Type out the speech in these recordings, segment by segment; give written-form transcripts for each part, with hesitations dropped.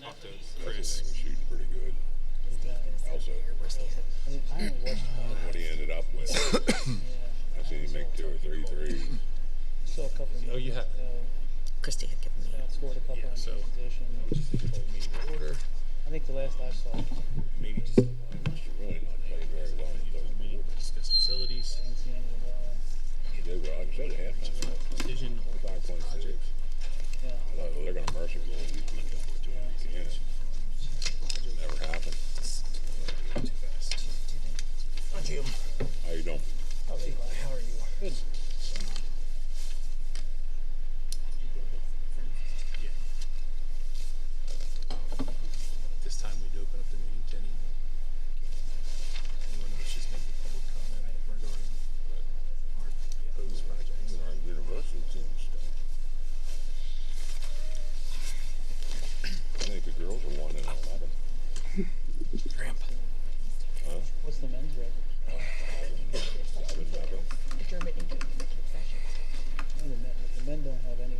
talk to Chris. Was shooting pretty good. Also, I only watched what he ended up with. yeah. I seen him make 2 or 3 threes. I saw a couple of Oh, you have. Christy had given me. scored a couple Yeah, in so transition. just told me the order. I think the last I saw, I Maybe just He must have really not played very well in the third meeting quarter. to discuss facilities. didn't see any of that. He did well. Like I said, at halftime. Decision on 5.6. Yeah. I thought, well, they're going to mercy roll these people. Yeah. Never happened. too fast. Hi, Jim. How you doing? How are you? Good. Yeah. This time we'd open up the meeting to anyone who wishes to make a public comment regarding our proposed projects. Even our university team stuff. I think the girls are 1-11. Ramp. Huh? What's the men's record? Adjournment into executive session. No, the men don't have any.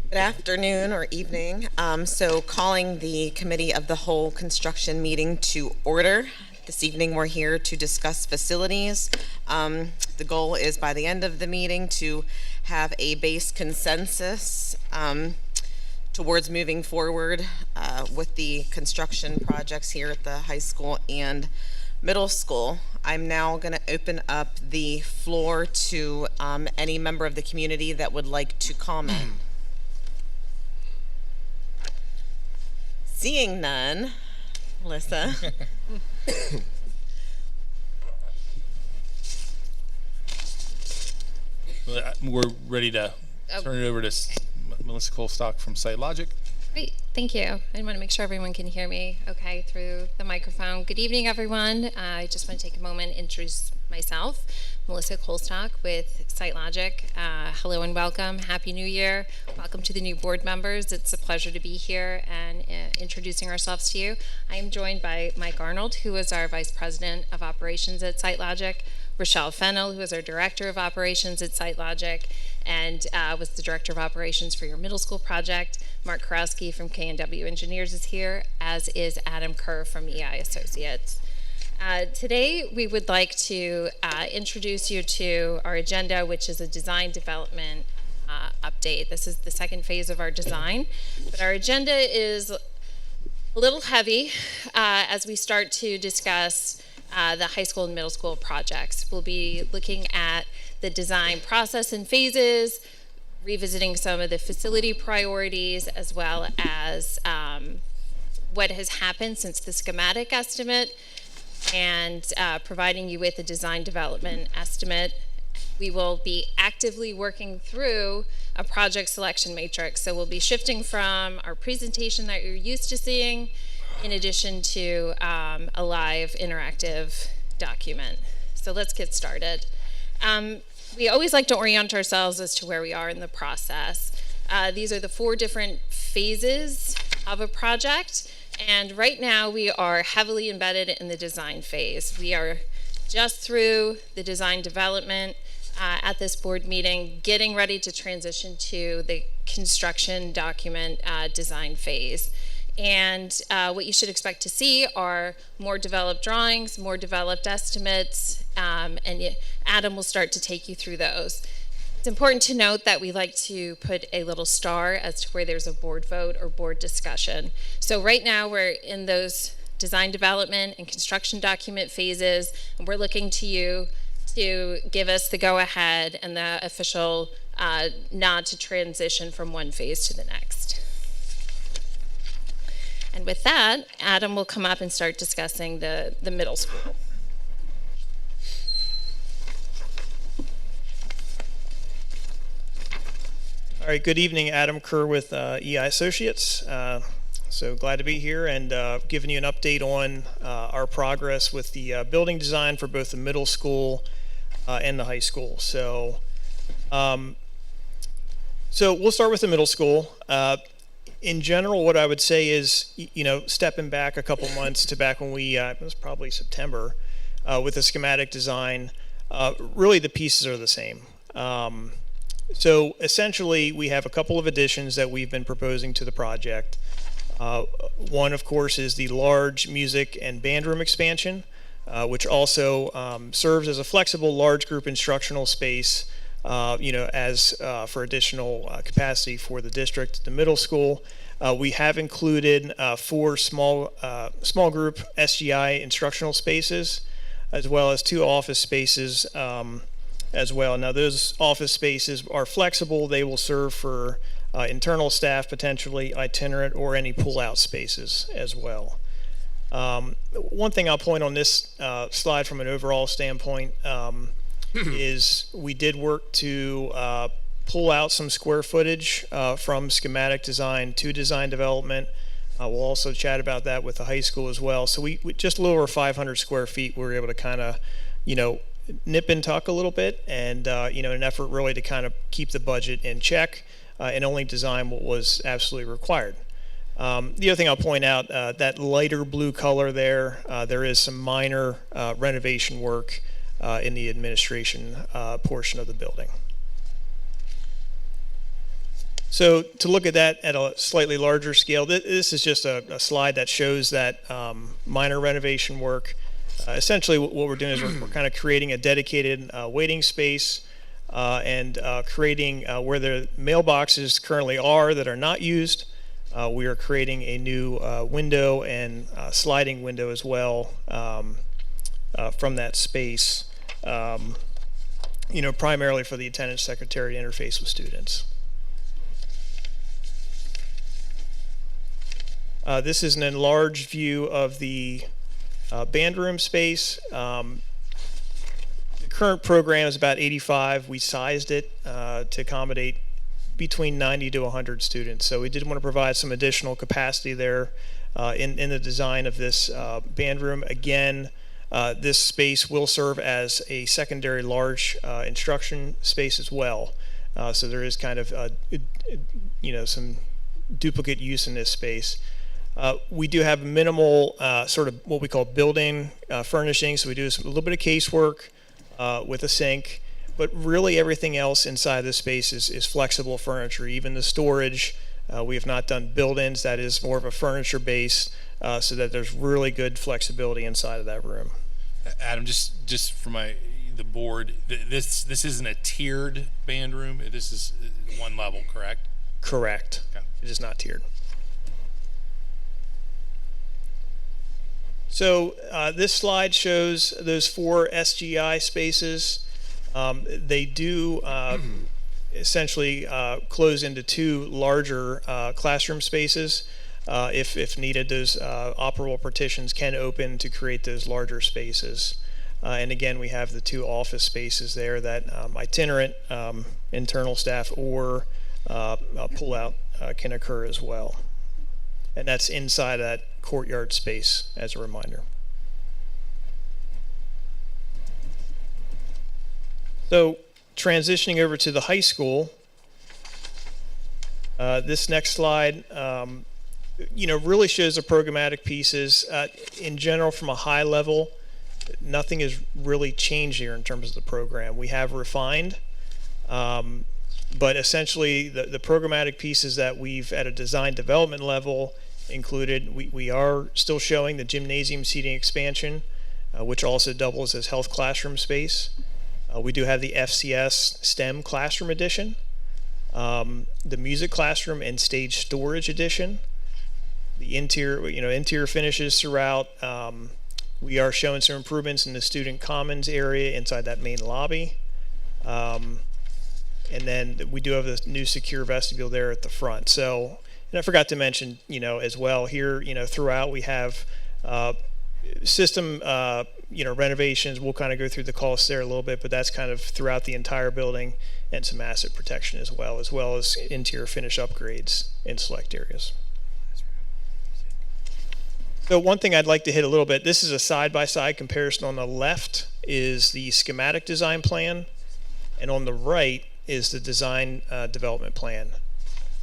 Good afternoon or evening. So calling the Committee of the Whole Construction meeting to order. This evening we're here to discuss facilities. The goal is by the end of the meeting to have a base consensus towards moving forward with the construction projects here at the high school and middle school. I'm now going to open up the floor to any member of the community that would like to comment. Seeing none, Melissa. We're ready to turn it over to Melissa Colstock from SiteLogic. Great, thank you. I want to make sure everyone can hear me okay through the microphone. Good evening, everyone. I just want to take a moment and introduce myself, Melissa Colstock with SiteLogic. Hello and welcome. Happy New Year. Welcome to the new board members. It's a pleasure to be here and introducing ourselves to you. I am joined by Mike Arnold, who is our Vice President of Operations at SiteLogic, Rochelle Fennell, who is our Director of Operations at SiteLogic, and was the Director of Operations for your middle school project. Mark Karowski from K&W Engineers is here, as is Adam Kerr from EI Associates. Today, we would like to introduce you to our agenda, which is a design development update. This is the second phase of our design, but our agenda is a little heavy as we start to discuss the high school and middle school projects. We'll be looking at the design process and phases, revisiting some of the facility priorities, as well as what has happened since the schematic estimate, and providing you with a design development estimate. We will be actively working through a project selection matrix. So we'll be shifting from our presentation that you're used to seeing, in addition to a live interactive document. So let's get started. We always like to orient ourselves as to where we are in the process. These are the 4 different phases of a project, and right now we are heavily embedded in the design phase. We are just through the design development at this board meeting, getting ready to transition to the construction document design phase. And what you should expect to see are more developed drawings, more developed estimates, and Adam will start to take you through those. It's important to note that we like to put a little star as to where there's a board vote or board discussion. So right now we're in those design development and construction document phases, and we're looking to you to give us the go-ahead and the official nod to transition from one phase to the next. And with that, Adam will come up and start discussing the middle school. All right, good evening. Adam Kerr with EI Associates. So glad to be here and giving you an update on our progress with the building design for both the middle school and the high school. So we'll start with the middle school. In general, what I would say is, stepping back a couple months to back when it was probably September, with the schematic design, really the pieces are the same. So essentially, we have a couple of additions that we've been proposing to the project. One, of course, is the large music and band room expansion, which also serves as a flexible large group instructional space, as for additional capacity for the district, the middle school. We have included 4 small group SGI instructional spaces, as well as 2 office spaces as well. Now, those office spaces are flexible. They will serve for internal staff, potentially itinerant, or any pull-out spaces as well. One thing I'll point on this slide from an overall standpoint is we did work to pull out some square footage from schematic design to design development. We'll also chat about that with the high school as well. So we just a little over 500 square feet, we were able to kind of, nip and tuck a little bit, and in an effort really to kind of keep the budget in check and only design what was absolutely required. The other thing I'll point out, that lighter blue color there is some minor renovation work in the administration portion of the building. So to look at that at a slightly larger scale, this is just a slide that shows that minor renovation work. Essentially what we're doing is we're kind of creating a dedicated waiting space and creating where the mailboxes currently are that are not used. We are creating a new window and sliding window as well from that space, primarily for the attendance secretary to interface with students. This is an enlarged view of the band room space. The current program is about 85. We sized it to accommodate between 90 to 100 students. So we did want to provide some additional capacity there in the design of this band room. Again, this space will serve as a secondary large instruction space as well. So there is kind of some duplicate use in this space. We do have minimal sort of what we call building furnishing. So we do a little bit of casework with a sink, but really everything else inside this space is flexible furniture. Even the storage, we have not done build-ins. That is more of a furniture base, so that there's really good flexibility inside of that room. Adam, just for the board, this isn't a tiered band room. This is one level, correct? Correct. Okay. It is not tiered. So this slide shows those 4 SGI spaces. They do essentially close into 2 larger classroom spaces. If needed, those operable partitions can open to create those larger spaces. And again, we have the 2 office spaces there that itinerant internal staff or pull-out can occur as well. And that's inside that courtyard space, as a reminder. So transitioning over to the high school, this next slide, really shows the programmatic pieces. In general, from a high level, nothing has really changed here in terms of the program. We have refined, but essentially the programmatic pieces that we've at a design development level included, we are still showing the gymnasium seating expansion, which also doubles as health classroom space. We do have the FCS STEM classroom edition, the music classroom and stage storage edition, the interior finishes throughout. We are showing some improvements in the student commons area inside that main lobby. And then we do have the new secure vestibule there at the front. So, and I forgot to mention, as well here, throughout we have system, renovations. We'll kind of go through the costs there a little bit, but that's kind of throughout the entire building, and some asset protection as well as interior finish upgrades in select areas. So one thing I'd like to hit a little bit, this is a side-by-side comparison. On the left is the schematic design plan, and on the right is the design development plan.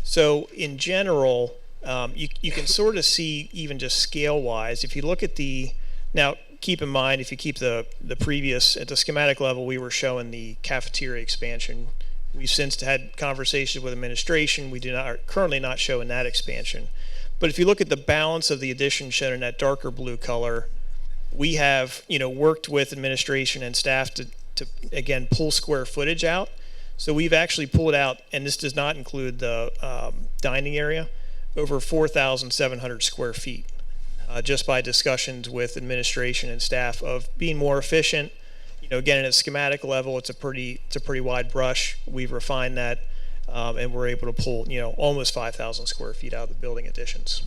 So in general, you can sort of see, even just scale-wise, if you look at now keep in mind, if you keep the previous, at the schematic level, we were showing the cafeteria expansion We've since had conversations with administration. We are currently not showing that expansion. But if you look at the balance of the addition shown in that darker blue color, we have, worked with administration and staff to again, pull square footage out. So we've actually pulled out, and this does not include the dining area, over 4,700 square feet, just by discussions with administration and staff of being more efficient. Again, at a schematic level, it's a pretty wide brush. We've refined that, and we're able to pull, almost 5,000 square feet out of the building additions.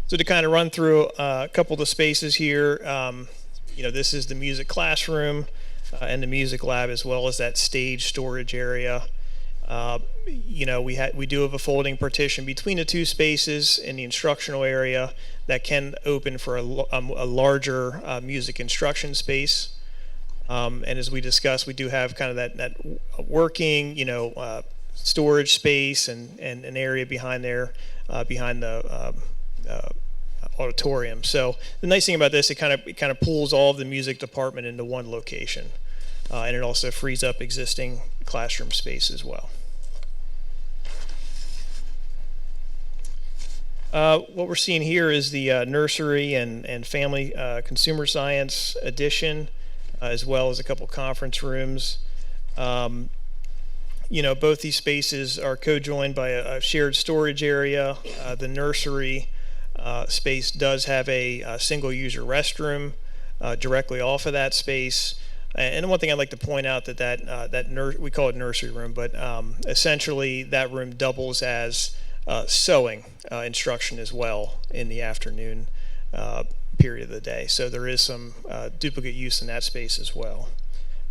So to kind of run through a couple of the spaces here, this is the music classroom and the music lab, as well as that stage storage area. We do have a folding partition between the two spaces in the instructional area that can open for a larger music instruction space. And as we discussed, we do have kind of that working, storage space and an area behind there, behind the auditorium. So the nice thing about this, it kind of pulls all of the music department into one location, and it also frees up existing classroom space as well. What we're seeing here is the nursery and family consumer science addition, as well as a couple conference rooms. Both these spaces are co-joined by a shared storage area. The nursery space does have a single user restroom directly off of that space. And one thing I'd like to point out we call it nursery room, but essentially that room doubles as sewing instruction as well in the afternoon period of the day. So there is some duplicate use in that space as well.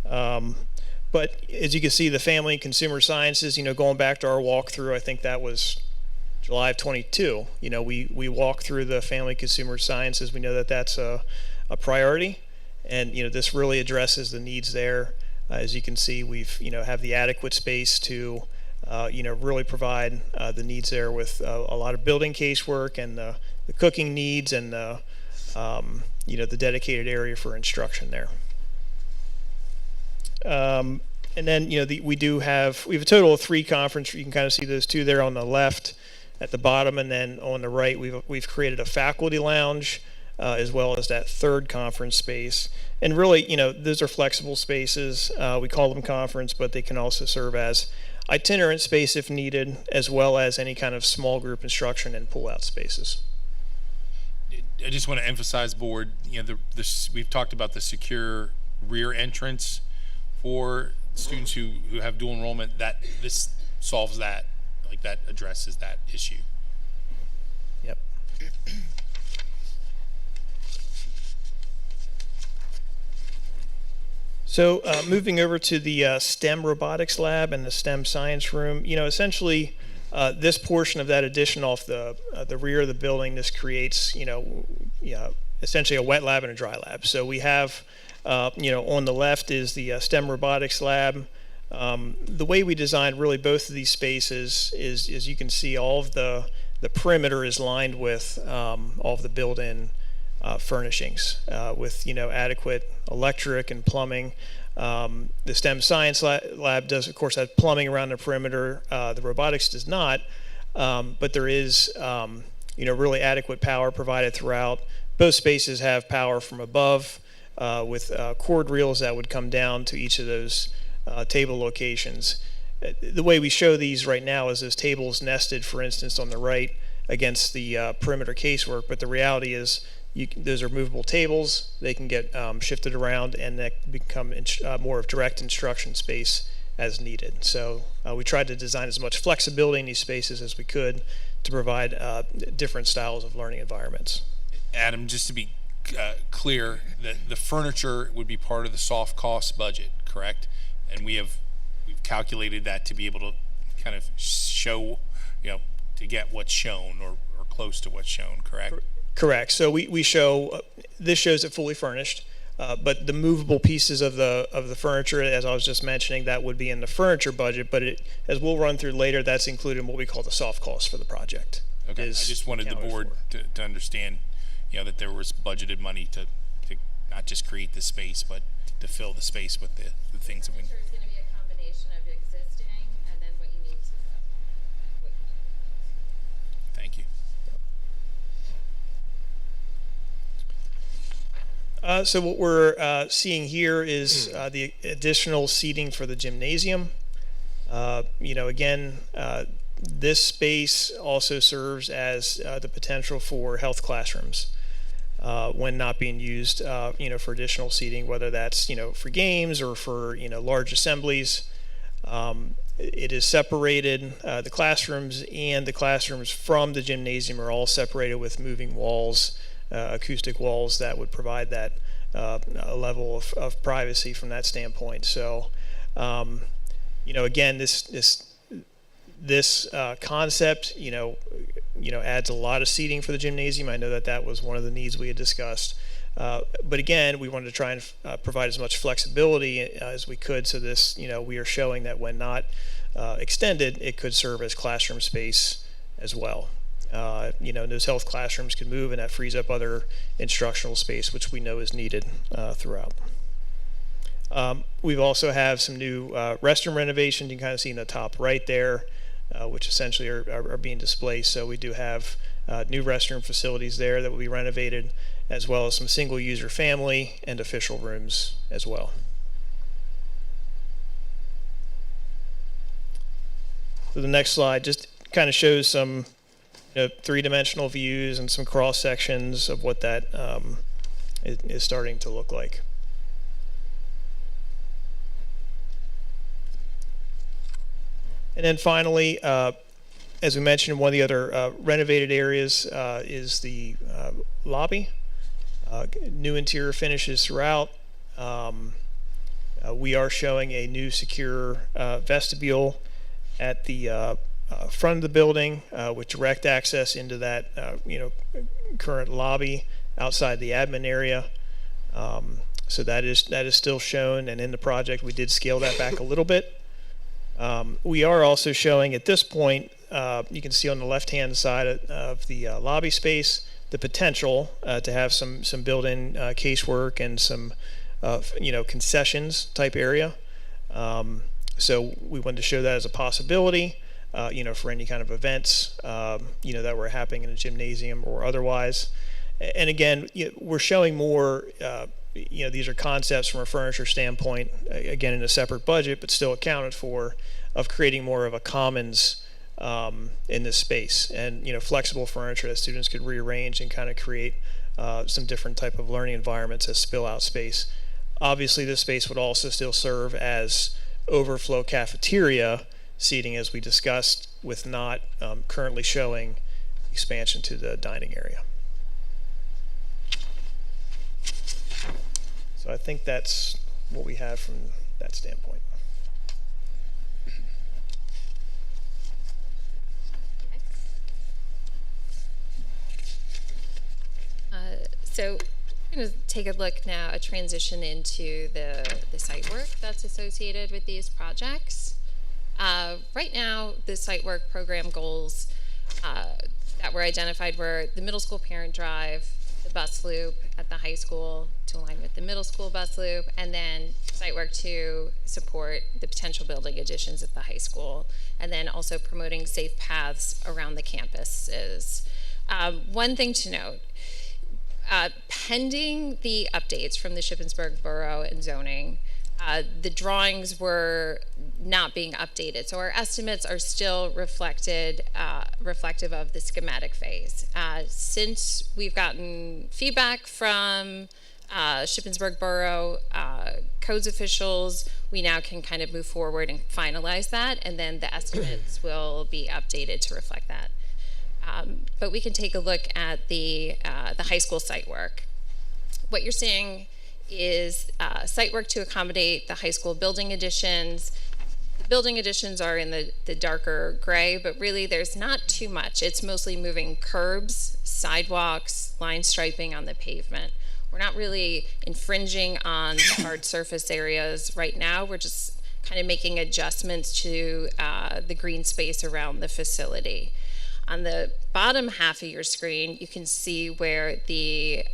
But as you can see, the family and consumer sciences, going back to our walkthrough, I think that was July of 22. We walk through the family consumer sciences. We know that that's a priority, and this really addresses the needs there. As you can see, we've have the adequate space to really provide the needs there with a lot of building casework and the cooking needs and the dedicated area for instruction there. And then we have a total of 3 conference. You can kind of see those 2 there on the left at the bottom, and then on the right we've created a faculty lounge as well as that 3rd conference space. And really, those are flexible spaces. We call them conference, but they can also serve as itinerant space if needed, as well as any kind of small group instruction and pull-out spaces. I just want to emphasize, board, we've talked about the secure rear entrance for students who have dual enrollment. That this solves that, that addresses that issue. Yep. So moving over to the STEM robotics lab and the STEM science room, essentially this portion of that addition off the rear of the building, this creates, essentially a wet lab and a dry lab. So we have, on the left is the STEM robotics lab. The way we designed really both of these spaces is you can see all of the perimeter is lined with all of the built-in furnishings with adequate electric and plumbing. The STEM science lab does, of course, have plumbing around the perimeter. The robotics does not, but there is really adequate power provided throughout. Both spaces have power from above with cord reels that would come down to each of those table locations. The way we show these right now is those tables nested, for instance, on the right against the perimeter casework, but the reality is those are movable tables. They can get shifted around, and that become more of direct instruction space as needed. So we tried to design as much flexibility in these spaces as we could to provide different styles of learning environments. Adam, just to be clear, the furniture would be part of the soft cost budget, correct? And we've calculated that to be able to kind of show, to get what's shown or close to what's shown, correct? Correct. So we show, this shows it fully furnished, but the movable pieces of the furniture, as I was just mentioning, that would be in the furniture budget, but as we'll run through later, that's included in what we call the soft cost for the project. Okay, I just wanted the board to understand, that there was budgeted money to not just create the space, but to fill the space with the things that we. Furniture is going to be a combination of existing and then what you need to supplement. Thank you. So what we're seeing here is the additional seating for the gymnasium. Again, this space also serves as the potential for health classrooms when not being used, for additional seating, whether that's, for games or for, large assemblies. It is separated, the classrooms and the classrooms from the gymnasium are all separated with moving walls, acoustic walls that would provide that a level of privacy from that standpoint. So, again, this concept, adds a lot of seating for the gymnasium. I know that was one of the needs we had discussed. But again, we wanted to try and provide as much flexibility as we could. So this, we are showing that when not extended, it could serve as classroom space as well. Those health classrooms could move, and that frees up other instructional space, which we know is needed throughout. We've also have some new restroom renovations. You can kind of see in the top right there, which essentially are being displaced. So we do have new restroom facilities there that will be renovated, as well as some single-user family and official rooms as well. So the next slide just kind of shows some three-dimensional views and some cross sections of what that is starting to look like. And then finally, as we mentioned, one of the other renovated areas is the lobby. New interior finishes throughout. We are showing a new secure vestibule at the front of the building with direct access into that current lobby outside the admin area. So that is still shown, and in the project we did scale that back a little bit. We are also showing at this point, you can see on the left-hand side of the lobby space, the potential to have some built-in casework and some concessions type area. So we wanted to show that as a possibility. For any kind of events, that were happening in a gymnasium or otherwise. And again, we're showing more, these are concepts from a furniture standpoint, again, in a separate budget, but still accounted for, of creating more of a commons in this space. And, flexible furniture that students could rearrange and kind of create some different type of learning environments as spill-out space. Obviously, this space would also still serve as overflow cafeteria seating, as we discussed, with not currently showing expansion to the dining area. So I think that's what we have from that standpoint. So I'm going to take a look now, a transition into the site work that's associated with these projects. Right now, the site work program goals that were identified were the middle school parent drive, the bus loop at the high school to align with the middle school bus loop, and then site work to support the potential building additions at the high school, and then also promoting safe paths around the campuses. One thing to note, pending the updates from the Shippensburg Borough and zoning, the drawings were not being updated. So our estimates are still reflective of the schematic phase. Since we've gotten feedback from Shippensburg Borough codes officials, we now can kind of move forward and finalize that, and then the estimates will be updated to reflect that. But we can take a look at the high school site work. What you're seeing is site work to accommodate the high school building additions. The building additions are in the darker gray, but really there's not too much. It's mostly moving curbs, sidewalks, line striping on the pavement. We're not really infringing on the hard surface areas right now. We're just kind of making adjustments to the green space around the facility. On the bottom half of your screen, you can see where the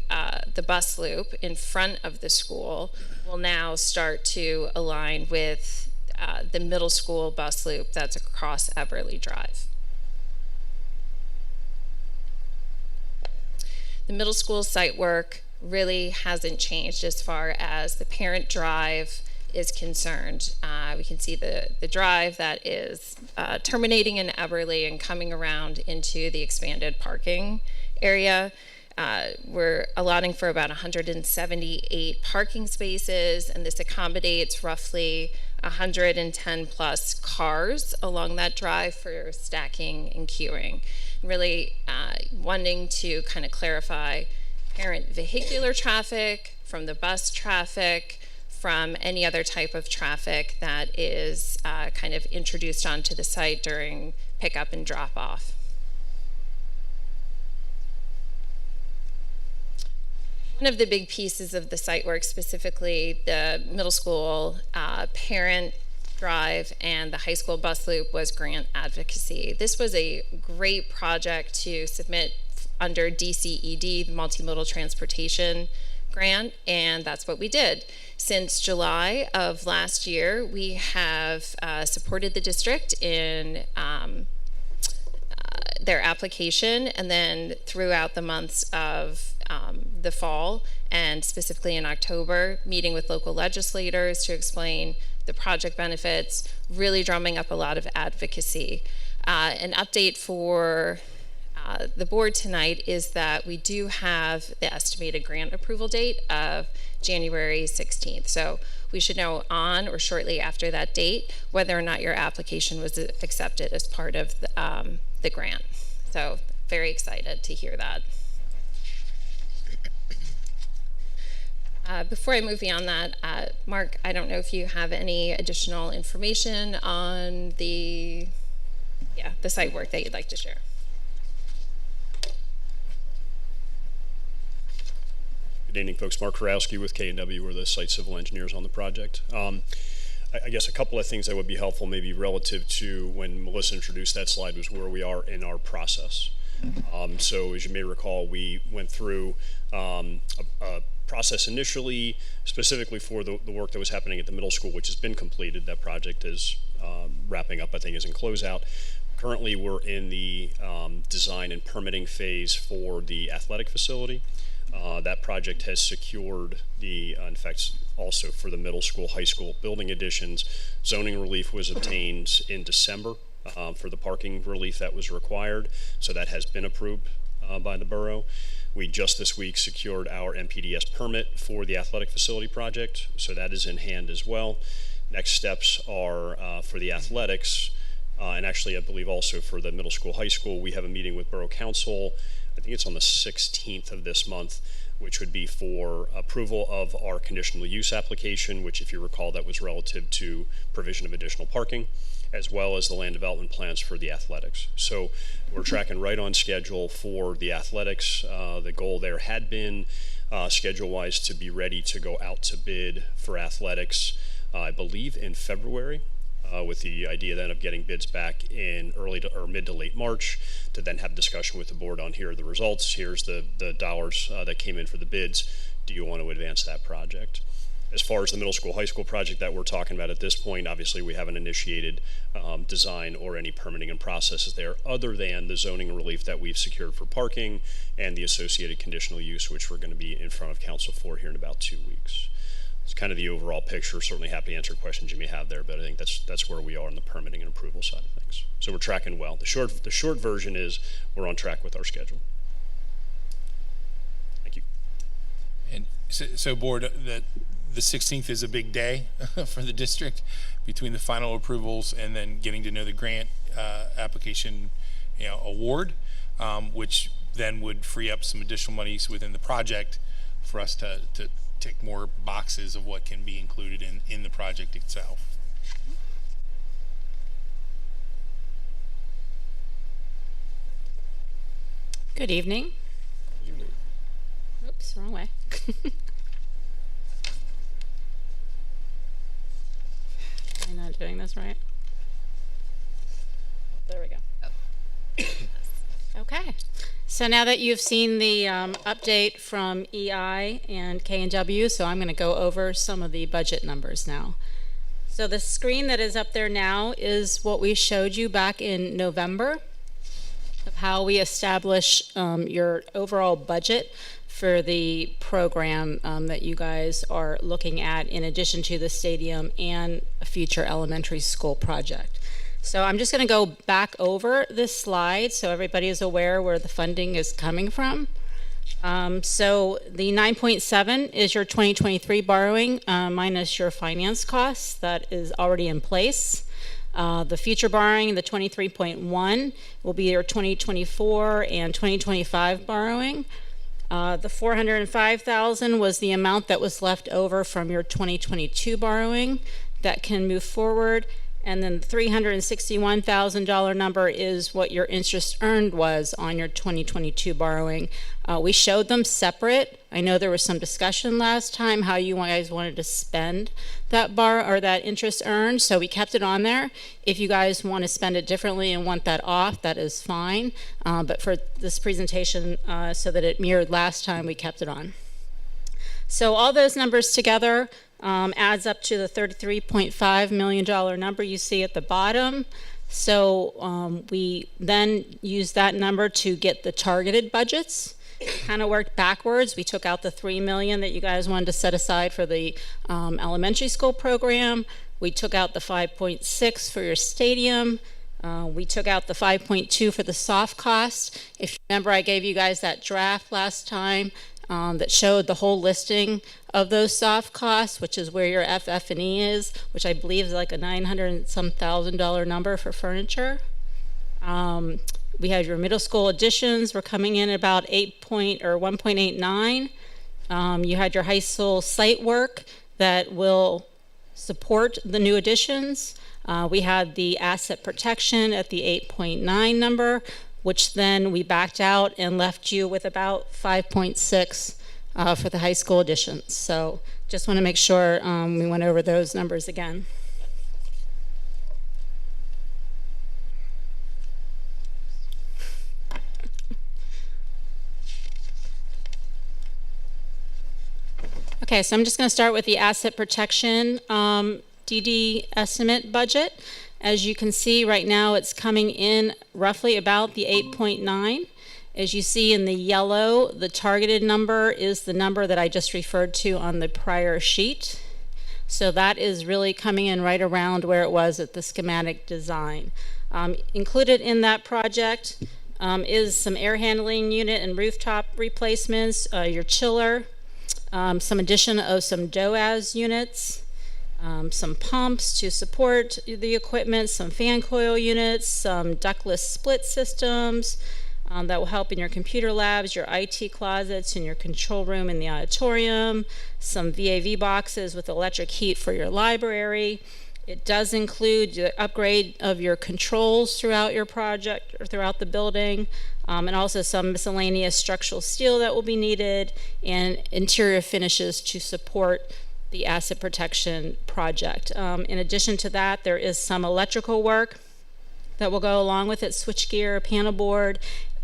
bus loop in front of the school will now start to align with the middle school bus loop that's across Everly Drive. The middle school site work really hasn't changed as far as the parent drive is concerned. We can see the drive that is terminating in Everly and coming around into the expanded parking area. We're allotting for about 178 parking spaces, and this accommodates roughly 110 plus cars along that drive for stacking and queuing. Really wanting to kind of clarify parent vehicular traffic from the bus traffic, from any other type of traffic that is kind of introduced onto the site during pickup and drop off. One of the big pieces of the site work, specifically the middle school parent drive and the high school bus loop, was grant advocacy. This was a great project to submit under DCED, the Multimodal Transportation Grant, and that's what we did. Since July of last year, we have supported the district in their application, and then throughout the months of the fall, and specifically in October, meeting with local legislators to explain the project benefits, really drumming up a lot of advocacy. An update for the board tonight is that we do have the estimated grant approval date of January 16th. So we should know on or shortly after that date whether or not your application was accepted as part of the grant. So very excited to hear that. Before I move beyond that, Mark, I don't know if you have any additional information on the site work that you'd like to share. Good evening, folks. Mark Kurowski with K&W. We're the site civil engineers on the project. I guess a couple of things that would be helpful, maybe relative to when Melissa introduced that slide, was where we are in our process. So as you may recall, we went through a process initially, specifically for the work that was happening at the middle school, which has been completed. That project is wrapping up, I think, is in closeout. Currently, we're in the design and permitting phase for the athletic facility. That project has secured in fact, also for the middle school, high school building additions. Zoning relief was obtained in December for the parking relief that was required. So that has been approved by the borough. We just this week secured our MPDS permit for the athletic facility project. So that is in hand as well. Next steps are for the athletics, and actually I believe also for the middle school, high school, we have a meeting with Borough Council. I think it's on the 16th of this month, which would be for approval of our conditional use application, which, if you recall, that was relative to provision of additional parking, as well as the land development plans for the athletics. So we're tracking right on schedule for the athletics. The goal there had been schedule-wise to be ready to go out to bid for athletics, I believe in February. With the idea then of getting bids back in mid to late March, to then have discussion with the board on here are the results, here's the dollars that came in for the bids, do you want to advance that project? As far as the middle school, high school project that we're talking about at this point, obviously we haven't initiated design or any permitting and processes there, other than the zoning relief that we've secured for parking and the associated conditional use, which we're going to be in front of council for here in about 2 weeks. It's kind of the overall picture. Certainly happy to answer questions you may have there, but I think that's where we are on the permitting and approval side of things. So we're tracking well. The short version is we're on track with our schedule. Thank you. And so board, the 16th is a big day for the district between the final approvals and then getting to know the grant application award, which then would free up some additional monies within the project for us to tick more boxes of what can be included in the project itself. Good evening. Oops, wrong way. Am I not doing this right? There we go. So now that you've seen the update from EI and K&W, so I'm going to go over some of the budget numbers now. So the screen that is up there now is what we showed you back in November of how we establish your overall budget for the program that you guys are looking at, in addition to the stadium and a future elementary school project. So I'm just going to go back over this slide so everybody is aware where the funding is coming from. So the 9.7 is your 2023 borrowing minus your finance costs that is already in place. The future borrowing, the 23.1, will be your 2024 and 2025 borrowing. The 405,000 was the amount that was left over from your 2022 borrowing that can move forward. And then the $361,000 number is what your interest earned was on your 2022 borrowing. We showed them separate. I know there was some discussion last time how you guys wanted to spend that that interest earned, so we kept it on there. If you guys want to spend it differently and want that off, that is fine. But for this presentation, so that it mirrored last time, we kept it on. So all those numbers together adds up to the $33.5 million number you see at the bottom. So we then use that number to get the targeted budgets. Kind of worked backwards. We took out the $3 million that you guys wanted to set aside for the elementary school program. We took out the 5.6 for your stadium. We took out the 5.2 for the soft cost. If you remember, I gave you guys that draft last time that showed the whole listing of those soft costs, which is where your FF&E is, which I believe is like a $900 and some thousand number for furniture. We had your middle school additions were coming in about 1.89. You had your high school site work that will support the new additions. We had the asset protection at the 8.9 number, which then we backed out and left you with about 5.6 for the high school additions. So just want to make sure we went over those numbers again. Okay, so I'm just going to start with the asset protection DD estimate budget. As you can see right now, it's coming in roughly about the 8.9. As you see in the yellow, the targeted number is the number that I just referred to on the prior sheet. So that is really coming in right around where it was at the schematic design. Included in that project is some air handling unit and rooftop replacements, your chiller, some addition of some DOAS units, some pumps to support the equipment, some fan coil units, some ductless split systems that will help in your computer labs, your IT closets, and your control room in the auditorium, some VAV boxes with electric heat for your library. It does include the upgrade of your controls throughout your project or throughout the building, and also some miscellaneous structural steel that will be needed, and interior finishes to support the asset protection project. In addition to that, there is some electrical work that will go along with it, switchgear, panel board,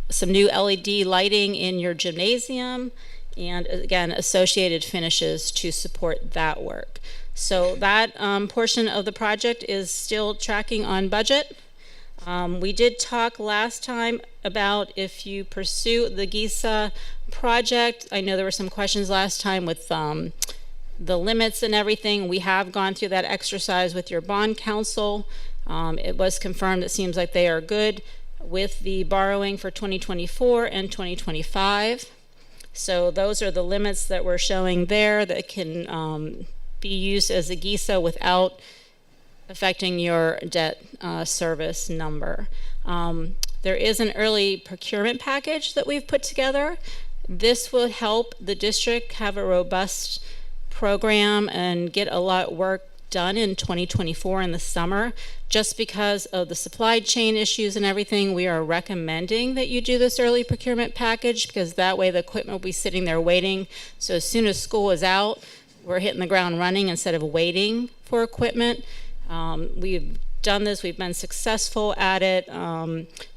some new LED lighting in your gymnasium, and again, associated finishes to support that work. So that portion of the project is still tracking on budget. We did talk last time about if you pursue the GISA project. I know there were some questions last time with the limits and everything. We have gone through that exercise with your bond counsel. It was confirmed, it seems like they are good with the borrowing for 2024 and 2025. So those are the limits that we're showing there that can be used as a GISA without affecting your debt service number. There is an early procurement package that we've put together. This will help the district have a robust program and get a lot of work done in 2024 in the summer. Just because of the supply chain issues and everything, we are recommending that you do this early procurement package, because that way the equipment will be sitting there waiting. So as soon as school is out, we're hitting the ground running instead of waiting for equipment. We've done this, we've been successful at it,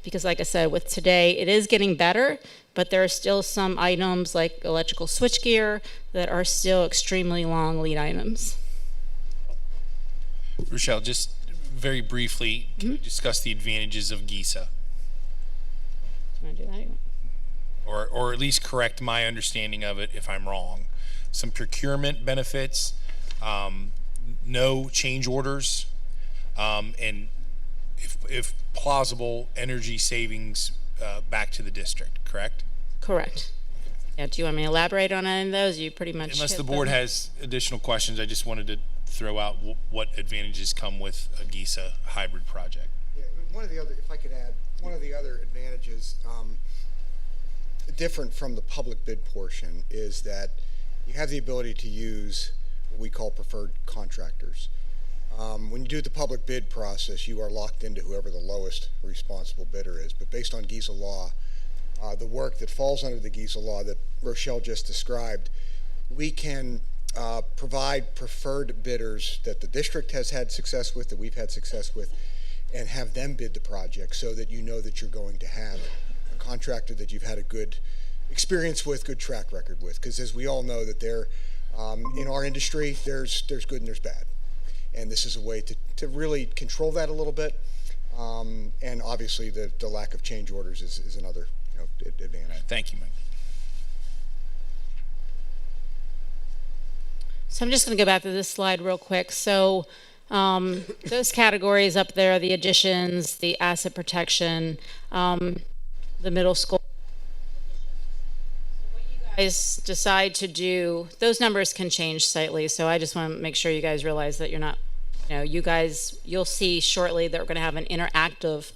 because like I said, with today, it is getting better, but there are still some items like electrical switchgear that are still extremely long lead items. Rochelle, just very briefly, can we discuss the advantages of GISA? You want to do that? Or at least correct my understanding of it if I'm wrong. Some procurement benefits, no change orders, and if plausible, energy savings back to the district, correct? Correct. Yeah, do you want me to elaborate on any of those? You pretty much Unless hit the board them. has additional questions, I just wanted to throw out what advantages come with a GISA hybrid project. Yeah, one of the other, if I could add, one of the other advantages, different from the public bid portion, is that you have the ability to use what we call preferred contractors. When you do the public bid process, you are locked into whoever the lowest responsible bidder is. But based on GISA law, the work that falls under the GISA law that Rochelle just described, we can provide preferred bidders that the district has had success with, that we've had success with, and have them bid the project so that you know that you're going to have a contractor that you've had a good experience with, good track record with. Because as we all know that there, in our industry, there's good and there's bad. And this is a way to really control that a little bit. And obviously the lack of change orders is another advantage. Thank you, Mike. So I'm just going to go back to this slide real quick. So those categories up there, the additions, the asset protection, the middle school. So what you guys decide to do, those numbers can change slightly. So I just want to make sure you guys realize that you're not, you'll see shortly that we're going to have an interactive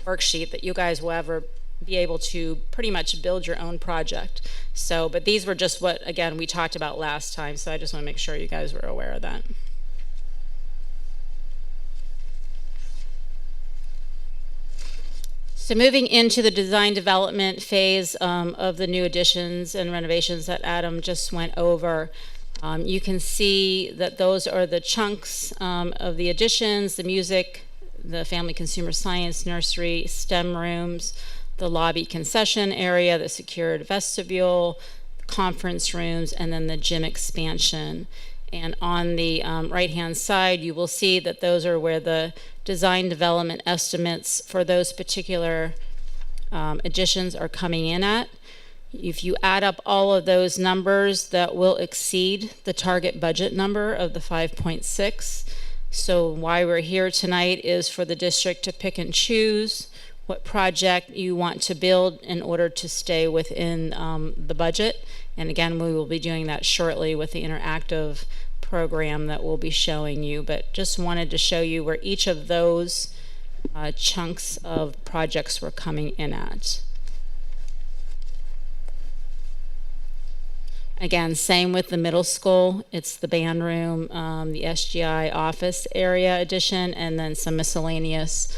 worksheet that you guys will ever be able to pretty much build your own project. So, but these were just what, again, we talked about last time, so I just want to make sure you guys were aware of that. So moving into the design development phase of the new additions and renovations that Adam just went over, you can see that those are the chunks of the additions: the music, the family consumer science nursery, STEM rooms, the lobby concession area, the secured vestibule, conference rooms, and then the gym expansion. And on the right-hand side, you will see that those are where the design development estimates for those particular additions are coming in at. If you add up all of those numbers, that will exceed the target budget number of the 5.6. So why we're here tonight is for the district to pick and choose what project you want to build in order to stay within the budget. And again, we will be doing that shortly with the interactive program that we'll be showing you, but just wanted to show you where each of those chunks of projects were coming in at. Again, same with the middle school. It's the band room, the SGI office area addition, and then some miscellaneous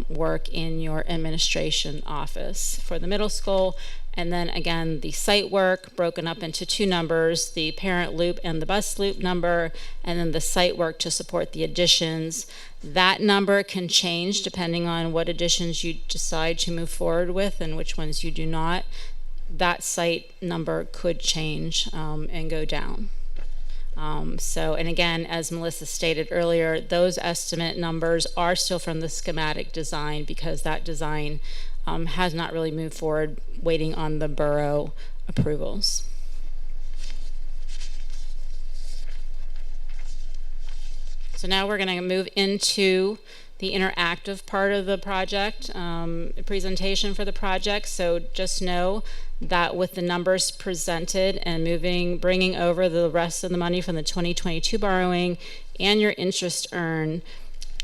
work in your administration office for the middle school. And then again, the site work broken up into two numbers, the parent loop and the bus loop number, and then the site work to support the additions. That number can change depending on what additions you decide to move forward with and which ones you do not. That site number could change and go down. And again, as Melissa stated earlier, those estimate numbers are still from the schematic design because that design has not really moved forward, waiting on the borough approvals. So now we're going to move into the interactive part of the project, presentation for the project. So just know that with the numbers presented and bringing over the rest of the money from the 2022 borrowing and your interest earned,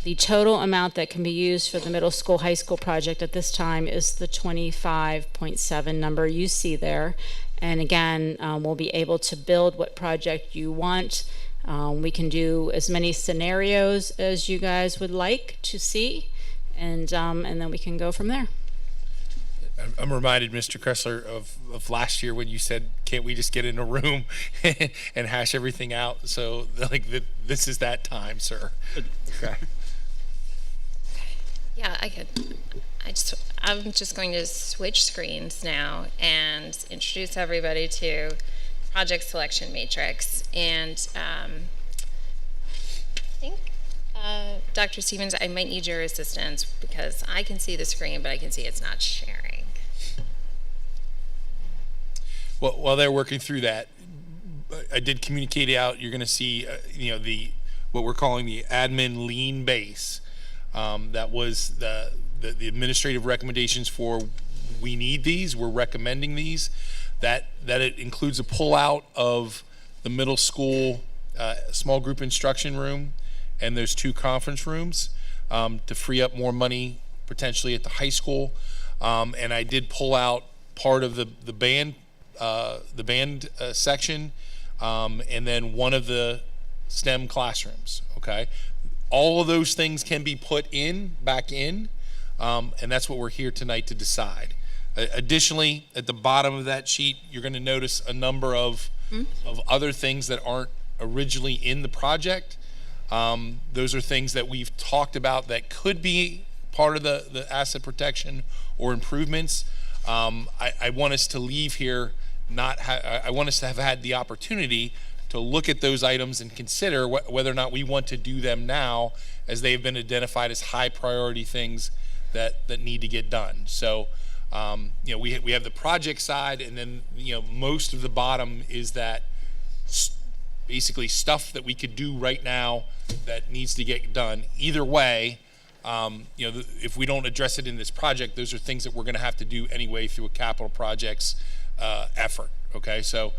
the total amount that can be used for the middle school, high school project at this time is the 25.7 number you see there. And again, we'll be able to build what project you want. We can do as many scenarios as you guys would like to see, and then we can go from there. I'm reminded, Mr. Kressler, of last year when you said, "Can't we just get in a room and hash everything out?" So, this is that time, sir. Okay. Yeah, I could. I'm just going to switch screens now and introduce everybody to project selection matrix. And I think, Dr. Stevens, I might need your assistance because I can see the screen, but I can see it's not sharing. Well, while they're working through that, I did communicate out. You're going to see, what we're calling the admin lean base. That was the administrative recommendations for. We need these. We're recommending these. That it includes a pullout of the middle school small group instruction room, and there's 2 conference rooms to free up more money potentially at the high school. And I did pull out part of the band section, and then one of the STEM classrooms. Okay, all of those things can be put back in, and that's what we're here tonight to decide. Additionally, at the bottom of that sheet, you're going to notice a number of other things that aren't originally in the project. Those are things that we've talked about that could be part of the asset protection or improvements. I want us to leave here I want us to have had the opportunity to look at those items and consider whether or not we want to do them now, as they've been identified as high priority things that need to get done. So, we have the project side, and then most of the bottom is that basically stuff that we could do right now that needs to get done. Either way, if we don't address it in this project, those are things that we're going to have to do anyway through a capital projects effort. Okay, so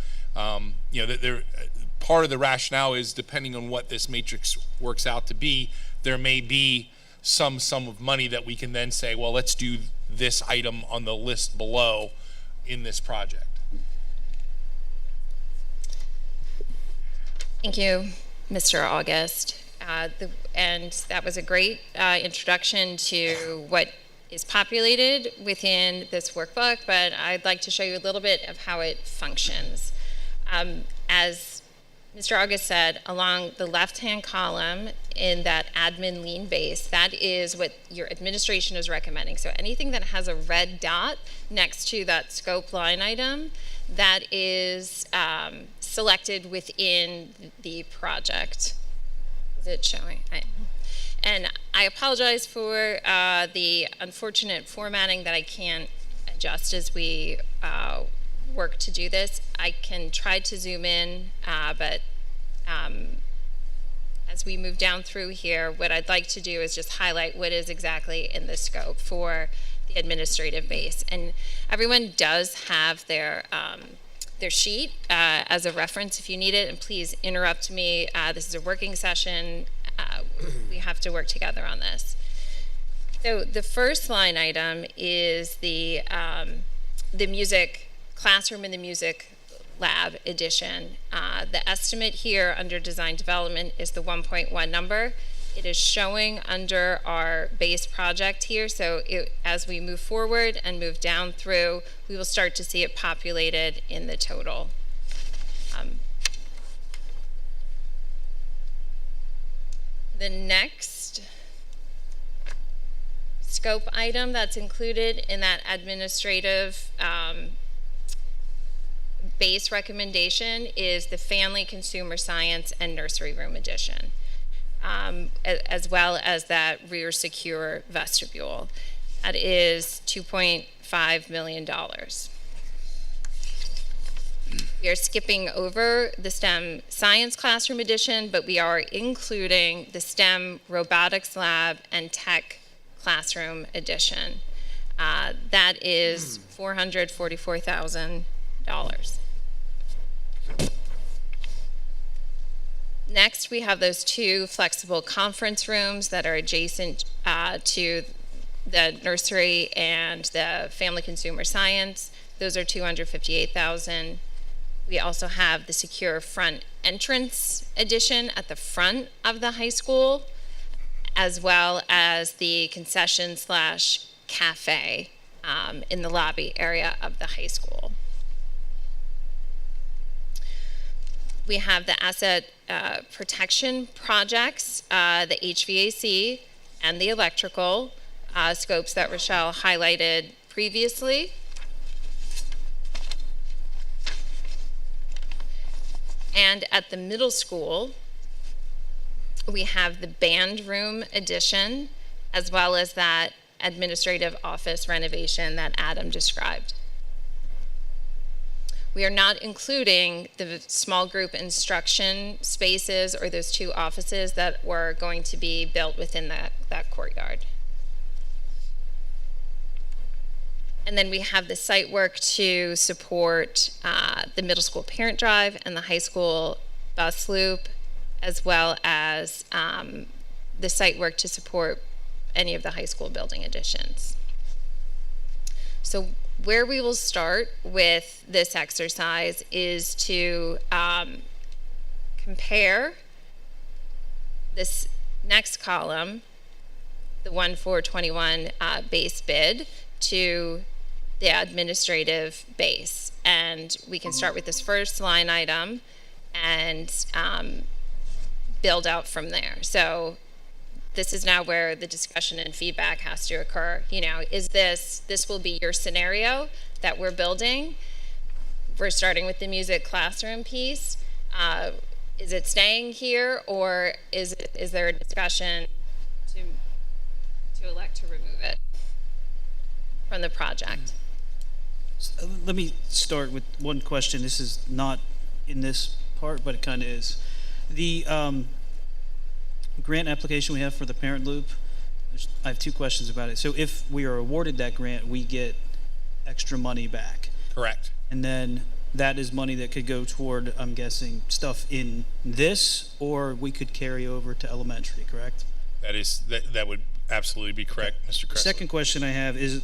part of the rationale is, depending on what this matrix works out to be, there may be some sum of money that we can then say, well, let's do this item on the list below in this project. Thank you, Mr. August. And that was a great introduction to what is populated within this workbook, but I'd like to show you a little bit of how it functions. As Mr. August said, along the left-hand column in that admin lean base, that is what your administration is recommending. So anything that has a red dot next to that scope line item, that is selected within the project. Is it showing? And I apologize for the unfortunate formatting that I can't adjust as we work to do this. I can try to zoom in, but as we move down through here, what I'd like to do is just highlight what is exactly in the scope for the administrative base. And everyone does have their sheet as a reference if you need it, and please interrupt me. This is a working session. We have to work together on this. So the first line item is the music classroom and the music lab addition. The estimate here under design development is the 1.1 number. It is showing under our base project here, so as we move forward and move down through, we will start to see it populated in the total. The next scope item that's included in that administrative base recommendation is the family, consumer science, and nursery room addition, as well as that rear secure vestibule. That is $2.5 million. We are skipping over the STEM science classroom edition, but we are including the STEM robotics lab and tech classroom edition. That is $444,000. Next, we have those 2 flexible conference rooms that are adjacent to the nursery and the family consumer science. Those are $258,000. We also have the secure front entrance addition at the front of the high school, as well as the concession/cafe in the lobby area of the high school. We have the asset protection projects, the HVAC and the electrical. scopes that Rochelle highlighted previously. And at the middle school, we have the band room addition, as well as that administrative office renovation that Adam described. We are not including the small group instruction spaces or those 2 offices that were going to be built within that courtyard. And then we have the site work to support the middle school parent drive and the high school bus loop, as well as the site work to support any of the high school building additions. So where we will start with this exercise is to compare this next column, the 1421 base bid, to the administrative base. And we can start with this first line item and build out from there. So this is now where the discussion and feedback has to occur. You know, is this will be your scenario that we're building? We're starting with the music classroom piece. Is it staying here, or is there a discussion to elect to remove it from the project? Let me start with one question. This is not in this part, but it kind of is. The grant application we have for the parent loop, I have 2 questions about it. So if we are awarded that grant, we get extra money back. Correct. And then that is money that could go toward, I'm guessing, stuff in this, or we could carry over to elementary, correct? That would absolutely be correct, Mr. Kressler. Second question I have is,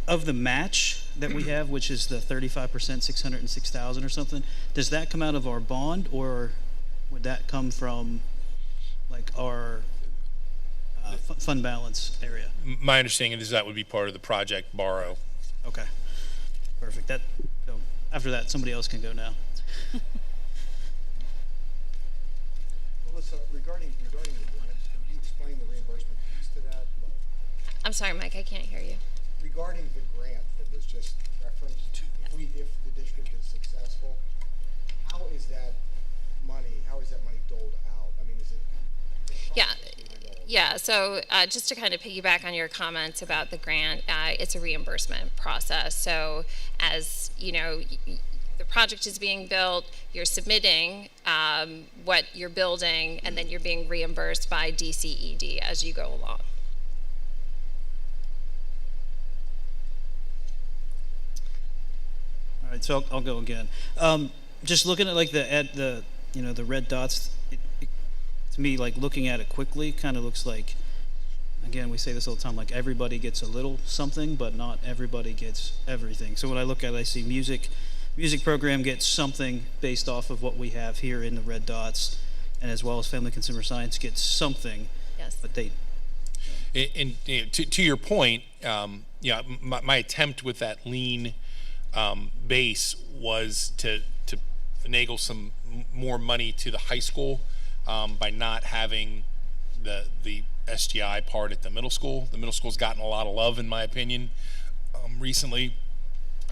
of the match that we have, which is the 35%, 606,000 or something, does that come out of our bond, or would that come from like our fund balance area? My understanding is that would be part of the project borrow. Okay, perfect. So after that, somebody else can go now. Melissa, regarding the grants, could you explain the reimbursement piece to that? I'm sorry, Mike, I can't hear you. Regarding the grant that was just referenced, if the district is successful, how is that money doled out? I mean, is it? Yeah, so just to kind of piggyback on your comments about the grant, it's a reimbursement process. So as you know, the project is being built, you're submitting what you're building, and then you're being reimbursed by DCED as you go along. All right, so I'll go again. Just looking at like the red dots, to me, like looking at it quickly, kind of looks like, again, we say this all the time, like everybody gets a little something, but not everybody gets everything. So when I look at it, I see music program gets something based off of what we have here in the red dots, and as well as family consumer science gets something. Yes. But they. And to your point, my attempt with that lean base was to finagle some more money to the high school by not having the SGI part at the middle school. The middle school's gotten a lot of love, in my opinion, recently,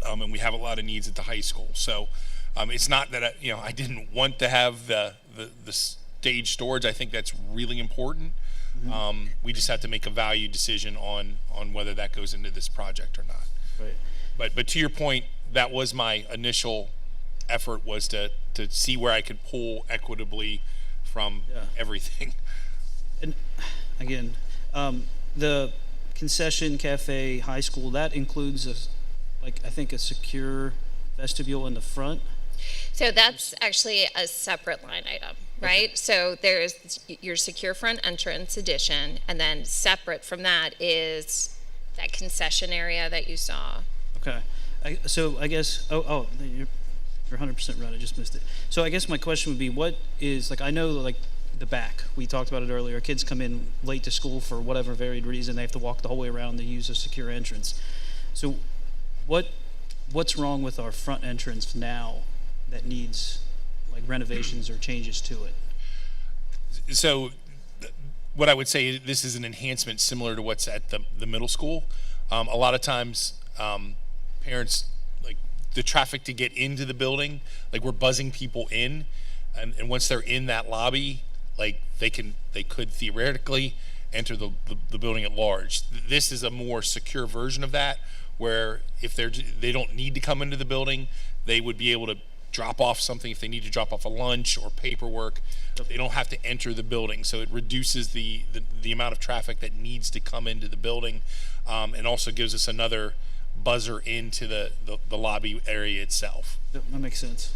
and we have a lot of needs at the high school. So it's not that I didn't want to have the stage storage. I think that's really important. Mm-hmm. We just have to make a value decision on whether that goes into this project or not. Right. But to your point, that was my initial effort, was to see where I could pull equitably from everything. And again, the concession cafe high school, that includes I think a secure vestibule in the front. So that's actually a separate line item, right? Okay. So there's your secure front entrance addition, and then separate from that is that concession area that you saw. Okay. So I guess, you're 100% right, I just missed it. So I guess my question would be, what is, like, I know, like, the back, we talked about it earlier, kids come in late to school for whatever varied reason, they have to walk the whole way around, they use a secure entrance. So what's wrong with our front entrance now that needs, like, renovations or changes to it? So what I would say, this is an enhancement similar to what's at the middle school. A lot of times, parents, like the traffic to get into the building, like we're buzzing people in, and once they're in that lobby, like they could theoretically enter the building at large. This is a more secure version of that, where if they don't need to come into the building, they would be able to drop off something if they need to drop off a lunch or paperwork. They don't have to enter the building, so it reduces the amount of traffic that needs to come into the building, and also gives us another buzzer into the lobby area itself. Yep, that makes sense.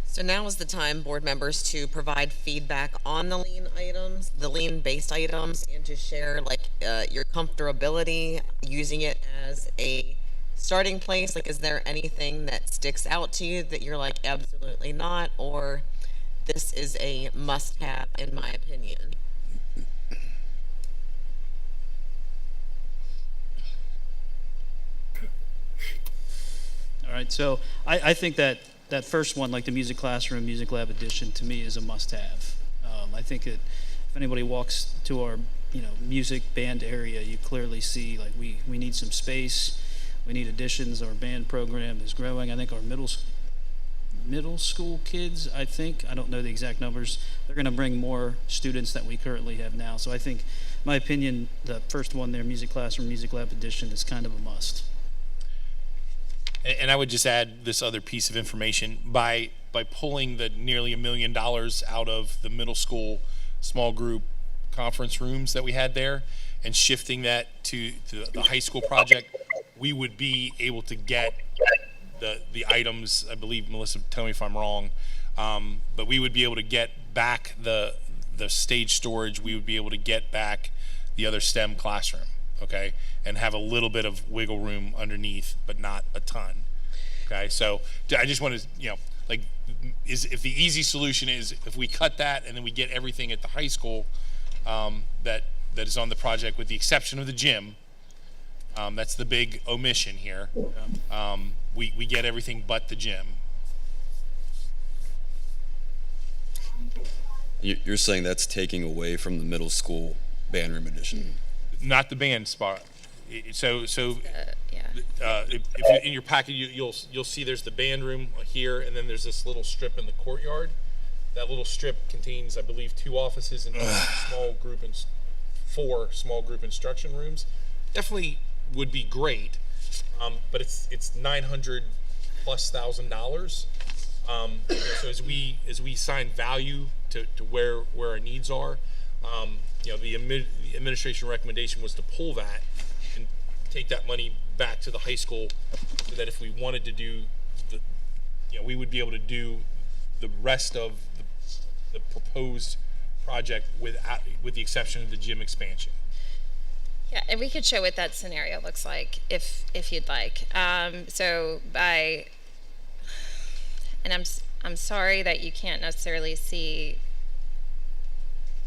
So now is the time, board members, to provide feedback on the lien items, the lien-based items, and to share like your comfortability using it as a starting place. Like, is there anything that sticks out to you that you're like, absolutely not, or this is a must-have in my opinion? All right, so I think that first one, like the music classroom, music lab edition, to me is a must-have. I think that if anybody walks to our, music band area, you clearly see like we need some space, we need additions. Our band program is growing. I think our middle school kids, I don't know the exact numbers, they're going to bring more students than we currently have now. So I think, in my opinion, the first one there, music classroom, music lab edition, is kind of a must. And I would just add this other piece of information. By pulling the nearly $1 million out of the middle school small group conference rooms that we had there and shifting that to the high school project, we would be able to get the items. I believe, Melissa, tell me if I'm wrong, but we would be able to get back the stage storage. We would be able to get back the other STEM classroom. Okay, and have a little bit of wiggle room underneath, but not a ton. Okay, so I just want to, if the easy solution is if we cut that and then we get everything at the high school that is on the project, with the exception of the gym, that's the big omission here. We get everything but the gym. You're saying that's taking away from the middle school band room edition? Not the band spot. So Yeah. if you, in your packet, you'll see there's the band room here, and then there's this little strip in the courtyard. That little strip contains, I believe, 2 offices and 4 small group instruction rooms. Definitely would be great, but it's $900,000+. So as we assign value to where our needs are. The administration recommendation was to pull that and take that money back to the high school, so that if we wanted to do we would be able to do the rest of the proposed project with the exception of the gym expansion. Yeah, and we could show what that scenario looks like if you'd like. And I'm sorry that you can't necessarily see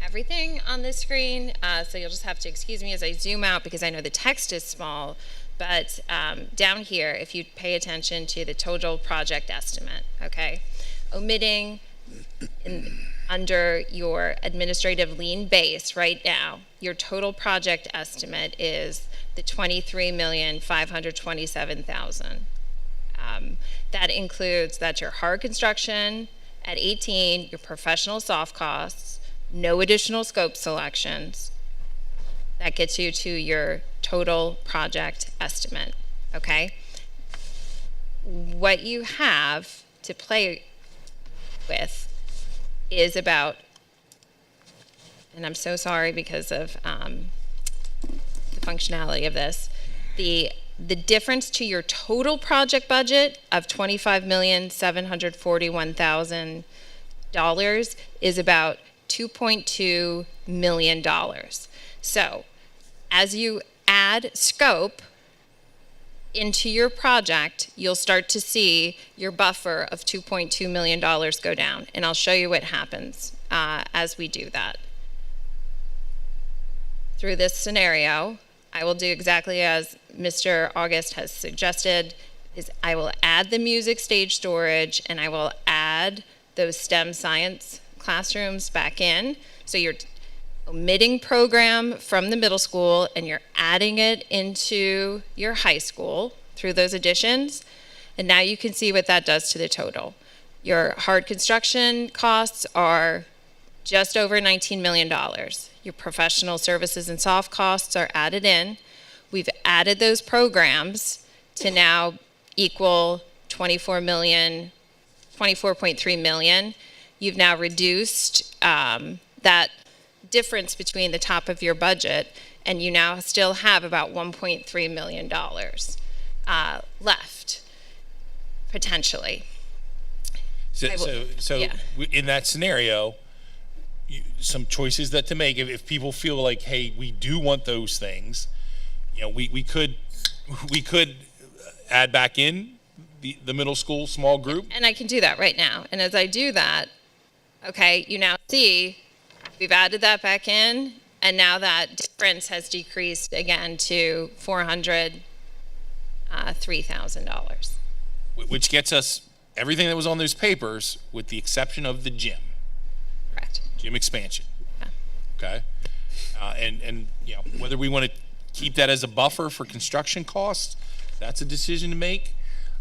everything on the screen, so you'll just have to excuse me as I zoom out, because I know the text is small, but down here, if you pay attention to the total project estimate, okay, omitting under your administrative lien base right now, your total project estimate is the $23,527,000. That includes, that's your hard construction at 18, your professional soft costs, no additional scope selections. That gets you to your total project estimate, okay? What you have to play with is about, and I'm so sorry because of the functionality of this, the difference to your total project budget of $25,741,000 is about $2.2 million. So as you add scope into your project, you'll start to see your buffer of $2.2 million go down. And I'll show you what happens as we do that. Through this scenario, I will do exactly as Mr. August has suggested, is I will add the music stage storage, and I will add those STEM science classrooms back in. So you're omitting program from the middle school and you're adding it into your high school through those additions. And now you can see what that does to the total. Your hard construction costs are just over $19 million. Your professional services and soft costs are added in. We've added those programs to now equal $24.3 million. You've now reduced that difference between the top of your budget, and you now still have about $1.3 million left, potentially. So yeah. In that scenario, some choices that to make, if people feel like, hey, we do want those things, we could add back in the middle school small group. And I can do that right now. And as I do that, okay, you now see we've added that back in, and now that difference has decreased again to $403,000. Which gets us everything that was on those papers with the exception of the gym. Correct. Gym expansion. Yeah. Okay. And whether we want to keep that as a buffer for construction costs, that's a decision to make.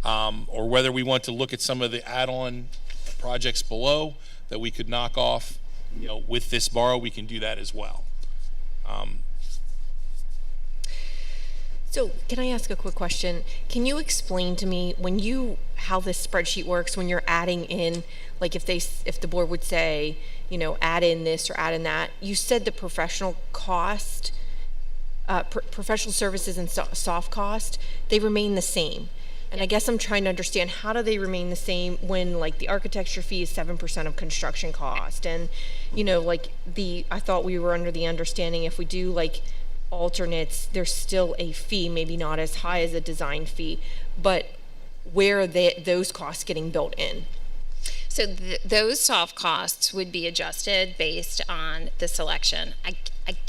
Or whether we want to look at some of the add-on projects below that we could knock off, with this borrow, we can do that as well. So can I ask a quick question? Can you explain to me how this spreadsheet works when you're adding in, like if the board would say, add in this or add in that? You said the professional cost, professional services and soft cost, they remain the same. And I guess I'm trying to understand, how do they remain the same when like the architecture fee is 7% of construction cost? And, I thought we were under the understanding if we do like alternates, there's still a fee, maybe not as high as a design fee, but where are those costs getting built in? So those soft costs would be adjusted based on the selection. I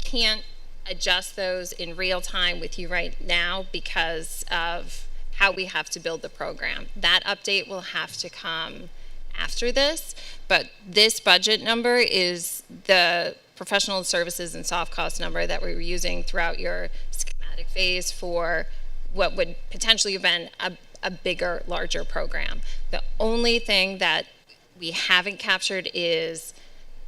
can't adjust those in real time with you right now because of how we have to build the program. That update will have to come after this, but this budget number is the professional services and soft cost number that we were using throughout your schematic phase for what would potentially have been a bigger, larger program. The only thing that we haven't captured is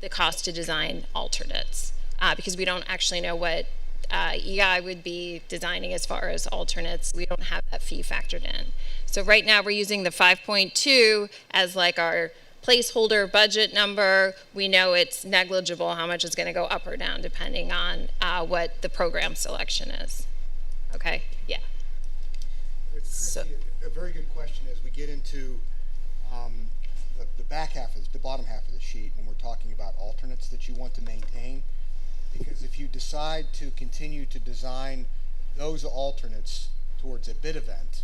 the cost to design alternates, because we don't actually know what EI would be designing as far as alternates. We don't have that fee factored in. So right now we're using the 5.2 as like our placeholder budget number. We know it's negligible how much is going to go up or down depending on what the program selection is. Okay, yeah. It's a very good question as we get into the back half of the bottom half of the sheet when we're talking about alternates that you want to maintain. Because if you decide to continue to design those alternates towards a bid event,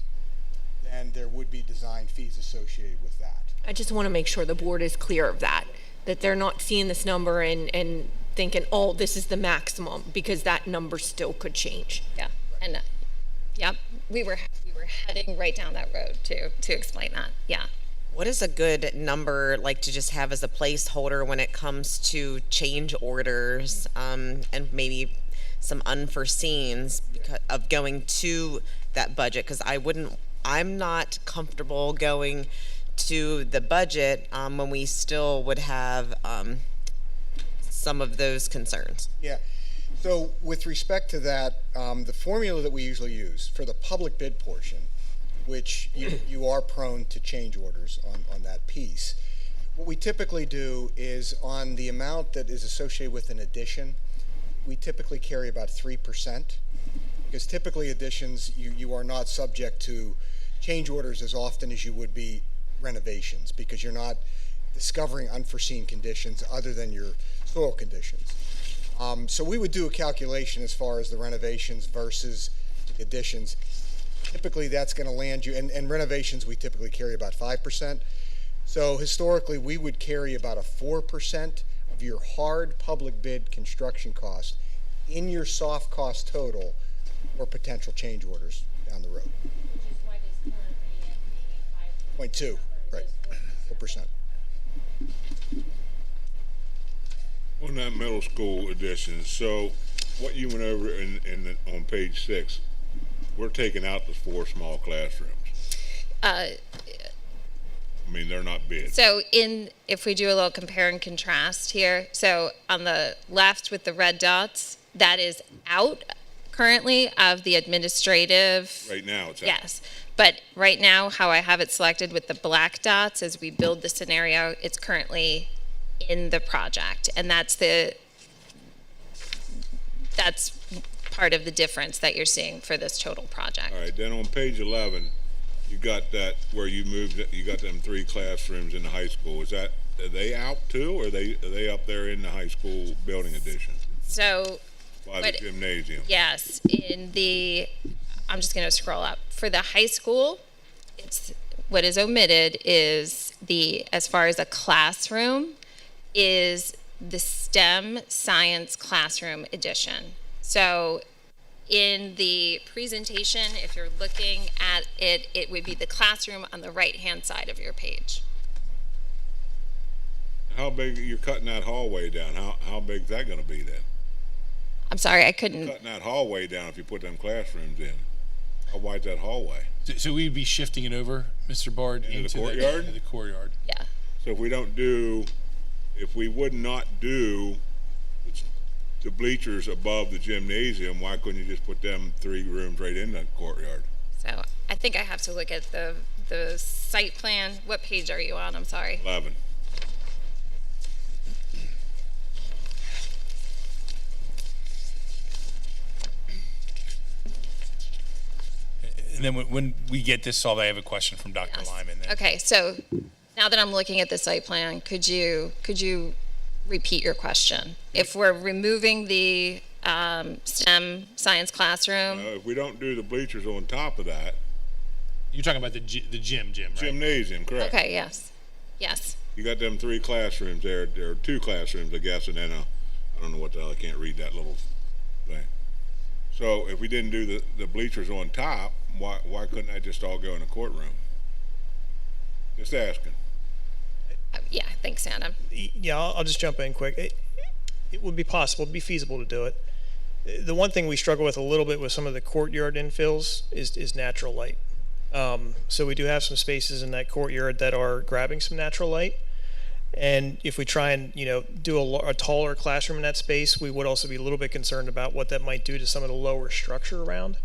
then there would be design fees associated with that. I just want to make sure the board is clear of that they're not seeing this number and thinking, oh, this is the maximum, because that number still could change. Yeah, and yep, we were heading right down that road to explain that. Yeah. What is a good number like to just have as a placeholder when it comes to change orders and maybe some unforeseens because of going to that budget? Because I'm not comfortable going to the budget when we still would have some of those concerns. Yeah. So with respect to that, the formula that we usually use for the public bid portion, which you are prone to change orders on that piece. What we typically do is on the amount that is associated with an addition, we typically carry about 3%, because typically additions, you are not subject to change orders as often as you would be renovations, because you're not discovering unforeseen conditions other than your soil conditions. So we would do a calculation as far as the renovations versus the additions. Typically that's going to land you, and renovations we typically carry about 5%. So historically we would carry about a 4% of your hard public bid construction cost in your soft cost total or potential change orders down the road. Which is what is currently in the 0.2, right, 4%. On that middle school edition, so what you went over on page 6, we're taking out the 4 small classrooms. I mean, they're not big. So if we do a little compare and contrast here, so on the left with the red dots, that is out currently of the administrative. Right now, it's out. Yes, but right now, how I have it selected with the black dots as we build the scenario, it's currently in the project, and that's part of the difference that you're seeing for this total project. All right, then on page 11, you got that where you moved, you got them 3 classrooms in the high school. Are they out too, or are they up there in the high school building addition? So, By the gymnasium? yes, I'm just gonna scroll up. For the high school, what is omitted is as far as a classroom, is the STEM science classroom edition. So in the presentation, if you're looking at it, it would be the classroom on the right-hand side of your page. How big, you're cutting that hallway down, how big is that gonna be then? I'm sorry, I couldn't. Cutting that hallway down if you put them classrooms in. How wide's that hallway? So we'd be shifting it over, Mr. Bard, Into the courtyard? into the courtyard. Yeah. So if we would not do the bleachers above the gymnasium, why couldn't you just put them 3 rooms right in the courtyard? So I think I have to look at the site plan. What page are you on? I'm sorry. 11. And then when we get this solved, I have a question from Dr. Lyman. Then. Okay, so now that I'm looking at the site plan, could you repeat your question? If we're removing the STEM science classroom, If we don't do the bleachers on top of that, You're talking about the gym, right? gymnasium, correct? okay, yes. You got them 3 classrooms there, or 2 classrooms, I guess, and then I don't know what the hell, I can't read that little thing. So if we didn't do the bleachers on top, why couldn't that just all go in the courtroom? Just asking. Yeah, thanks, Adam. Yeah, I'll just jump in quick. It would be possible, it'd be feasible to do it. The one thing we struggle with a little bit with some of the courtyard infills is natural light. So we do have some spaces in that courtyard that are grabbing some natural light. And if we try and do a taller classroom in that space, we would also be a little bit concerned about what that might do to some of the lower structure around,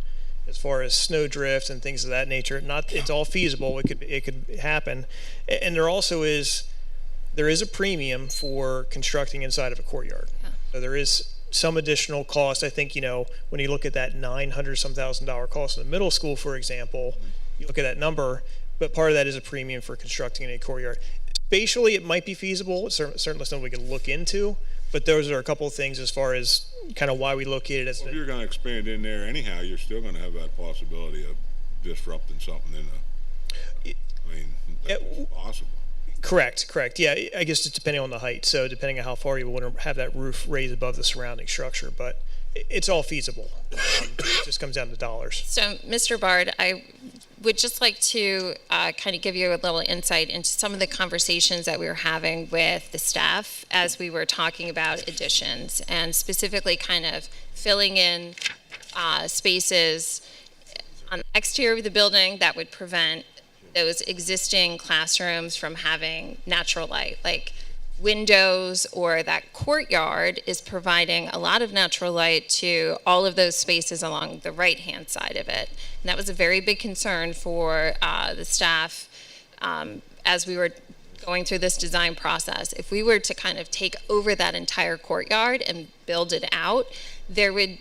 as far as snow drift and things of that nature. It's all feasible. It could happen. And there is a premium for constructing inside of a courtyard. Yeah. So there is some additional cost. I think when you look at that $900,000 cost in the middle school, for example, you look at that number, but part of that is a premium for constructing in a courtyard. Spatially, it might be feasible. It's certainly something we can look into, but those are a couple of things as far as kind of why we located as. Well, if you're going to expand in there anyhow, you're still going to have that possibility of disrupting something that's possible. Correct. Yeah, I guess it's depending on the height. So depending on how far you want to have that roof raised above the surrounding structure, but it's all feasible. It just comes down to dollars. So, Mr. Bard, I would just like to kind of give you a little insight into some of the conversations that we were having with the staff as we were talking about additions, and specifically kind of filling in spaces on the exterior of the building that would prevent those existing classrooms from having natural light, like windows, or that courtyard is providing a lot of natural light to all of those spaces along the right-hand side of it. And that was a very big concern for the staff as we were going through this design process. If we were to kind of take over that entire courtyard and build it out, there would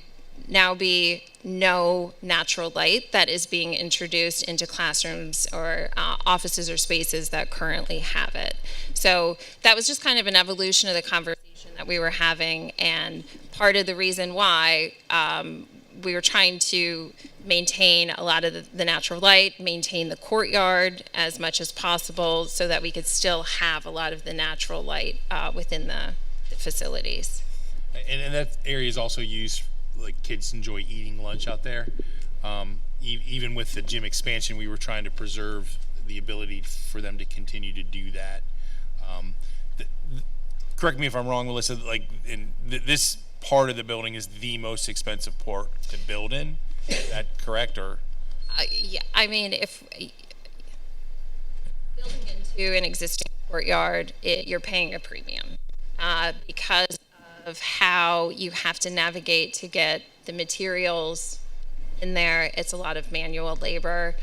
now be no natural light that is being introduced into classrooms or offices or spaces that currently have it. So that was just kind of an evolution of the conversation that we were having, and part of the reason why we were trying to maintain a lot of the natural light, maintain the courtyard as much as possible so that we could still have a lot of the natural light within the facilities. And that area is also used, like kids enjoy eating lunch out there. Even with the gym expansion, we were trying to preserve the ability for them to continue to do that. correct me if I'm wrong, Melissa, like this part of the building is the most expensive part to build in. Is that correct, or? Yeah, I mean, if building into an existing courtyard, you're paying a premium because of how you have to navigate to get the materials in there. It's a lot of manual labor.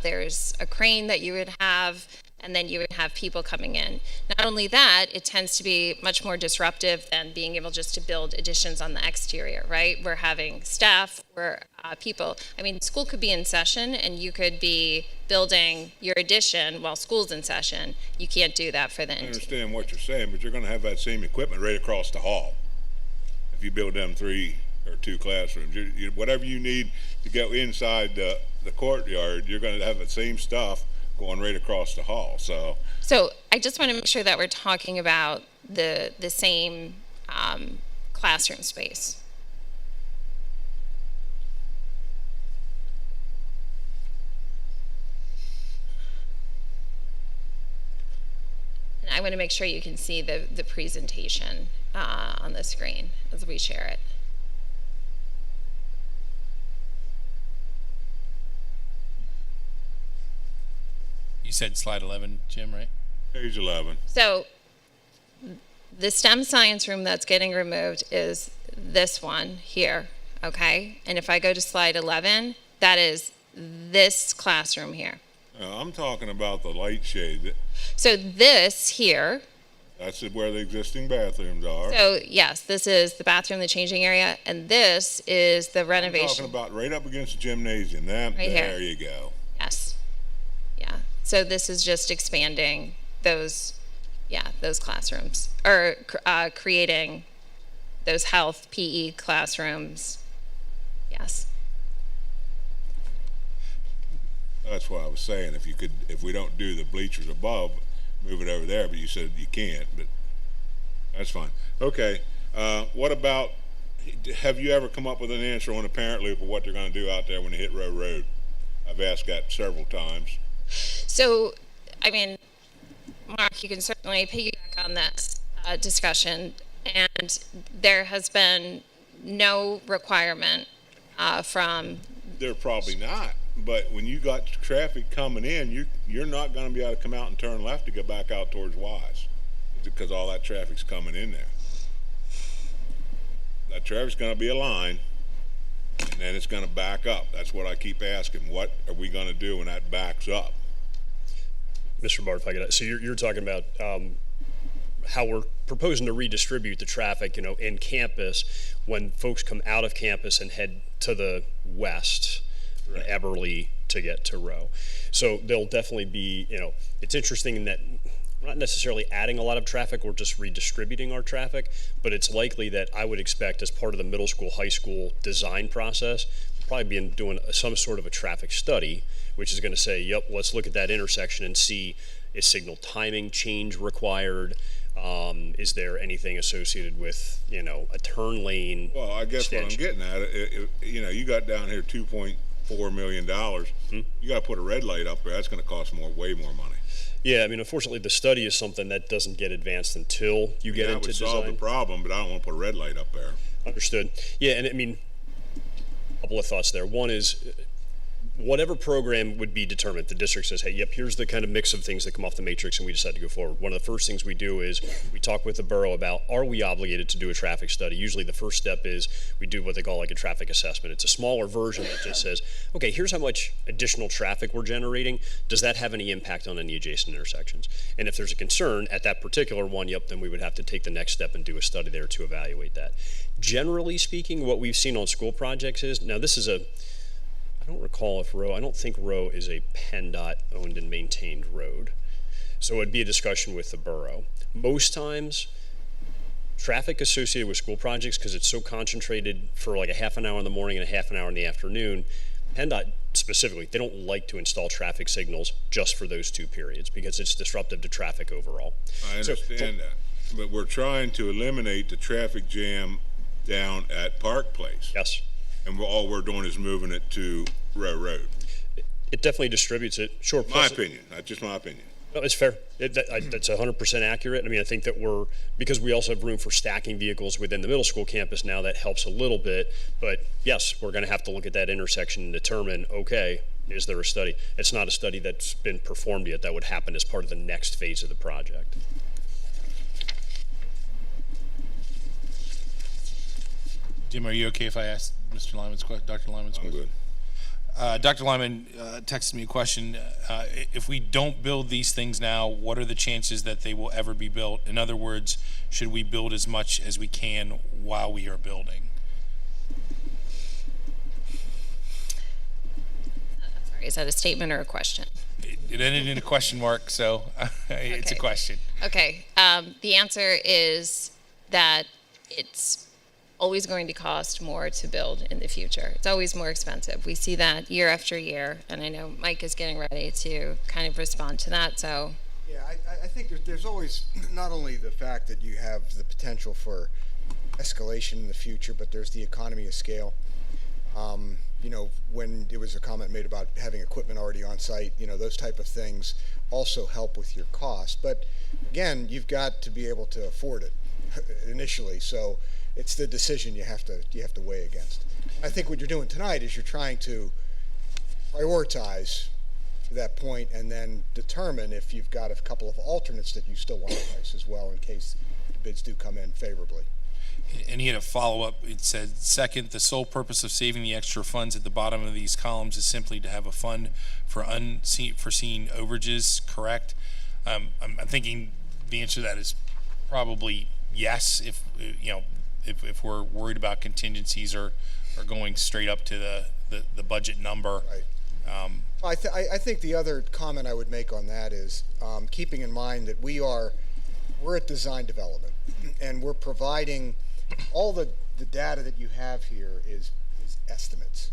There's a crane that you would have, and then you would have people coming in. Not only that, it tends to be much more disruptive than being able just to build additions on the exterior, right? We're having staff, we're people. I mean, school could be in session and you could be building your addition while school's in session. You can't do that for the I interior. understand what you're saying, but you're gonna have that same equipment right across the hall. If you build them 3 or 2 classrooms, whatever you need to go inside the courtyard, you're gonna have the same stuff going right across the hall, so. So I just want to make sure that we're talking about the same classroom space. And I want to make sure you can see the presentation on the screen as we share it. You said slide 11, Jim, right? Page 11. So the STEM science room that's getting removed is this one here, okay? And if I go to slide 11, that is this classroom here. I'm talking about the light shade. So this here, That's where the existing bathrooms are. so yes, this is the bathroom, the changing area, and this is the I'm renovation. talking about right up against the gymnasium. That, Right here. there you go. Yes. Yeah. So this is just expanding those, those classrooms, or creating those health PE classrooms. Yes. That's what I was saying. If we don't do the bleachers above, move it over there, but you said you can't, but that's fine. Okay. What about, have you ever come up with an answer on the parent loop of what they're going to do out there when they hit Row Road? I've asked that several times. So, I mean, Mark, you can certainly piggyback on this discussion, and there has been no requirement from. They're probably not, but when you got traffic coming in, you're not going to be able to come out and turn left to go back out towards Wise because all that traffic's coming in there. That traffic's going to be a line, and then it's going to back up. That's what I keep asking. What are we going to do when that backs up? Mr. Bart, if I could, so you're talking about how we're proposing to redistribute the traffic, in campus when folks come out of campus and head to the west, right, Eberly to get to Row. So there'll definitely be, it's interesting in that we're not necessarily adding a lot of traffic, we're just redistributing our traffic, but it's likely that I would expect as part of the middle school, high school design process, we'll probably be doing some sort of a traffic study, which is going to say, yep, let's look at that intersection and see, is signal timing change required? Is there anything associated with, a turn lane? Well, I guess what I'm getting at, you got down here $2.4 million. You got to put a red light up there. That's going to cost way more money. Yeah, I mean, unfortunately, the study is something that doesn't get advanced until you get into design. That would solve the problem, but I don't want to put a red light up there. Understood. Yeah, and I mean, a couple of thoughts there. One is, whatever program would be determined, the district says, hey, yep, here's the kind of mix of things that come off the matrix, and we decide to go forward. One of the first things we do is we talk with the borough about, are we obligated to do a traffic study? Usually the first step is we do what they call like a traffic assessment. It's a smaller version that just says, okay, here's how much additional traffic we're generating. Does that have any impact on any adjacent intersections? And if there's a concern at that particular one, yep, then we would have to take the next step and do a study there to evaluate that. Generally speaking, what we've seen on school projects is, now this is I don't think Row is a PennDOT owned and maintained road. So it'd be a discussion with the borough. Most times, traffic associated with school projects, because it's so concentrated for like a half an hour in the morning and a half an hour in the afternoon, PennDOT specifically, they don't like to install traffic signals just for those 2 periods because it's disruptive to traffic overall. I understand that, but we're trying to eliminate the traffic jam down at Park Place. Yes. And all we're doing is moving it to Row Road. It definitely distributes it. Sure. My opinion, that's just my opinion. No, it's fair. That's 100% accurate. I mean, I think that because we also have room for stacking vehicles within the middle school campus now, that helps a little bit. But yes, we're going to have to look at that intersection and determine, okay, is there a study? It's not a study that's been performed yet. That would happen as part of the next phase of the project. Jim, are you okay if I ask Mr. Lyman's Dr. Lyman's question? I'm good. Dr. Lyman texted me a question. If we don't build these things now, what are the chances that they will ever be built? In other words, should we build as much as we can while we are building? I'm sorry, is that a statement or a question? It ended in a question mark, so it's a Okay. question. Okay, the answer is that it's always going to cost more to build in the future. It's always more expensive. We see that year after year, and I know Mike is getting ready to kind of respond to that, so. Yeah, I think there's always not only the fact that you have the potential for escalation in the future, but there's the economy of scale. When there was a comment made about having equipment already on site, those type of things also help with your cost. But again, you've got to be able to afford it initially. So it's the decision you have to weigh against. I think what you're doing tonight is you're trying to prioritize that point and then determine if you've got a couple of alternates that you still want to price as well in case the bids do come in favorably. And he had a follow-up. It said, second, the sole purpose of saving the extra funds at the bottom of these columns is simply to have a fund for unforeseen overages, correct? I'm thinking the answer to that is probably yes, if we're worried about contingencies or going straight up to the budget number. Right. I think the other comment I would make on that is keeping in mind that we're at design development, and we're providing all the data that you have here is estimates.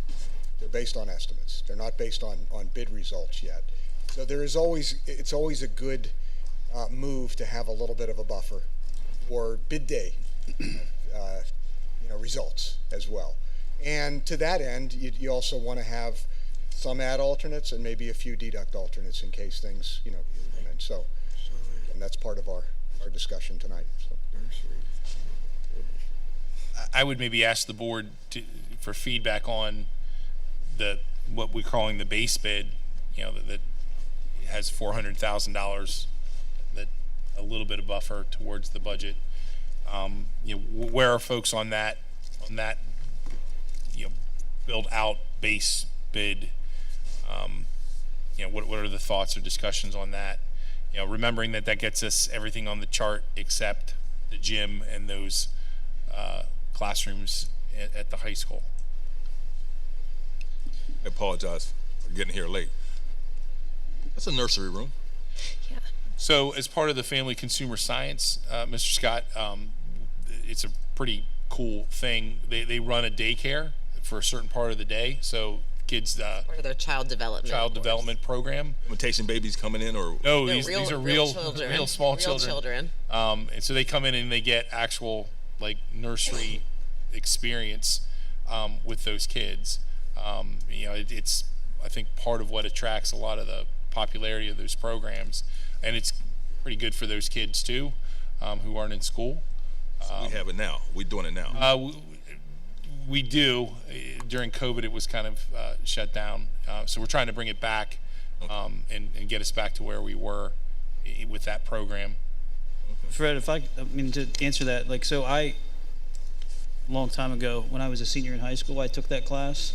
They're based on estimates. They're not based on bid results yet. So it's always a good move to have a little bit of a buffer for bid day results as well. And to that end, you also want to have some add alternates and maybe a few deduct alternates in case things come in. So, and that's part of our discussion tonight. So. I would maybe ask the board for feedback on what we're calling the base bid, that has $400,000, that a little bit of buffer towards the budget. Where are folks on that build out base bid? What are the thoughts or discussions on that? Remembering that gets us everything on the chart except the gym and those classrooms at the high school. I apologize for getting here late. That's a nursery room. Yeah. So as part of the family consumer science, Mr. Scott, it's a pretty cool thing. They run a daycare for a certain part of the day. So kids, Or their child development program. Imitation babies coming in, or No, No, these are real children. real small Real children. And so they come in and they get actual nursery experience with those kids. It's I think part of what attracts a lot of the popularity of those programs, and it's pretty good for those kids too, who aren't in school. we have it now. We're doing it now. We do. During COVID, it was kind of shut down, so we're trying to bring it back and get us back to where we were with that program. Fred, to answer that, a long time ago, when I was a senior in high school, I took that class,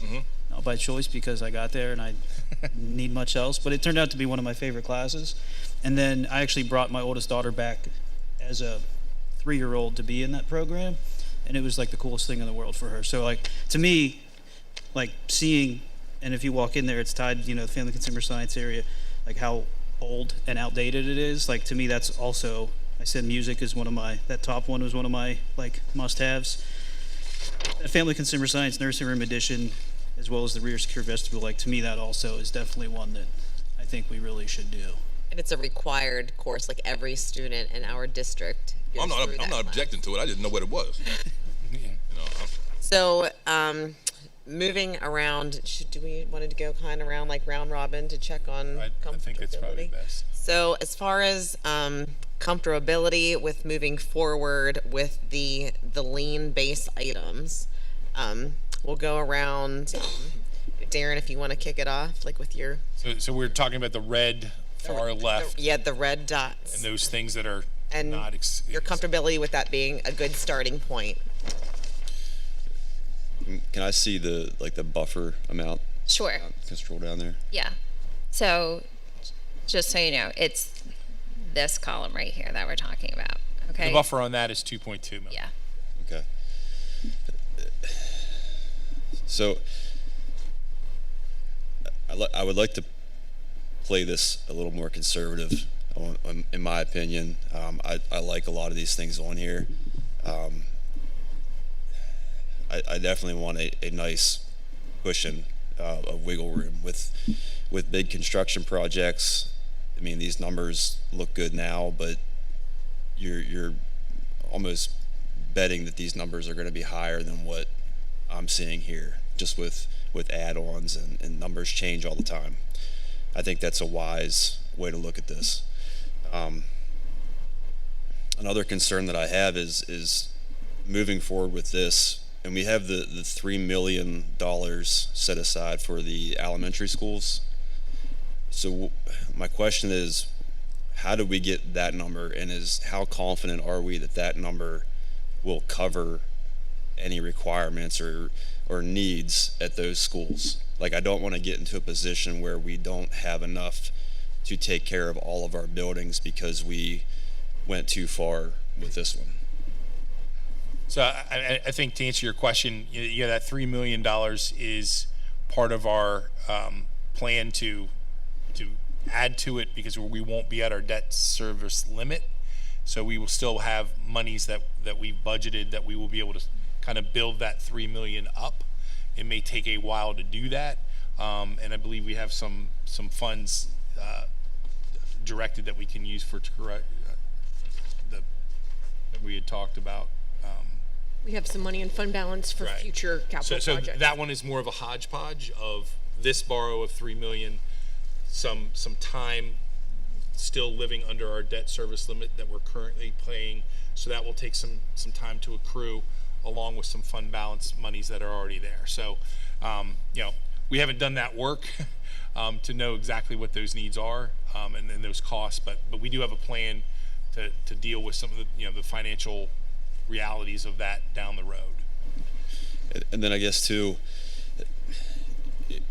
not by choice because I got there and I didn't need much else, but it turned out to be one of my favorite classes. And then I actually brought my oldest daughter back as a 3-year-old to be in that program, and it was the coolest thing in the world for her. So to me, seeing, and if you walk in there, it's tied, the family consumer science area, how old and outdated it is. To me, that's also, I said music is that top one was one of my must-haves. That family consumer science nursing room edition, as well as the rear secure vestibule, to me that also is definitely one that I think we really should do. And it's a required course, every student in our district. I'm not objecting to it. I didn't know what it was. So, moving around, do we want to go kind of around like round robin to check on I think it's probably comfortability? best. So as far as comfortability with moving forward with the lean base items, we'll go around. Darren, if you want to kick it off, like with your So we're talking about the red far left the red dots and those things that are and not your comfortability with that being a good starting point. Can I see the buffer amount? Sure. Can I scroll down there? Yeah. So just so you know, it's this column right here that we're talking about. Okay. The buffer on that is 2.2 million. Yeah. Okay. So I would like to play this a little more conservative, in my opinion. I like a lot of these things on here. I definitely want a nice cushion of wiggle room with big construction projects. I mean, these numbers look good now, but you're almost betting that these numbers are going to be higher than what I'm seeing here, just with add-ons and numbers change all the time. I think that's a wise way to look at this. Another concern that I have is moving forward with this, and we have the $3 million set aside for the elementary schools. So my question is, how do we get that number, and how confident are we that that number will cover any requirements or needs at those schools? Like, I don't want to get into a position where we don't have enough to take care of all of our buildings because we went too far with this one. So I think to answer your question, yeah, that $3 million is part of our plan to add to it because we won't be at our debt service limit. So we will still have monies that we've budgeted that we will be able to kind of build that $3 million up. It may take a while to do that, and I believe we have some funds directed that we can use for that we had talked about. We have some money in fund balance for Right. future capital So projects. that one is more of a hodgepodge of this borrow of $3 million, some time still living under our debt service limit that we're currently paying. So that will take some time to accrue, along with some fund balance monies that are already there. So, we haven't done that work to know exactly what those needs are and those costs, but we do have a plan to deal with some of the the financial realities of that down the road. And then I guess too,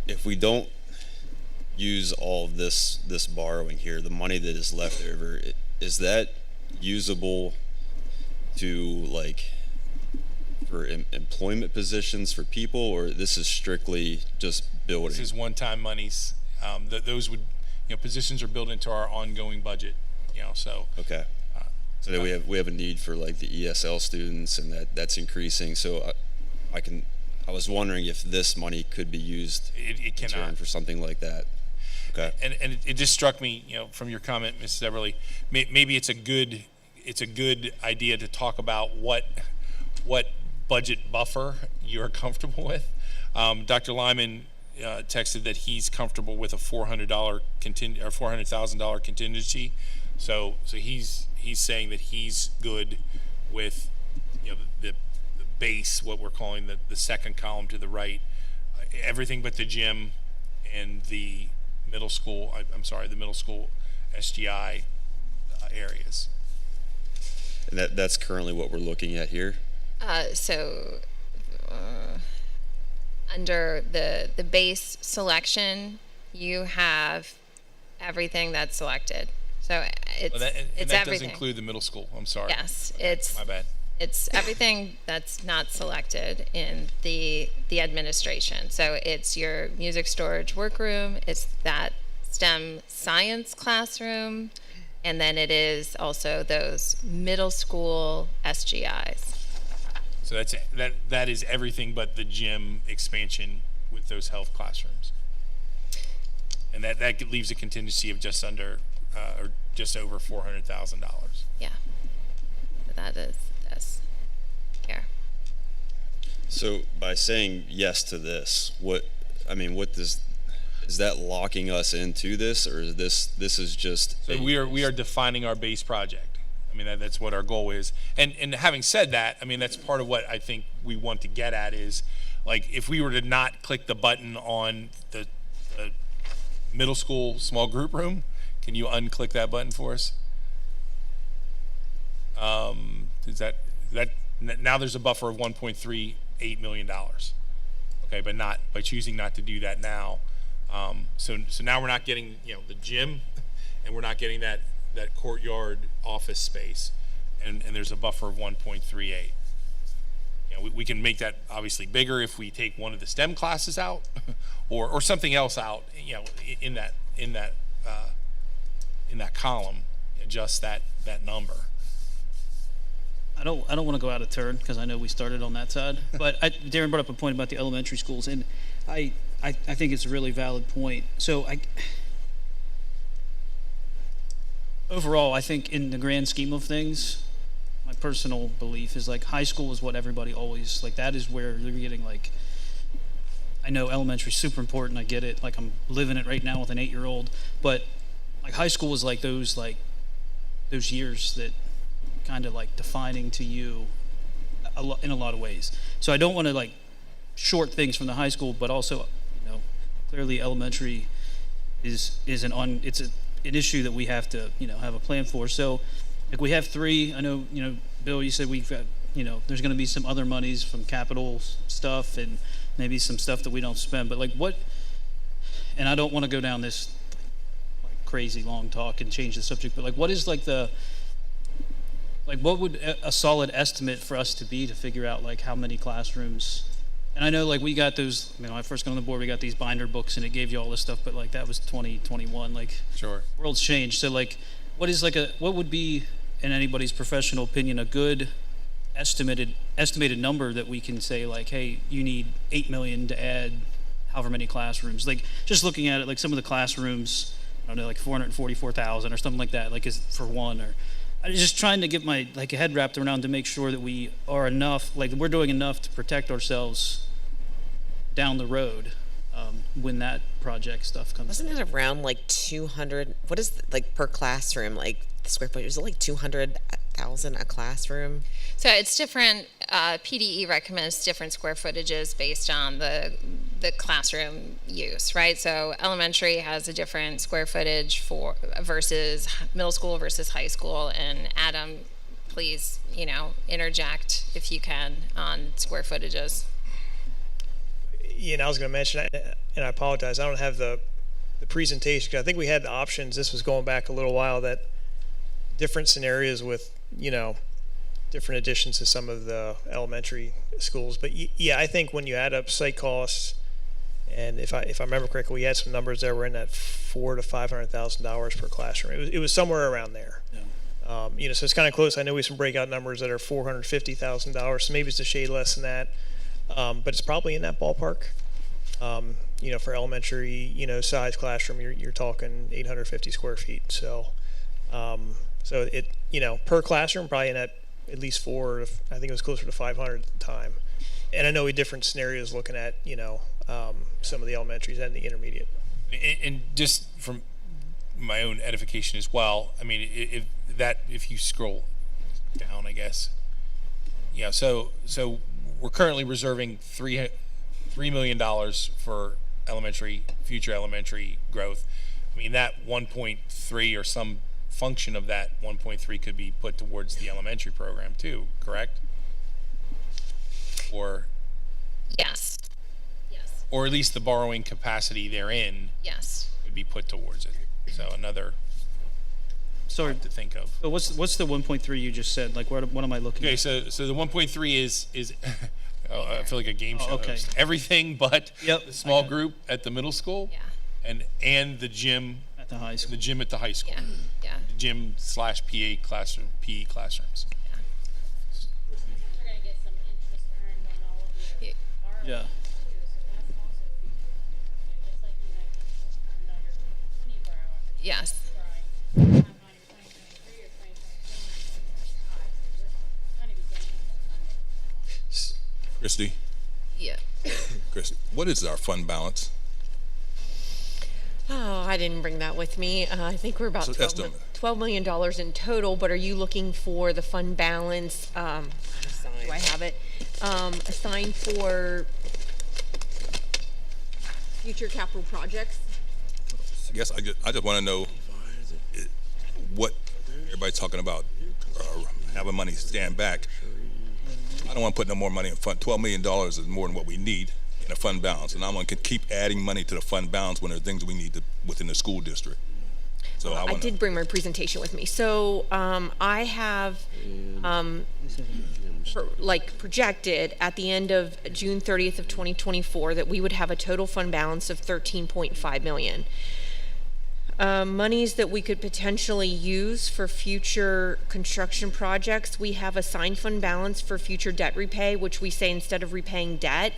if we don't use all of this borrowing here, the money that is left over, is that usable to for employment positions for people, or this is strictly just building? This is one-time monies. Those would, positions are built into our ongoing budget. So Okay. So then we have a need for the ESL students, and that's increasing. So I was wondering if this money could be used it in turn cannot. for something like that. Okay. And it just struck me, from your comment, Mrs. Everly, maybe it's a good idea to talk about what budget buffer you're comfortable with. Dr. Lyman texted that he's comfortable with a $400,000 contingency. So he's saying that he's good with the base, what we're calling the second column to the right, everything but the gym and the middle school. The middle school SGI areas. And that's currently what we're looking at here. Under the base selection, you have everything that's selected. So it's That everything. does include the middle school. I'm sorry. Yes, it's My bad. It's everything that's not selected in the administration. So it's your music storage workroom, it's that STEM science classroom, and then it is also those middle school SGIs. So that is everything but the gym expansion with those health classrooms. And that leaves a contingency of just under or just over $400,000. Yeah. So that is this here. So by saying yes to this, what is that locking us into this, or is this is just So we are defining our base project. I mean, that's what our goal is. And having said that, I mean, that's part of what I think we want to get at is, like, if we were to not click the button on the middle school small group room, can you unclick that button for us? Is that now there's a buffer of $1.38 million. Okay, but not by choosing not to do that now. So now we're not getting, you know, the gym, and we're not getting that courtyard office space, and there's a buffer of 1.38. You know, we can make that obviously bigger if we take one of the STEM classes out, or something else out. You know, in that column, adjust that number. I don't want to go out of turn because I know we started on that side, but Darren brought up a point about the elementary schools, and I think it's a really valid point. So overall, I think in the grand scheme of things, my personal belief is like high school is what everybody always, like, that is where they're getting, like, I know elementary is super important, I get it, like I'm living it right now with an 8-year-old, but like high school is like those years that kind of like defining to you in a lot of ways. So I don't want to like short things from the high school, but also, you know, clearly elementary is an issue that we have to, you know, have a plan for. So like we have 3, I know, you know, Bill, you said we've got, you know, there's going to be some other monies from capital stuff and maybe some stuff that we don't spend, but like what, and I don't want to go down this like crazy long talk and change the subject, but like what is like what would a solid estimate for us to be to figure out like how many classrooms? And I know like we got those, you know, when I first got on the board, we got these binder books and it gave you all this stuff, but like that was 2021, like Sure. world's changed. So like what would be, in anybody's professional opinion, a good estimated number that we can say like, hey, you need 8 million to add however many classrooms? Like just looking at it, like some of the classrooms, I don't know, like 444,000 or something like that, like is for one, or I'm just trying to get my like head wrapped around to make sure that we are enough, like we're doing enough to protect ourselves down the road when that project stuff comes. Wasn't it around like 200? What is like per classroom? Like the square footage, is it like 200,000 a classroom? So it's different. PDE recommends different square footages based on the classroom use, right? So elementary has a different square footage versus middle school versus high school. And Adam, please, you know, interject if you can on square footages. Yeah, and I was going to mention, and I apologize, I don't have the presentation, because I think we had the options, this was going back a little while, that different scenarios with, you know, different additions to some of the elementary schools. But yeah, I think when you add up site costs, and if I remember correctly, we had some numbers there were in that $400,000 to $500,000 per classroom. It was somewhere around there. Yeah. You know, so it's kind of close. I know we have some breakout numbers that are $450,000, so maybe it's a shade less than that. But it's probably in that ballpark. You know, for elementary, you know, size classroom, you're talking 850 square feet. So, so it, you know, per classroom, probably in that at least 4, I think it was closer to 500 at the time. And I know we different scenarios looking at, you know, some of the elementaries and the intermediate. And just from my own edification as well, I mean, if you scroll down, I guess, yeah. So we're currently reserving $3 million for future elementary growth. I mean, that 1.3 or some function of that 1.3 could be put towards the elementary program too, correct? Or Yes. or at least the borrowing capacity therein Yes. could be put towards it. So another Sorry, to think of. but what's the 1.3 you just said? Like what am I looking Okay, at? so the 1.3 is oh, I feel like a game show okay. host. Everything but Yep, the small I got it. group at the middle school, Yeah. and the gym At the high school. the gym at the high school. Yeah. Yeah. Gym / PE classrooms. We're gonna get some interest earned on all of your borrowing. Yeah. So that's also featured in there. Just like you had interest earned on your 2024 hour. Yes. Drawing, have on your 2023 or 2024 and 2025. So you're gonna be gaining more money. Christy, Yeah. Chris, what is our fund balance? Oh, I didn't bring that with me. I think we're about So estimate. $12 million in total, but are you looking for the fund balance? Do I have it? Assigned for future capital projects? I guess I just want to know what everybody's talking about, having money stand back. I don't want to put no more money in fund. $12 million is more than what we need in a fund balance, and I'm going to keep adding money to the fund balance when there are things we need within the school district. So I did bring my presentation with me. So I have projected at the end of June 30th of 2024 that we would have a total fund balance of 13.5 million. Monies that we could potentially use for future construction projects, we have a signed fund balance for future debt repay, which we say instead of repaying debt,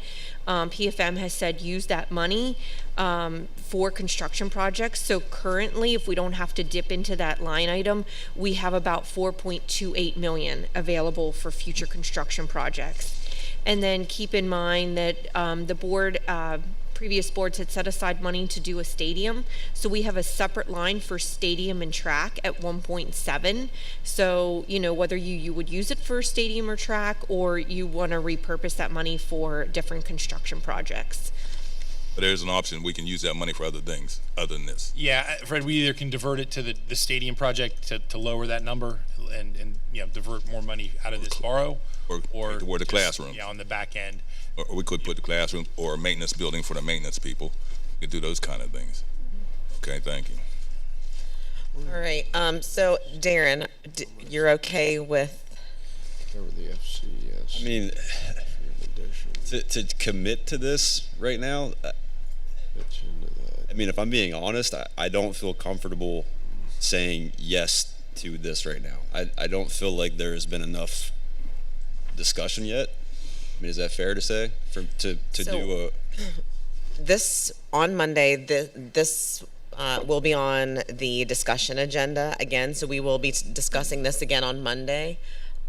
PFM has said use that money for construction projects. So currently, if we don't have to dip into that line item, we have about 4.28 million available for future construction projects. And then keep in mind that the board, previous boards had set aside money to do a stadium. So we have a separate line for stadium and track at 1.7. So, you know, whether you would use it for stadium or track, or you want to repurpose that money for different construction projects. But there's an option. We can use that money for other things other than this. Yeah, Fred, we either can divert it to the stadium project to lower that number and divert more money out of this borrow, or toward the classroom. Yeah, on the back end. Or we could put the classrooms or a maintenance building for the maintenance people. We could do those kind of things. Okay, thank you. All right, so Darren, you're okay with, Cover the FCS. I mean, to commit to this right now, Fits into that. I mean, if I'm being honest, I don't feel comfortable saying yes to this right now. I don't feel like there has been enough discussion yet. I mean, is that fair to say? To do this on Monday, this will be on the discussion agenda again, so we will be discussing this again on Monday.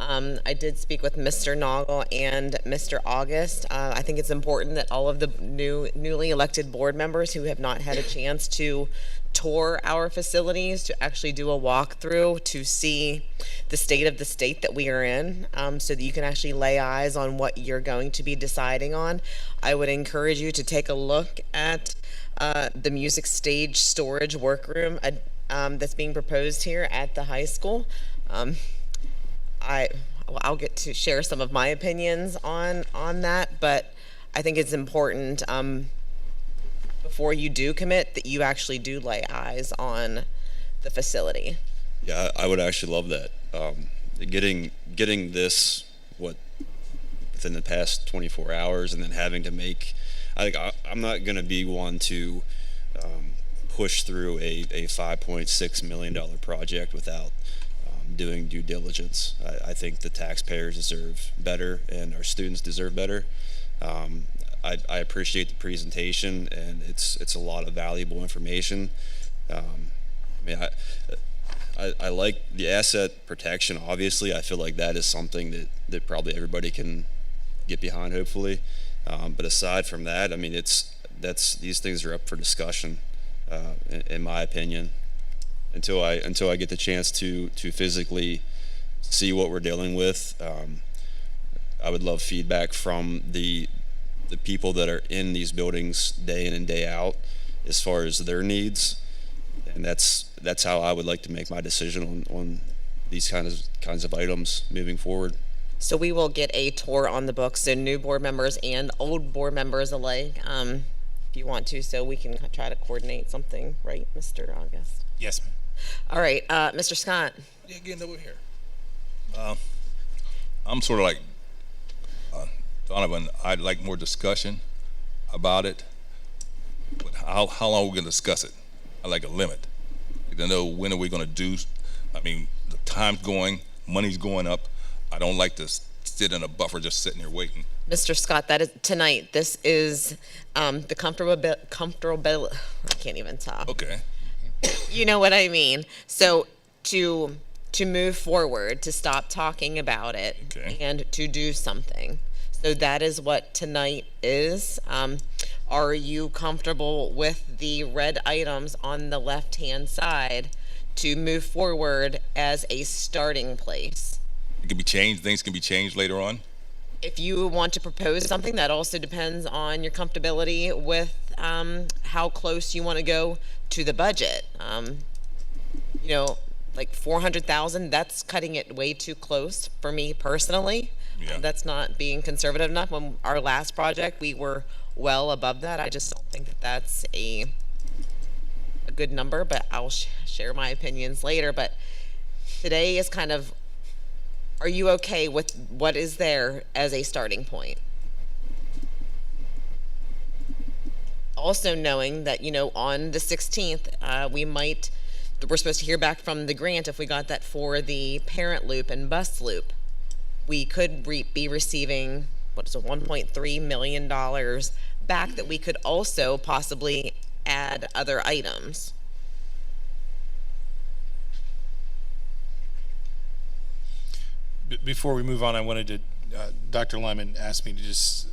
I did speak with Mr. Noggle and Mr. August. I think it's important that all of the newly elected board members who have not had a chance to tour our facilities to actually do a walkthrough to see the state of the state that we are in, so that you can actually lay eyes on what you're going to be deciding on. I would encourage you to take a look at the music stage storage workroom that's being proposed here at the high school. I'll get to share some of my opinions on that, but I think it's important before you do commit that you actually do lay eyes on the facility. Yeah, I would actually love that. Getting this within the past 24 hours, and then having to make. I think I'm not going to be one to push through a $5.6 million project without doing due diligence. I think the taxpayers deserve better, and our students deserve better. I appreciate the presentation, and it's a lot of valuable information. I mean, I like the asset protection. Obviously, I feel like that is something that probably everybody can get behind, hopefully. But aside from that, I mean, these things are up for discussion, in my opinion. Until I get the chance to physically see what we're dealing with, I would love feedback from the people that are in these buildings day in and day out, as far as their needs, and that's how I would like to make my decision on these kinds of items moving forward. So we will get a tour on the books, so new board members and old board members alike, if you want to, so we can try to coordinate something, right, Mr. August? Yes, ma'am. All right, Mr. Scott. Yeah, getting over here. I'm sort of like Donovan. I'd like more discussion about it. But how long are we going to discuss it? I like a limit. To know when are we going to do. I mean, the time's going, money's going up. I don't like to sit in a buffer just sitting here waiting. Mr. Scott, that is tonight. This is the comfortable. I can't even talk. Okay. You know what I mean. So to move forward, to stop talking about it, Okay. and to do something. So that is what tonight is. Are you comfortable with the red items on the left-hand side to move forward as a starting place? It can be changed, things can be changed later on. If you want to propose something, that also depends on your comfortability with how close you want to go to the budget. Like 400,000, that's cutting it way too close for me personally. Yeah. That's not being conservative enough. When our last project, we were well above that. I just don't think that that's a good number, but I'll share my opinions later. But today is kind of, are you okay with what is there as a starting point? Also knowing that, on the 16th, we're supposed to hear back from the grant if we got that for the parent loop and bus loop. We could be receiving, $1.3 million back that we could also possibly add other items. Before we move on, I wanted to, Dr. Lyman asked me to just,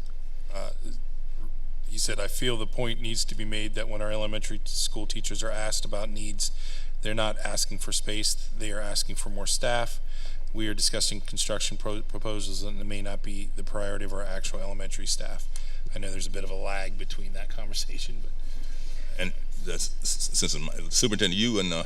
he said, I feel the point needs to be made that when our elementary school teachers are asked about needs, they're not asking for space, they are asking for more staff. We are discussing construction proposals, and it may not be the priority of our actual elementary staff. I know there's a bit of a lag between that conversation, but. And that's, since Superintendent, you and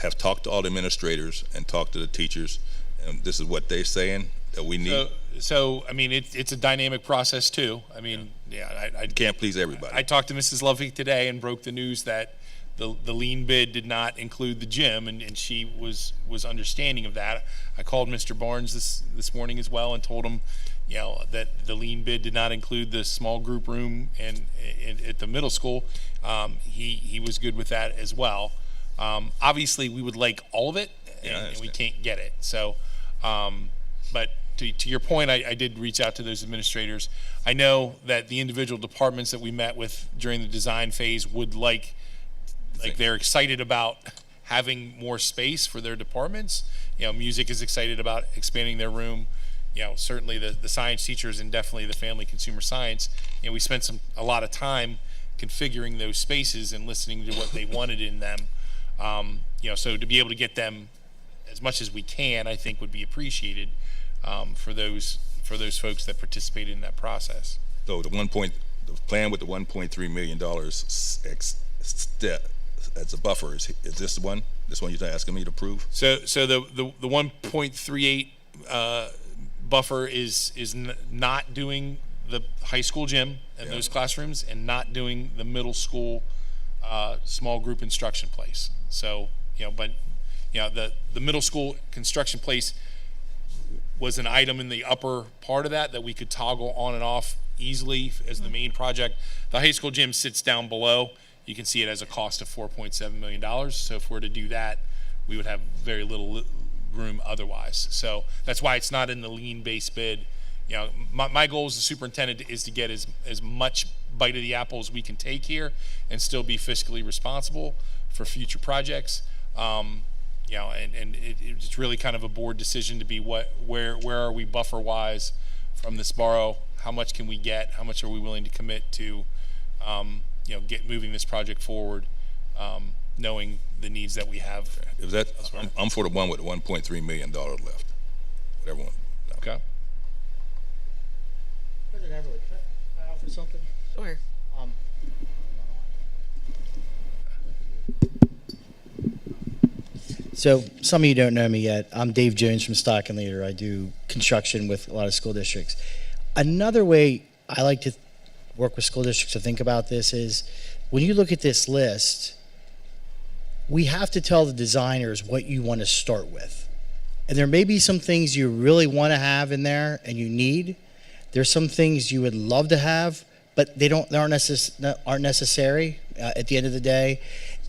have talked to all the administrators and talked to the teachers, and this is what they're saying that we need. So I mean, it's a dynamic process too. I mean, I Can't please everybody. I talked to Mrs. Lovey today and broke the news that the lean bid did not include the gym, and she was understanding of that. I called Mr. Barnes this morning as well and told him, that the lean bid did not include the small group room and at the middle school. He was good with that as well. Obviously, we would like all of it, and we can't get it. So, but to your point, I did reach out to those administrators. I know that the individual departments that we met with during the design phase would like they're excited about having more space for their departments. Music is excited about expanding their room. Certainly the science teachers and definitely the family consumer science. We spent a lot of time configuring those spaces and listening to what they wanted in them. So to be able to get them as much as we can, I think would be appreciated for those folks that participated in that process. So the plan with the $1.3 million as a buffer is this the one? This one you're asking me to approve? So the 1.38 buffer is not doing the high school gym and those classrooms, and not doing the middle school small group instruction place. So the middle school construction place was an item in the upper part of that we could toggle on and off easily as the main project. The high school gym sits down below. You can see it as a cost of $4.7 million. So if we're to do that, we would have very little room otherwise. So that's why it's not in the lean base bid. My goal as the superintendent is to get as much bite of the apple as we can take here and still be fiscally responsible for future projects. It's really kind of a board decision to be where are we buffer wise from this borrow? How much can we get? How much are we willing to commit to get moving this project forward, knowing the needs that we have. Is that I'm for the one with the $1.3 million left. Whatever one. Okay. President Everly, can I offer something? Sure. So some of you don't know me yet. I'm Dave Jones from Stock and Leader. I do construction with a lot of school districts. Another way I like to work with school districts to think about this is when you look at this list, we have to tell the designers what you want to start with. And there may be some things you really want to have in there and you need. There's some things you would love to have, but they aren't necessary at the end of the day.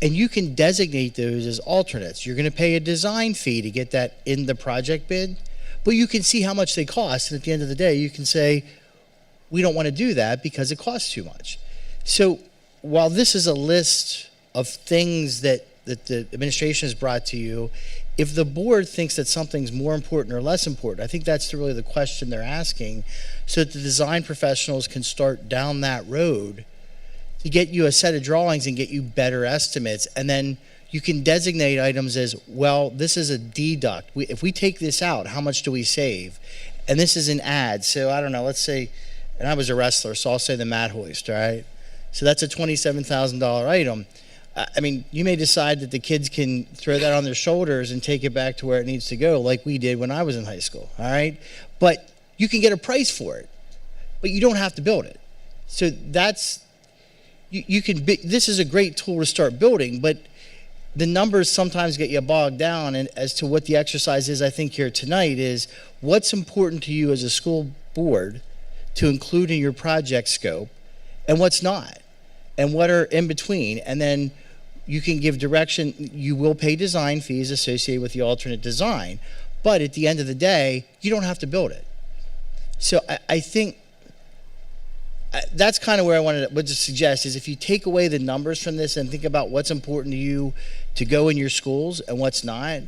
And you can designate those as alternates. You're going to pay a design fee to get that in the project bid, but you can see how much they cost. And at the end of the day, you can say, we don't want to do that because it costs too much. So while this is a list of things that the administration has brought to you, if the board thinks that something's more important or less important, I think that's really the question they're asking, so that the design professionals can start down that road to get you a set of drawings and get you better estimates. And then you can designate items as, well, this is a deduct. If we take this out, how much do we save? And this is an add. So I don't know, let's say, and I was a wrestler, so I'll say the mat hoist, all right? So that's a $27,000 item. I mean, you may decide that the kids can throw that on their shoulders and take it back to where it needs to go, like we did when I was in high school, all right? But you can get a price for it, but you don't have to build it. So that's, you can, this is a great tool to start building, but the numbers sometimes get you bogged down. And as to what the exercise is, I think here tonight is, what's important to you as a school board to include in your project scope, and what's not, and what are in between. And then you can give direction. You will pay design fees associated with the alternate design, but at the end of the day, you don't have to build it. So I think that's kind of where I wanted to suggest is, if you take away the numbers from this and think about what's important to you to go in your schools and what's not,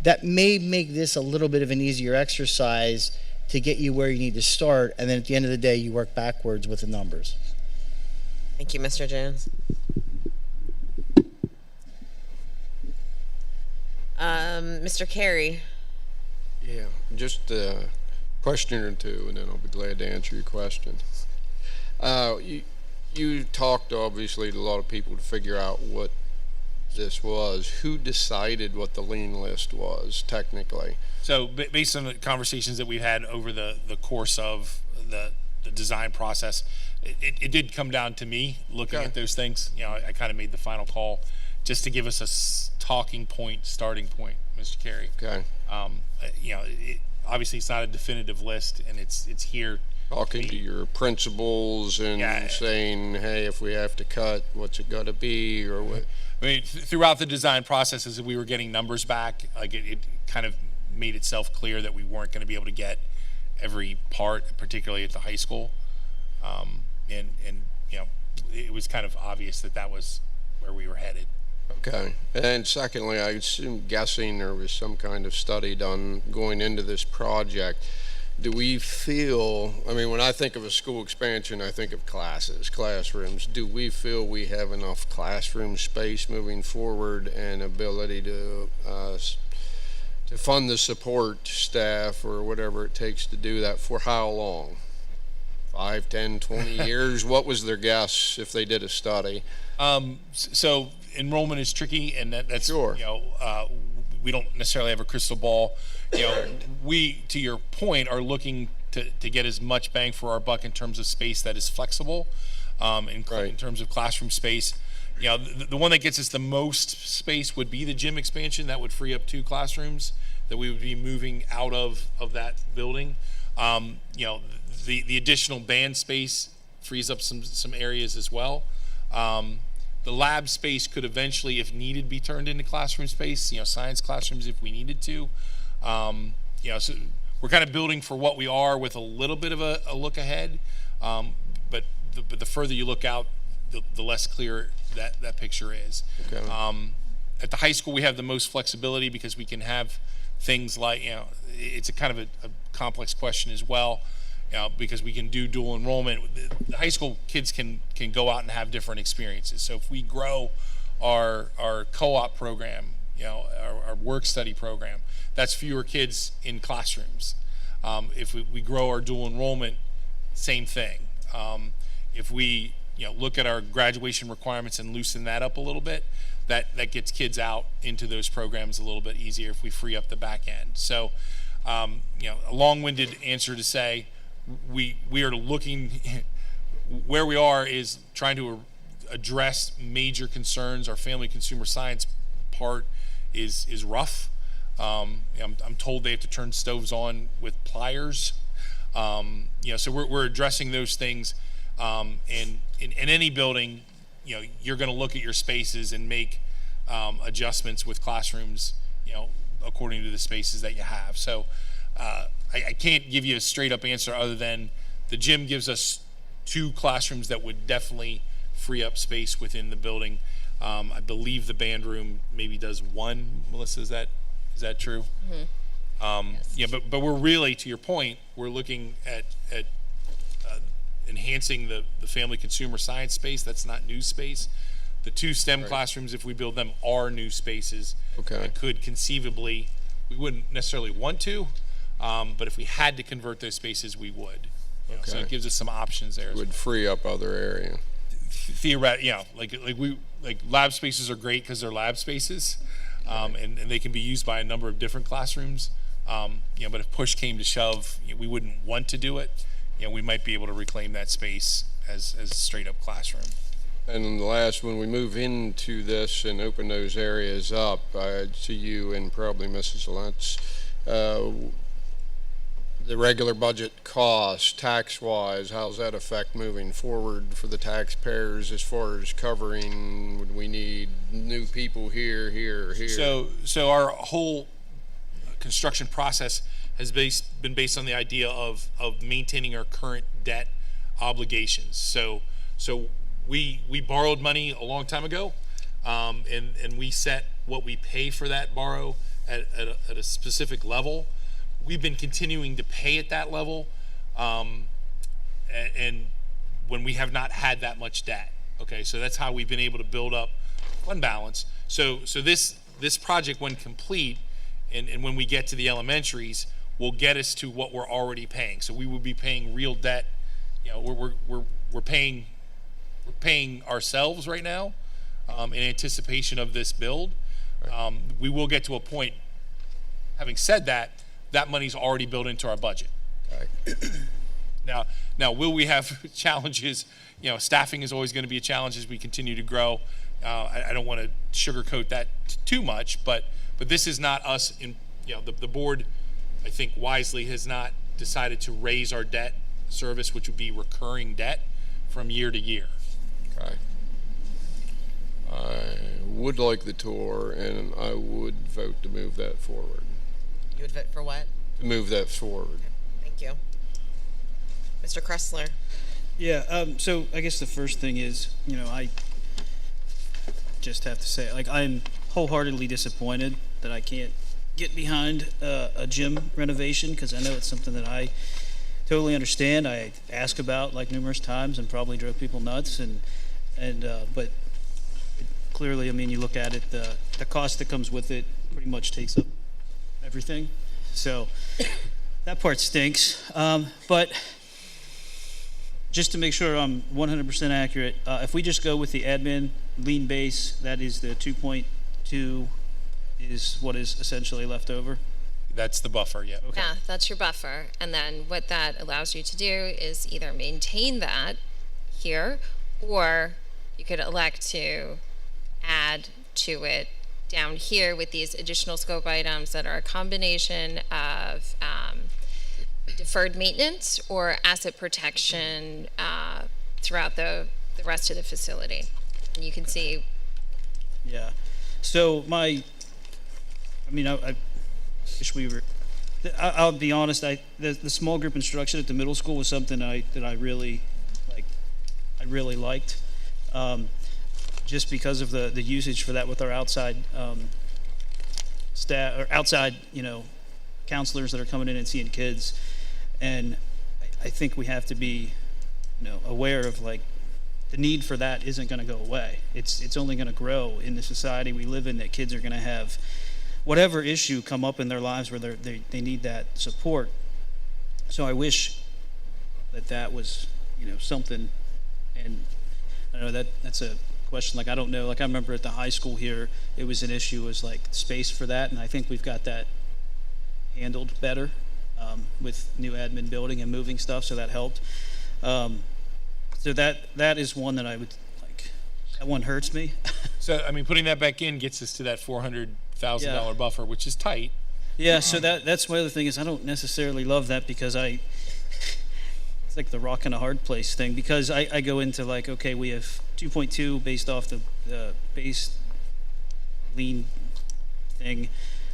that may make this a little bit of an easier exercise to get you where you need to start. And then at the end of the day, you work backwards with the numbers. Thank you, Mr. Jones. Mr. Carey. Yeah, just a question or two, and then I'll be glad to answer your question. You talked, obviously, to a lot of people to figure out what this was. Who decided what the lien list was, technically? So based on the conversations that we've had over the course of the design process, it did come down to me looking at those things. You know, I kind of made the final call just to give us a talking point, starting point, Mr. Carey. Okay. You know, obviously it's not a definitive list, and it's here. Talking to your principals and saying, hey, if we have to cut, what's it got to be, or what? I mean, throughout the design process, as we were getting numbers back, like it kind of made itself clear that we weren't going to be able to get every part, particularly at the high school. And you know, it was kind of obvious that that was where we were headed. Okay. And secondly, I assume, guessing there was some kind of study done going into this project. Do we feel, I mean, when I think of a school expansion, I think of classes, classrooms. Do we feel we have enough classroom space moving forward and ability to fund the support staff or whatever it takes to do that? For how long? 5, 10, 20 years? What was their guess if they did a study? So enrollment is tricky, and that's, sure. You know, we don't necessarily have a crystal ball. You know, we, to your point, are looking to get as much bang for our buck in terms of space that is flexible, in terms of classroom space. You know, the one that gets us the most space would be the gym expansion. That would free up 2 classrooms that we would be moving out of that building. You know, the additional band space frees up some areas as well. The lab space could eventually, if needed, be turned into classroom space. You know, science classrooms if we needed to. You know, so we're kind of building for what we are with a little bit of a look ahead. But the further you look out, the less clear that picture is. Okay. At the high school, we have the most flexibility because we can have things like, you know, it's a kind of a complex question as well. You know, because we can do dual enrollment. The high school kids can go out and have different experiences. So if we grow our co-op program, you know, our work study program, that's fewer kids in classrooms. If we grow our dual enrollment, same thing. If we, you know, look at our graduation requirements and loosen that up a little bit, that gets kids out into those programs a little bit easier if we free up the back end. So, you know, a long-winded answer to say, we are looking, where we are is trying to address major concerns. Our family consumer science part is rough. I'm told they have to turn stoves on with pliers. You know, so we're addressing those things. And in any building, you know, you're going to look at your spaces and make adjustments with classrooms, you know, according to the spaces that you have. So I can't give you a straight up answer other than the gym gives us 2 classrooms that would definitely free up space within the building. I believe the band room maybe does 1. Melissa, is that Is that true? Yeah, but we're really, to your point, we're looking at enhancing the family consumer science space. That's not new space. The 2 STEM classrooms, if we build them, are new spaces. Okay. That could conceivably, we wouldn't necessarily want to, but if we had to convert those spaces, we would. You know, so Okay. it gives us some options there. It would free up other area. Theoretically, like lab spaces are great because they're lab spaces, and they can be used by a number of different classrooms. But if push came to shove, we wouldn't want to do it. We might be able to reclaim that space as a straight up classroom. And then the last, when we move into this and open those areas up, to you and probably Mrs. Lentz, the regular budget cost, tax-wise, how's that affect moving forward for the taxpayers as far as covering, would we need new people here? So our whole construction process has been based on the idea of maintaining our current debt obligations. So we borrowed money a long time ago, and we set what we pay for that borrow at a specific level. We've been continuing to pay at that level, and when we have not had that much debt. Okay, so that's how we've been able to build up fund balance. So this project, when complete, and when we get to the elementaries, will get us to what we're already paying. So we will be paying real debt. We're paying ourselves right now in anticipation of this build. We will get to a point. Having said that, that money's already built into our budget. Okay. Now, will we have challenges? Staffing is always going to be a challenge as we continue to grow. I don't want to sugarcoat that too much, but this is not us. The board, I think wisely, has not decided to raise our debt service, which would be recurring debt, from year to year. Okay. I would like the tour, and I would vote to move that forward. You would vote for what? To move that forward. Thank you. Mr. Kressler. Yeah, so I guess the first thing is, I just have to say, I'm wholeheartedly disappointed that I can't get behind a gym renovation, because I know it's something that I totally understand. I ask about numerous times and probably drove people nuts, but clearly, you look at it, the cost that comes with it pretty much takes up everything. So that part stinks. But just to make sure I'm 100% accurate, if we just go with the admin lean base, that is the 2.2 is what is essentially left over? That's the buffer, yeah. Okay. Yeah, that's your buffer. And then what that allows you to do is either maintain that here, or you could elect to add to it down here with these additional scope items that are a combination of deferred maintenance or asset protection throughout the rest of the facility. And you can see. Yeah. So I wish we were. I'll be honest. The small group instruction at the middle school was something that I really like. I really liked, just because of the usage for that with our outside staff or outside counselors that are coming in and seeing kids, and I think we have to be aware of the need for that isn't going to go away. It's only going to grow in the society we live in, that kids are going to have whatever issue come up in their lives where they need that support. So I wish that was something, and I don't know, that's a question. I don't know, I remember at the high school here, it was an issue, was space for that, and I think we've got that handled better with new admin building and moving stuff, so that helped. So that is one that I would that one hurts me. So putting that back in gets us to that $400,000 Yeah. buffer, which is tight. Yeah, so that's my other thing, is I don't necessarily love that, because it's like the rock and a hard place thing, because I go into okay, we have 2.2 based off the base lean thing,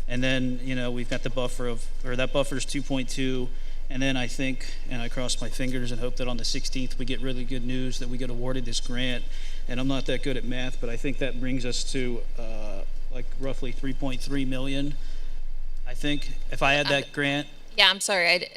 and then we've got the buffer that buffer is 2.2, and then I think, and I cross my fingers and hope that on the 16th we get really good news that we get awarded this grant, and I'm not that good at math, but I think that brings us to roughly 3.3 million I think, if I add that grant. Yeah, I'm sorry,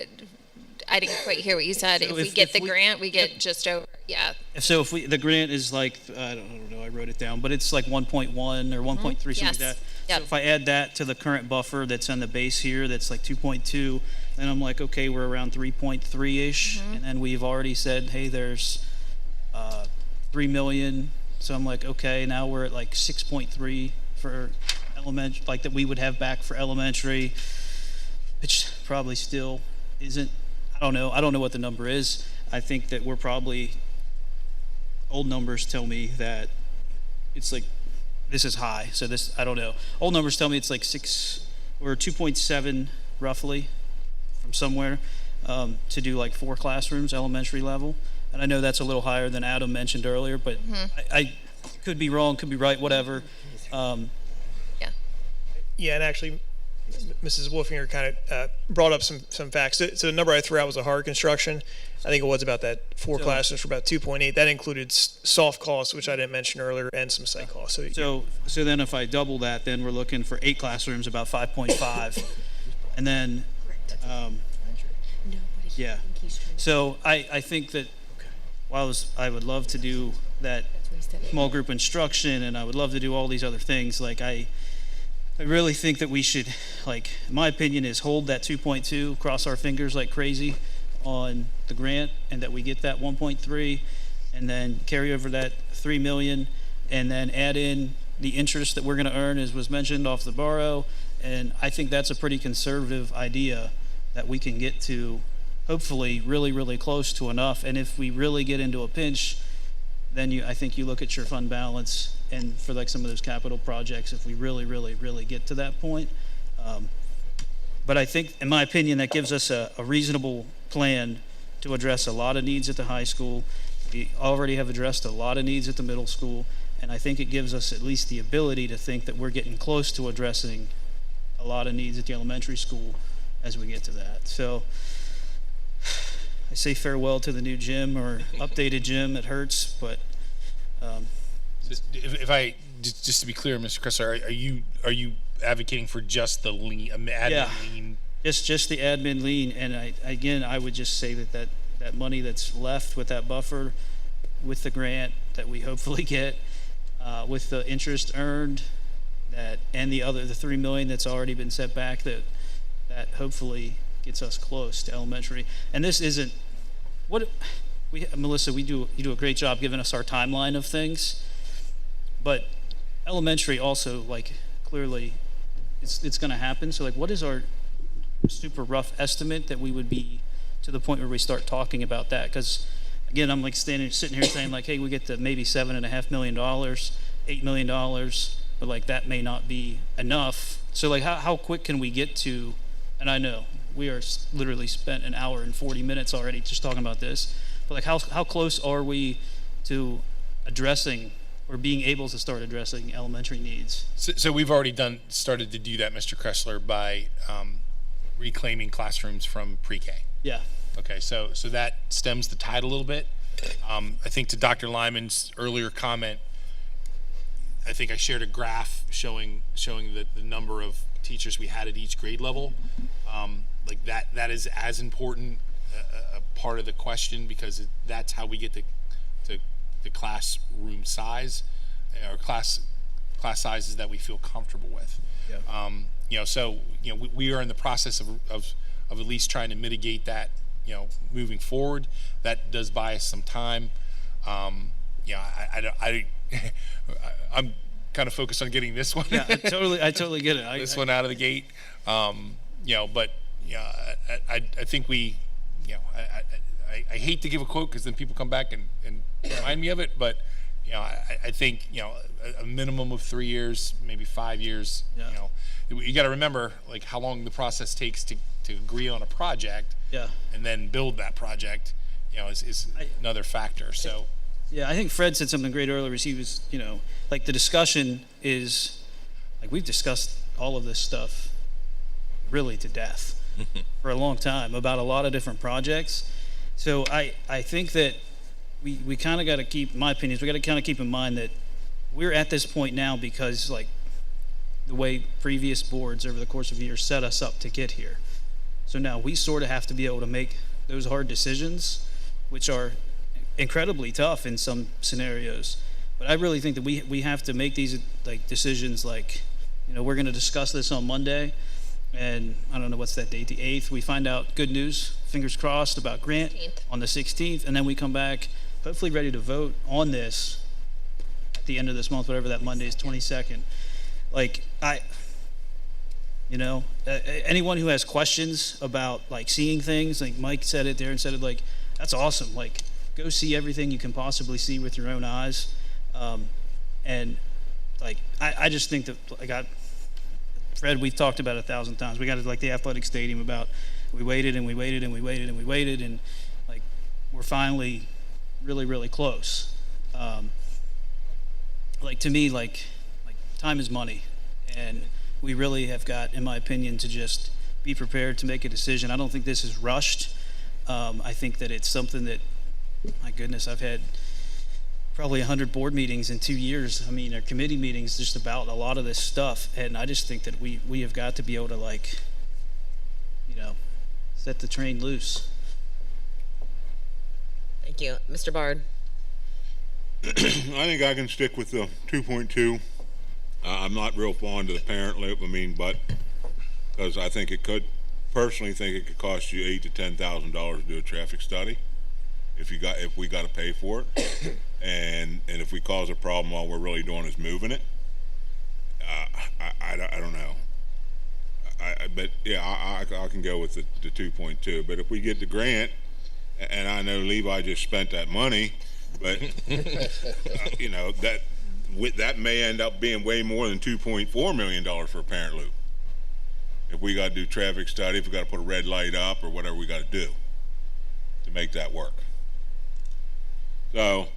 I didn't quite hear what you said. So If we if- get if the we- grant, we get just over, yeah. So if the grant is like, I don't know, I wrote it down, but it's like 1.1 or 1.3, something like Yes. that. Yep. So if I add that to the current buffer that's on the base here, that's like 2.2, then I'm like, okay, we're around 3.3-ish. And then we've already said, hey, there's 3 million. So I'm like, okay, now we're at like 6.3 for elementary, like that we would have back for elementary, which probably still isn't, I don't know what the number is. I think that we're probably, old numbers tell me that it's like, this is high, so this, I don't know. Old numbers tell me it's like 6 or 2.7 roughly from somewhere to do like 4 classrooms, elementary level. And I know that's a little higher than Adam mentioned earlier, but I could be wrong, could be right, whatever. Yeah, and actually, Mrs. Wolfinger kind of brought up some facts. So the number I threw out was a hard construction. I think it was about that 4 classrooms for about 2.8. That included soft costs, which I didn't mention earlier, and some site costs. So then if I double that, then we're looking for 8 classrooms, about 5.5. And then, yeah. So I think that while I would love to do that small group instruction, and I would love to do all these other things, like I really think that we should, like, my opinion is hold that 2.2, cross our fingers like crazy on the grant, and that we get that 1.3, and then carry over that 3 million, and then add in the interest that we're going to earn, as was mentioned, off the borrow. And I think that's a pretty conservative idea that we can get to, hopefully really, really close to enough. And if we really get into a pinch, then I think you look at your fund balance, and for like some of those capital projects, if we really, really, really get to that point. But I think, in my opinion, that gives us a reasonable plan to address a lot of needs at the high school. We already have addressed a lot of needs at the middle school, and I think it gives us at least the ability to think that we're getting close to addressing a lot of needs at the elementary school as we get to that. So I say farewell to the new gym or updated gym. It hurts, but If I just to be clear, Mr. Kressler, are you advocating for just the lean, admin lean? Just the admin lean, and I would just say that money that's left with that buffer, with the grant that we hopefully get, with the interest earned, and the 3 million that's already been set back, that hopefully gets us close to elementary. And this isn't Melissa, you do a great job giving us our timeline of things, but elementary also, like, clearly it's going to happen. So like, what is our super rough estimate that we would be to the point where we start talking about that? Because again, I'm like sitting here saying like, hey, we get to maybe $7.5 million, $8 million, but like that may not be enough. So like, how quick can we get to? And I know we are literally spent an hour and 40 minutes already just talking about this, but like, how close are we to addressing or being able to start addressing elementary needs? So we've already started to do that, Mr. Kressler, by reclaiming classrooms from pre-K. Yeah. Okay, so that stems the tide a little bit. I think to Dr. Lyman's earlier comment, I think I shared a graph showing the number of teachers we had at each grade level. Like that is as important a part of the question, because that's how we get to the classroom size or class sizes that we feel comfortable with. Yeah. So we are in the process of at least trying to mitigate that, moving forward. That does buy us some time. I'm kind of focused on getting this one. Yeah, I totally get it. This one out of the gate. But I think we, I hate to give a quote because then people come back and remind me of it, but I think a minimum of 3 years, maybe 5 years. You got to remember like how long the process takes to agree on a project. Yeah. And then build that project. Is another factor. So. Yeah, I think Fred said something great earlier. He was, like the discussion is, like we've discussed all of this stuff really to death for a long time about a lot of different projects. So I think that we kind of got to keep, my opinion is we got to kind of keep in mind that we're at this point now because like the way previous boards over the course of years set us up to get here. So now we sort of have to be able to make those hard decisions, which are incredibly tough in some scenarios. But I really think that we have to make these like decisions like, you know, we're going to discuss this on Monday, and I don't know what's that date, the 8th. We find out good news, fingers crossed, about Grant 16th. on the 16th, and then we come back hopefully ready to vote on this at the end of this month, whatever that Monday is, 22nd. Like, anyone who has questions about like seeing things, like Mike said it there and said it, like, that's awesome. Like, go see everything you can possibly see with your own eyes. And like, I just think that, like, Fred, we've talked about it 1,000 times. We got to, like, the athletic stadium about, we waited and we waited and we waited and we waited, and like, we're finally really, really close. Like, to me, like time is money, and we really have got, in my opinion, to just be prepared to make a decision. I don't think this is rushed. I think that it's something that, my goodness, I've had probably 100 board meetings in 2 years. I mean, our committee meetings just about a lot of this stuff, and I just think that we have got to be able to, like, you know, set the train loose. Thank you. Mr. Bard? I think I can stick with the 2.2. I'm not real fond of the parent loop. I mean, but because I think it could, personally think it could cost you $8,000 to $10,000 to do a traffic study if we got to pay for it, and if we cause a problem, all we're really doing is moving it. I don't know. But yeah, I can go with the 2.2. But if we get the grant, and I know Levi just spent that money, but you know, that may end up being way more than $2.4 million for a parent loop. If we got to do traffic study, if we got to put a red light up or whatever we got to do to make that work. So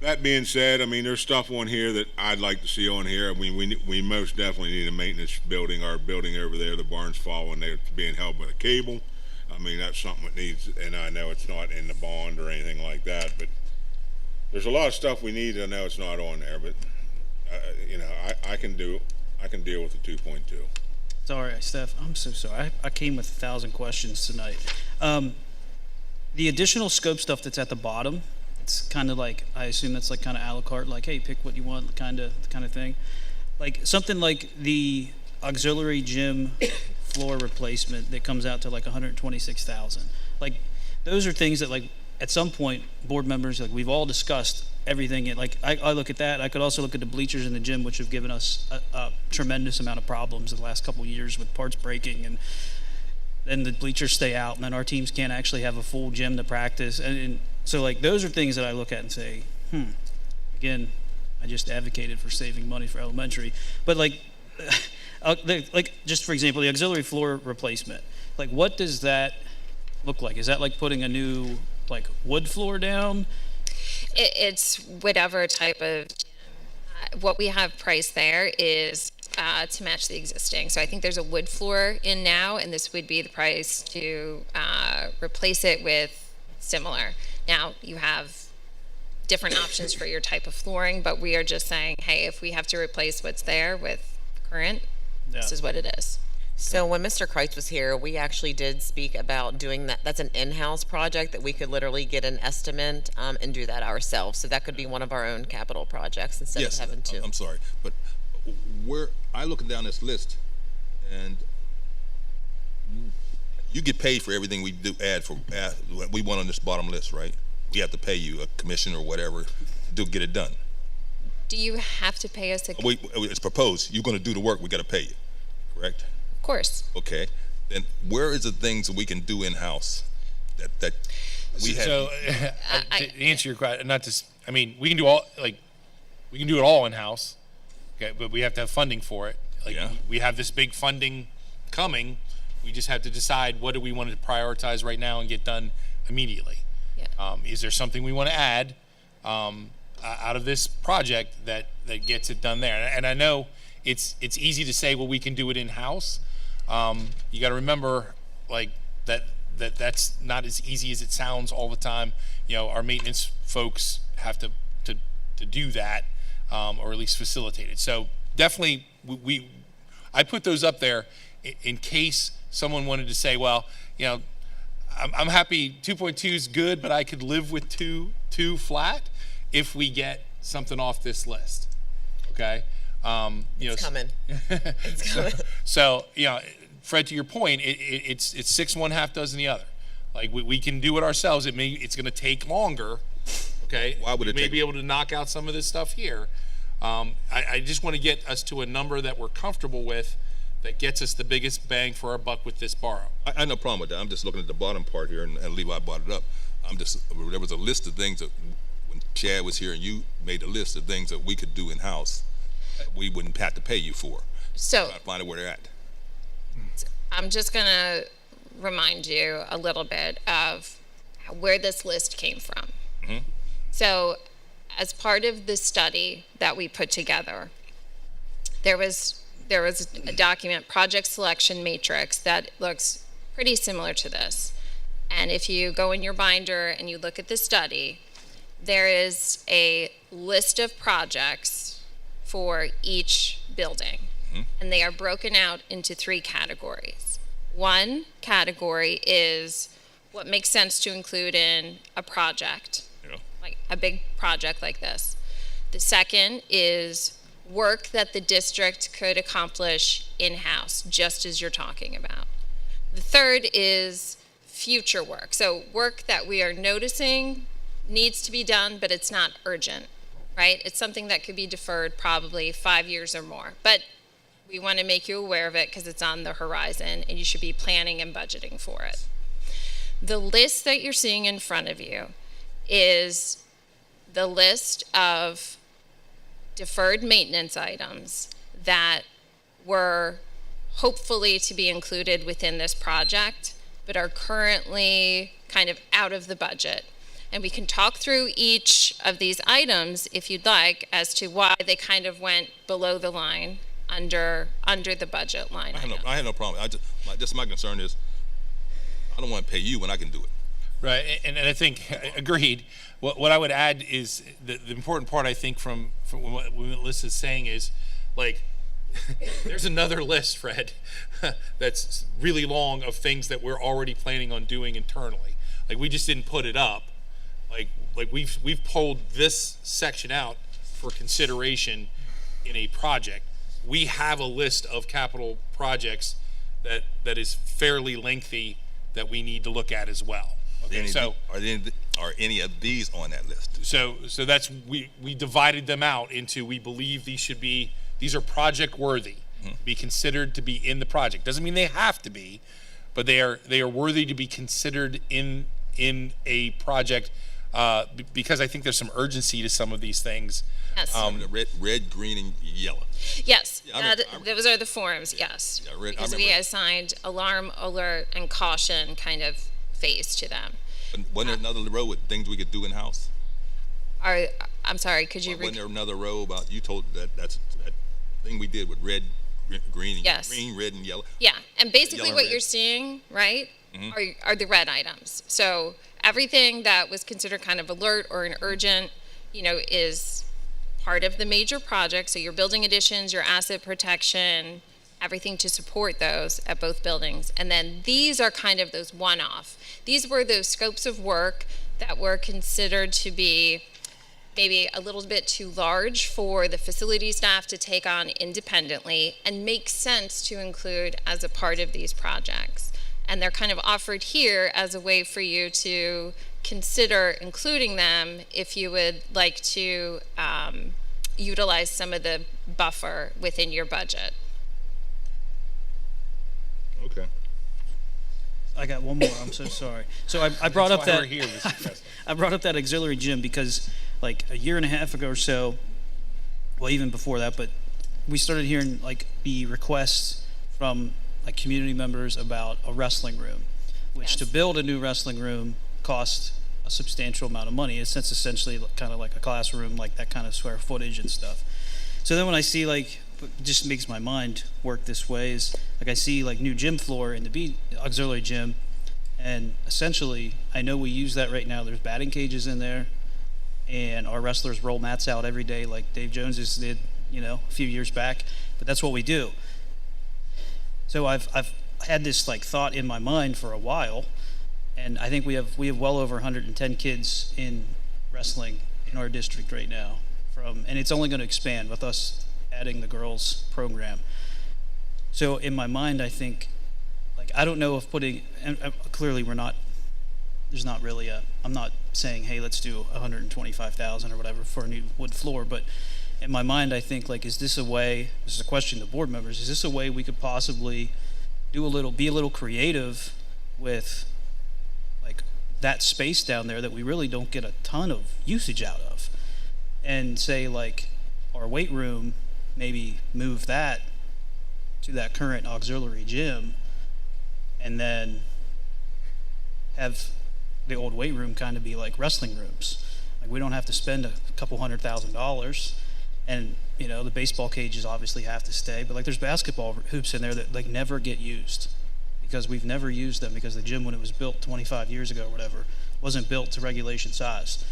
that being said, I mean, there's stuff on here that I'd like to see on here. I mean, we most definitely need a maintenance building. Our building over there, the barn's falling, they're being held by the cable. I mean, that's something that needs, and I know it's not in the bond or anything like that, but there's a lot of stuff we need. I know it's not on there, but you know, I can deal with the 2.2. It's all right, Steph. I'm so sorry. I came with 1,000 questions tonight. The additional scope stuff that's at the bottom, it's kind of like, I assume that's like kind of a la carte, like, hey, pick what you want, kind of thing. Like something like the auxiliary gym floor replacement that comes out to like 126,000. Like, those are things that, like, at some point, board members, like, we've all discussed everything. And like, I look at that. I could also look at the bleachers in the gym, which have given us a tremendous amount of problems in the last couple of years with parts breaking, and then the bleachers stay out, and then our teams can't actually have a full gym to practice. And so, like, those are things that I look at and say, again, I just advocated for saving money for elementary. But like, like, just for example, the auxiliary floor replacement, like, what does that look like? Is that like putting a new, like, wood floor down? It's whatever type of, what we have priced there is to match the existing. So I think there's a wood floor in now, and this would be the price to replace it with similar. Now, you have different options for your type of flooring, but we are just saying, hey, if we have to replace what's there with current, this is what it is. So when Mr. Kreitz was here, we actually did speak about doing that. That's an in-house project that we could literally get an estimate and do that ourselves. So that could be one of our own capital projects instead of having to. I'm sorry, but I looking down this list, and you get paid for everything we do. We want on this bottom list, right? We have to pay you a commission or whatever to get it done. Do you have to pay us It's proposed. You're going to do the work. We got to pay you, correct? Of course. Okay. Then where is the things that we can do in house that we have? So to answer your question, I mean, we can do it all in house. Okay, but we have to have funding for it. Like, we have this big funding coming. We just have to decide what do we want to prioritize right now and get done immediately. Yeah. Is there something we want to add out of this project that gets it done there? And I know it's easy to say, well, we can do it in house. You got to remember, like, that's not as easy as it sounds all the time. You know, our maintenance folks have to do that, or at least facilitate it. So definitely, I put those up there in case someone wanted to say, well, you know, I'm happy 2.2 is good, but I could live with two flat if we get something off this list. Okay. You know, It's coming. It's coming. So, you know, Fred, to your point, it's 6 one, half dozen the other. Like we can do it ourselves. It's going to take longer. Okay. Why would it we may take- be able to knock out some of this stuff here. I just want to get us to a number that we're comfortable with, that gets us the biggest bang for our buck with this borrow. I have no problem with that. I'm just looking at the bottom part here, and Levi brought it up. There was a list of things that when Chad was here and you made a list of things that we could do in-house that we wouldn't have to pay you for. So Trying to find out where they're at. I'm just going to remind you a little bit of where this list came from. So as part of the study that we put together, there was a document, project selection matrix, that looks pretty similar to this. And if you go in your binder and you look at the study, there is a list of projects for each building. And they are broken out into 3 categories. One category is what makes sense to include in a project, like a big project like this. The second is work that the district could accomplish in-house, just as you're talking about. The third is future work. So work that we are noticing needs to be done, but it's not urgent, right? It's something that could be deferred probably 5 years or more. But we want to make you aware of it because it's on the horizon and you should be planning and budgeting for it. The list that you're seeing in front of you is the list of deferred maintenance items that were hopefully to be included within this project, but are currently kind of out of the budget. And we can talk through each of these items, if you'd like, as to why they kind of went below the line under the budget line. I have no problem. My concern is I don't want to pay you when I can do it. Right, and I think, agreed. What I would add is the important part, I think, from what Melissa's saying is, like, there's another list, Fred, that's really long of things that we're already planning on doing internally. Like, we just didn't put it up. Like we've pulled this section out for consideration in a project. We have a list of capital projects that is fairly lengthy that we need to look at as well. Okay, so are any of these on that list? So that's we divided them out into, we believe these are project worthy, be considered to be in the project. Doesn't mean they have to be, but they are worthy to be considered in a project, because I think there's some urgency to some of these things. Yes. The red, green, and yellow. Yes, Yeah, those are the forms, yes. Yeah, I Because we remember. assigned alarm, alert, and caution kind of phase to them. Wasn't there another row with things we could do in-house? I'm sorry, could you Wasn't there another row about, you told that thing we did with red, green, Yes. green, red, and yellow? Yeah, and basically Yellow and what red. you're seeing, right, are the red items. So everything that was considered kind of alert or an urgent, is part of the major project. So your building additions, your asset protection, everything to support those at both buildings. And then these are kind of those one-off. These were those scopes of work that were considered to be maybe a little bit too large for the facility staff to take on independently and make sense to include as a part of these projects. And they're kind of offered here as a way for you to consider including them if you would like to utilize some of the buffer within your budget. Okay. I got one more. I'm so sorry. So I brought up That's why that we're here, Mr. President. I brought up that auxiliary gym because like a year and a half ago or so, well, even before that, but we started hearing like the requests from like community members about a wrestling room, which to build a new wrestling room costs a substantial amount of money. It's essentially kind of like a classroom, like that kind of square footage and stuff. So then when I see like, it just makes my mind work this way, is like I see like new gym floor in the auxiliary gym, and essentially I know we use that right now. There's batting cages in there, and our wrestlers roll mats out every day like Dave Jones did, a few years back, but that's what we do. So I've had this like thought in my mind for a while, and I think we have well over 110 kids in wrestling in our district right now, and it's only going to expand with us adding the girls program. So in my mind, I think, like, I don't know if putting, and clearly there's not really I'm not saying, hey, let's do 125,000 or whatever for a new wood floor, but in my mind, I think, like, is this a way, this is a question to board members, is this a way we could possibly be a little creative with, like, that space down there that we really don't get a ton of usage out of, and say, like, our weight room, maybe move that to that current auxiliary gym, and then have the old weight room kind of be like wrestling rooms. Like, we don't have to spend a couple $100,000, and you know, the baseball cages obviously have to stay, but like, there's basketball hoops in there that like never get used because we've never used them, because the gym, when it was built 25 years ago or whatever, wasn't built to regulation size.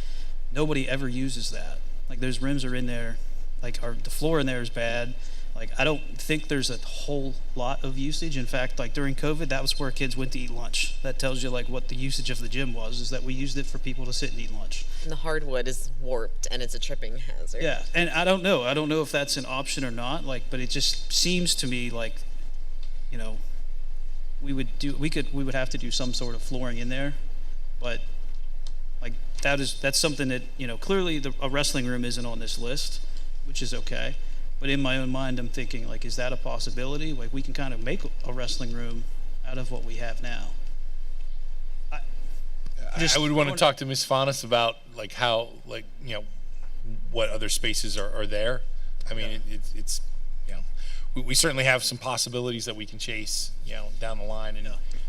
Nobody ever uses that. Like, those rims are in there, like, the floor in there is bad. Like, I don't think there's a whole lot of usage. In fact, like, during COVID, that was where kids went to eat lunch. That tells you like what the usage of the gym was, is that we used it for people to sit and eat lunch. And the hardwood is warped and it's a tripping hazard. Yeah, and I don't know if that's an option or not, like, but it just seems to me like, you know, we would have to do some sort of flooring in there, but like, that's something that, you know, clearly a wrestling room isn't on this list, which is okay. But in my own mind, I'm thinking, like, is that a possibility? Like, we can kind of make a wrestling room out of what we have now. I would want to talk to Ms. Faunus about, like, how, like, you know, what other spaces are there. I mean, it's you know, we certainly have some possibilities that we can chase, you know, down the line.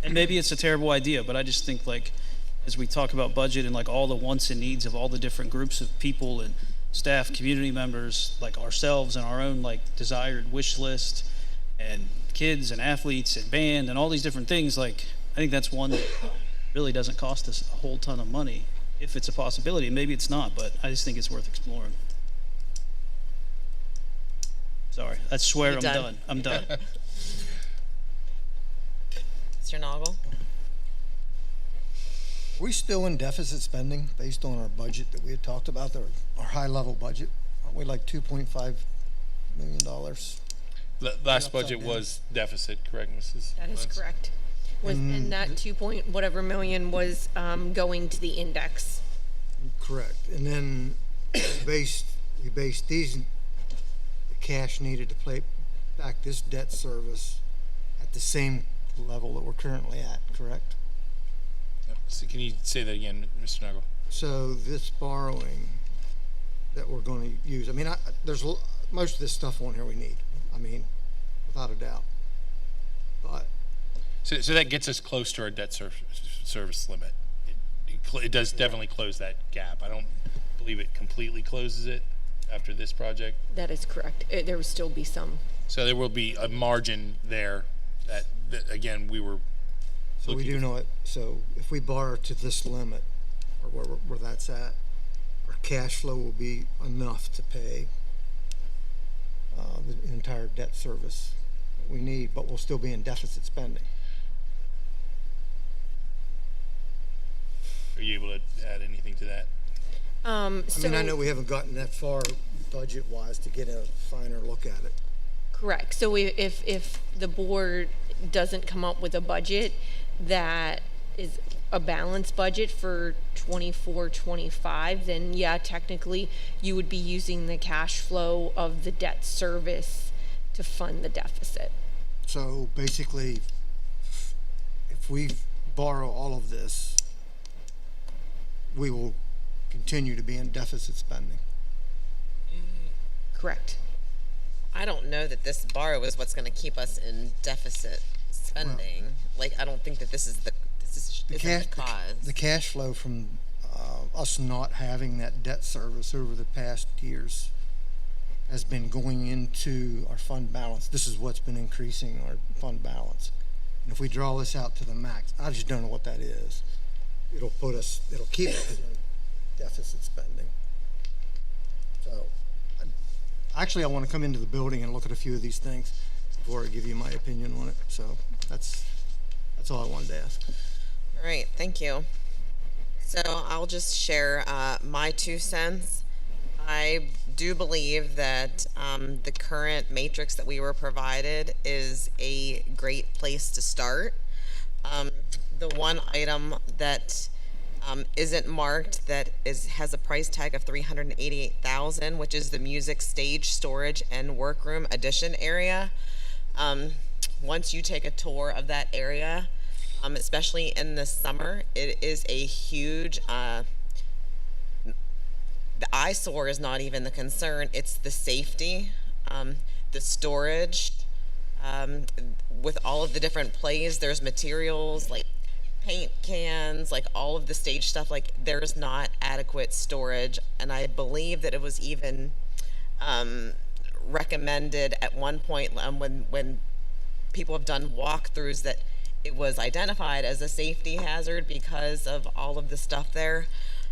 And maybe it's a terrible idea, but I just think, like, as we talk about budget and like all the wants and needs of all the different groups of people and staff, community members, like ourselves, and our own like desired wish list, and kids and athletes and band and all these different things, like, I think that's one that really doesn't cost us a whole ton of money if it's a possibility. Maybe it's not, but I just think it's worth exploring. Sorry, I swear I'm done. I'm done. Mr. Noggle? Are we still in deficit spending based on our budget that we had talked about, our high-level budget? Aren't we like $2.5 million? The last budget was deficit, correct, Mrs. That is correct. And that 2 point whatever million was going to the index. Correct. And then we based the cash needed to pay back this debt service at the same level that we're currently at, correct? So can you say that again, Mr. Noggle? So this borrowing that we're going to use, I mean, there's most of this stuff on here we need. I mean, without a doubt. But so that gets us close to our debt service limit. It does definitely close that gap. I don't believe it completely closes it after this project. That is correct. There will still be some. So there will be a margin there that again, we were. So we do know it. So if we borrow to this limit, or where that's at, our cash flow will be enough to pay the entire debt service that we need, but we'll still be in deficit spending. Are you able to add anything to that? I mean, I know we haven't gotten that far budget-wise to get a finer look at it. Correct. So if the board doesn't come up with a budget that is a balanced budget for 24-25, then yeah, technically you would be using the cash flow of the debt service to fund the deficit. So basically, if we borrow all of this, we will continue to be in deficit spending. Correct. I don't know that this borrow is what's going to keep us in deficit spending. Like, I don't think that this is the cause. The cash flow from us not having that debt service over the past years has been going into our fund balance. This is what's been increasing our fund balance. And if we draw this out to the max, I just don't know what that is. It'll keep us in deficit spending. So, actually, I want to come into the building and look at a few of these things. If before I give you my opinion on it. So that's all I wanted to ask. All right, thank you. So I'll just share my 2 cents. I do believe that the current matrix that we were provided is a great place to start. The one item that isn't marked that has a price tag of $388,000, which is the music stage storage and workroom addition area. Once you take a tour of that area, especially in the summer, it is a huge. The eyesore is not even the concern; it's the safety, the storage. With all of the different plays, there's materials like paint cans, like all of the stage stuff, like there's not adequate storage. And I believe that it was even recommended at one point when people have done walkthroughs that it was identified as a safety hazard because of all of the stuff there.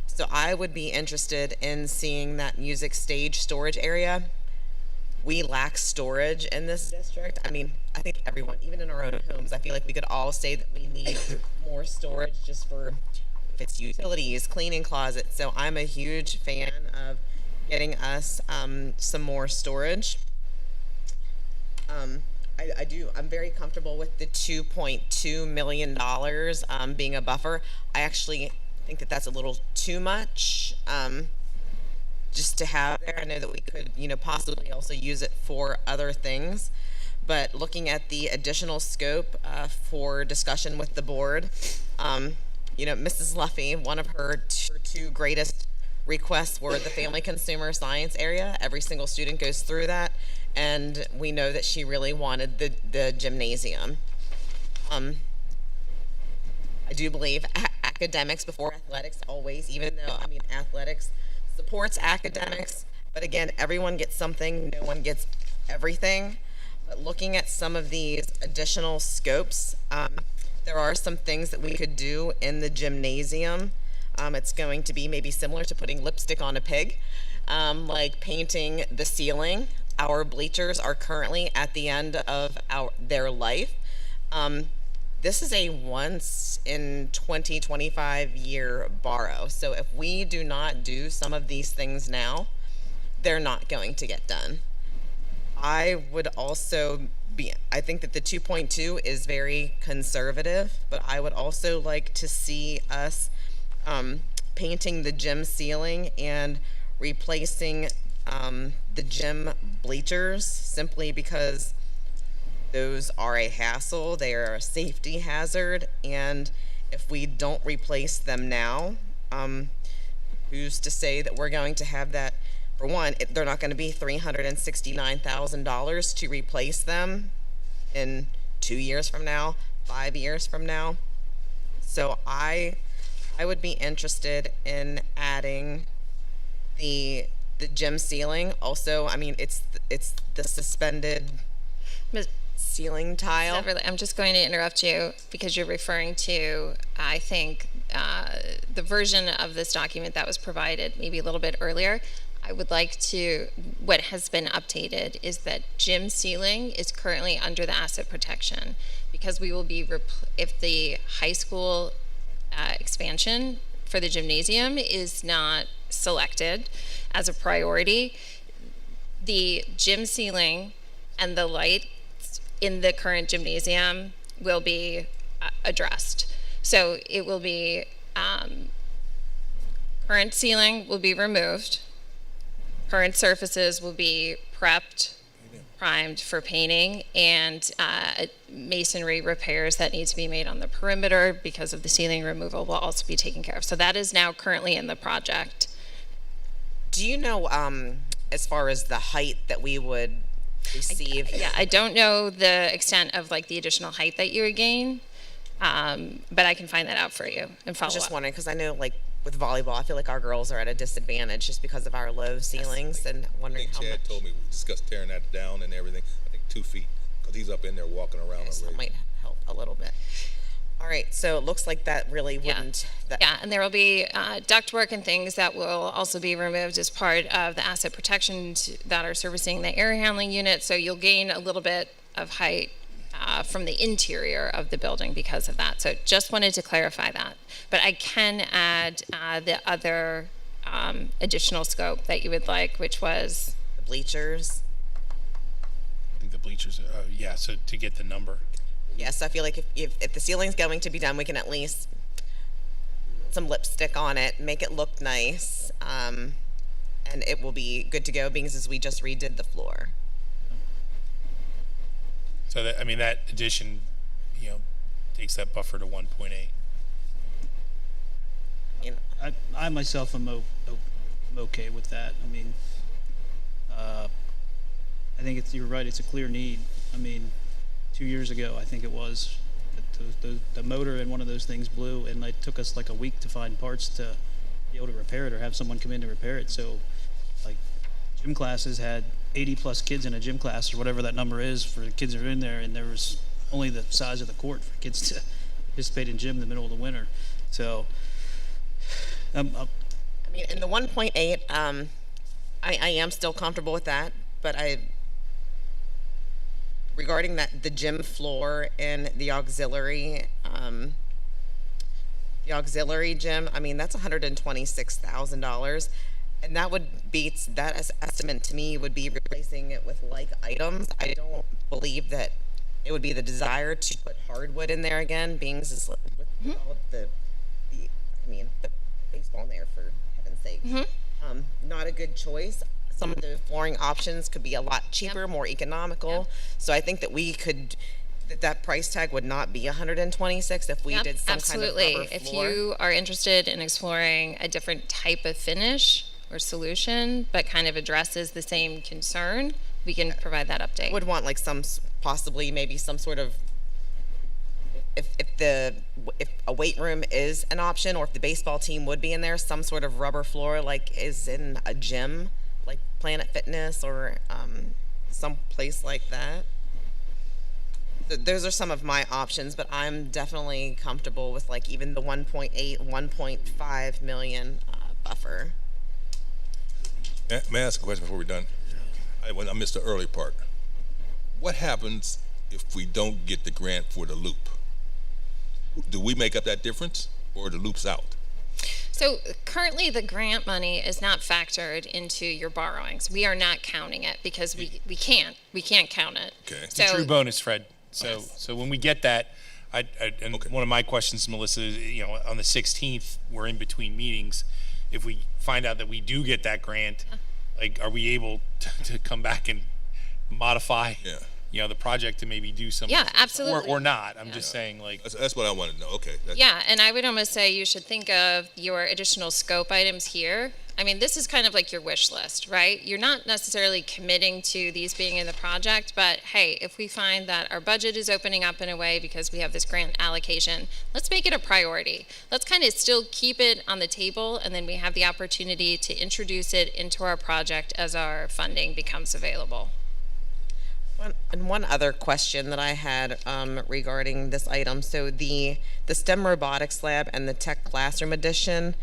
So I would be interested in seeing that music stage storage area. We lack storage in this district. I mean, I think everyone, even in our own homes, I feel like we could all say that we need more storage just for if it's utilities, cleaning closets. So I'm a huge fan of getting us some more storage. I'm very comfortable with the $2.2 million being a buffer. I actually think that that's a little too much. Just to have there. I know that we could, possibly also use it for other things, but looking at the additional scope for discussion with the board, Mrs. Luffy, one of her 2 greatest requests were the family consumer science area. Every single student goes through that, and we know that she really wanted the gymnasium. I do believe academics before athletics always, even though, athletics supports academics, but again, everyone gets something, no one gets everything. But looking at some of these additional scopes, there are some things that we could do in the gymnasium. It's going to be maybe similar to putting lipstick on a pig, like painting the ceiling. Our bleachers are currently at the end of their life. This is a once in 20, 25 year borrow. So if we do not do some of these things now, they're not going to get done. I think that the 2.2 is very conservative, but I would also like to see us painting the gym ceiling and replacing the gym bleachers, simply because those are a hassle. They are a safety hazard, and if we don't replace them now, who's to say that we're going to have that? For one, they're not going to be $369,000 to replace them in 2 years from now, 5 years from now. So I would be interested in adding the gym ceiling. Also, it's the suspended ceiling tile. I'm just going to interrupt you because you're referring to, I think, the version of this document that was provided maybe a little bit earlier. I would like to, what has been updated is that gym ceiling is currently under the asset protection, because we will be, if the high school expansion for the gymnasium is not selected as a priority, the gym ceiling and the lights in the current gymnasium will be addressed. So it will be, current ceiling will be removed, current surfaces will be prepped, primed for painting, and masonry repairs that need to be made on the perimeter because of the ceiling removal will also be taken care of. So that is now currently in the project. Do you know, as far as the height that we would receive? I don't know the extent of like the additional height that you would gain, but I can find that out for you and follow I was just up. wondering, because I know, like, with volleyball, I feel like our girls are at a disadvantage just because of our low ceilings, and wondering how Chad much. told me we discussed tearing that down and everything. I think 2 feet, because he's up in there walking around So that already. might help a little bit. All right, so it looks like that really wouldn't. And there will be ductwork and things that will also be removed as part of the asset protections that are servicing the air handling unit. So you'll gain a little bit of height from the interior of the building because of that. So just wanted to clarify that. But I can add the other additional scope that you would like, which was The bleachers. I think the bleachers, yeah, so to get the number. Yes, I feel like if the ceiling's going to be done, we can at least put some lipstick on it, make it look nice, and it will be good to go, being as we just redid the floor. So that, I mean, that addition, takes that buffer to 1.8. I myself am okay with that. I mean, I think you're right. It's a clear need. I mean, 2 years ago, I think it was, the motor in one of those things blew, and it took us like a week to find parts to be able to repair it or have someone come in to repair it. So, like, gym classes had 80 plus kids in a gym class, or whatever that number is for the kids that are in there, and there was only the size of the court for kids to participate in gym in the middle of the winter. So, I mean, in the 1.8, I am still comfortable with that, but regarding the gym floor and the auxiliary gym, I mean, that's $126,000. And that would be, that estimate to me would be replacing it with like items. I don't believe that it would be the desire to put hardwood in there again, being with all of the baseball in there, for heaven's sake. Not a good choice. Some of the flooring options could be a lot cheaper, more economical. So I think that that price tag would not be 126 if we did some absolutely. kind of rubber floor. If you are interested in exploring a different type of finish or solution, but kind of addresses the same concern, we can provide that update. Would want like possibly maybe some sort of, if a weight room is an option, or if the baseball team would be in there, some sort of rubber floor like is in a gym, like Planet Fitness or some place like that. Those are some of my options, but I'm definitely comfortable with like even the 1.8, 1.5 million buffer. May I ask a question before we're done? I missed the early part. What happens if we don't get the grant for the loop? Do we make up that difference, or the loop's out? So currently the grant money is not factored into your borrowings. We are not counting it because we can't count it. Okay. It's a true bonus, Fred. So when we get that, one of my questions, Melissa, is, on the 16th, we're in between meetings. If we find out that we do get that grant, like, are we able to come back and modify, the project to maybe do some, absolutely, or not? I'm just saying, like, that's what I want to know. Okay. And I would almost say you should think of your additional scope items here. I mean, this is kind of like your wish list, right? You're not necessarily committing to these being in the project, but hey, if we find that our budget is opening up in a way because we have this grant allocation, let's make it a priority. Let's kind of still keep it on the table, and then we have the opportunity to introduce it into our project as our funding becomes available. And one other question that I had regarding this item, so the STEM robotics lab and the tech classroom addition,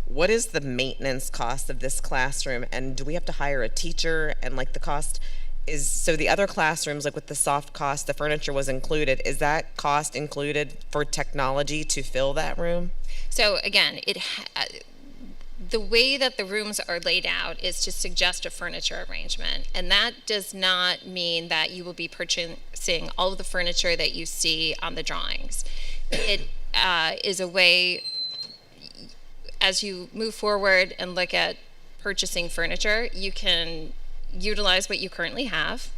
what is the maintenance cost of this classroom, and do we have to hire a teacher? And like the cost is, so the other classrooms, like with the soft cost, the furniture was included, is that cost included for technology to fill that room? So again, the way that the rooms are laid out is to suggest a furniture arrangement, and that does not mean that you will be purchasing all of the furniture that you see on the drawings. It is a way, as you move forward and look at purchasing furniture, you can utilize what you currently have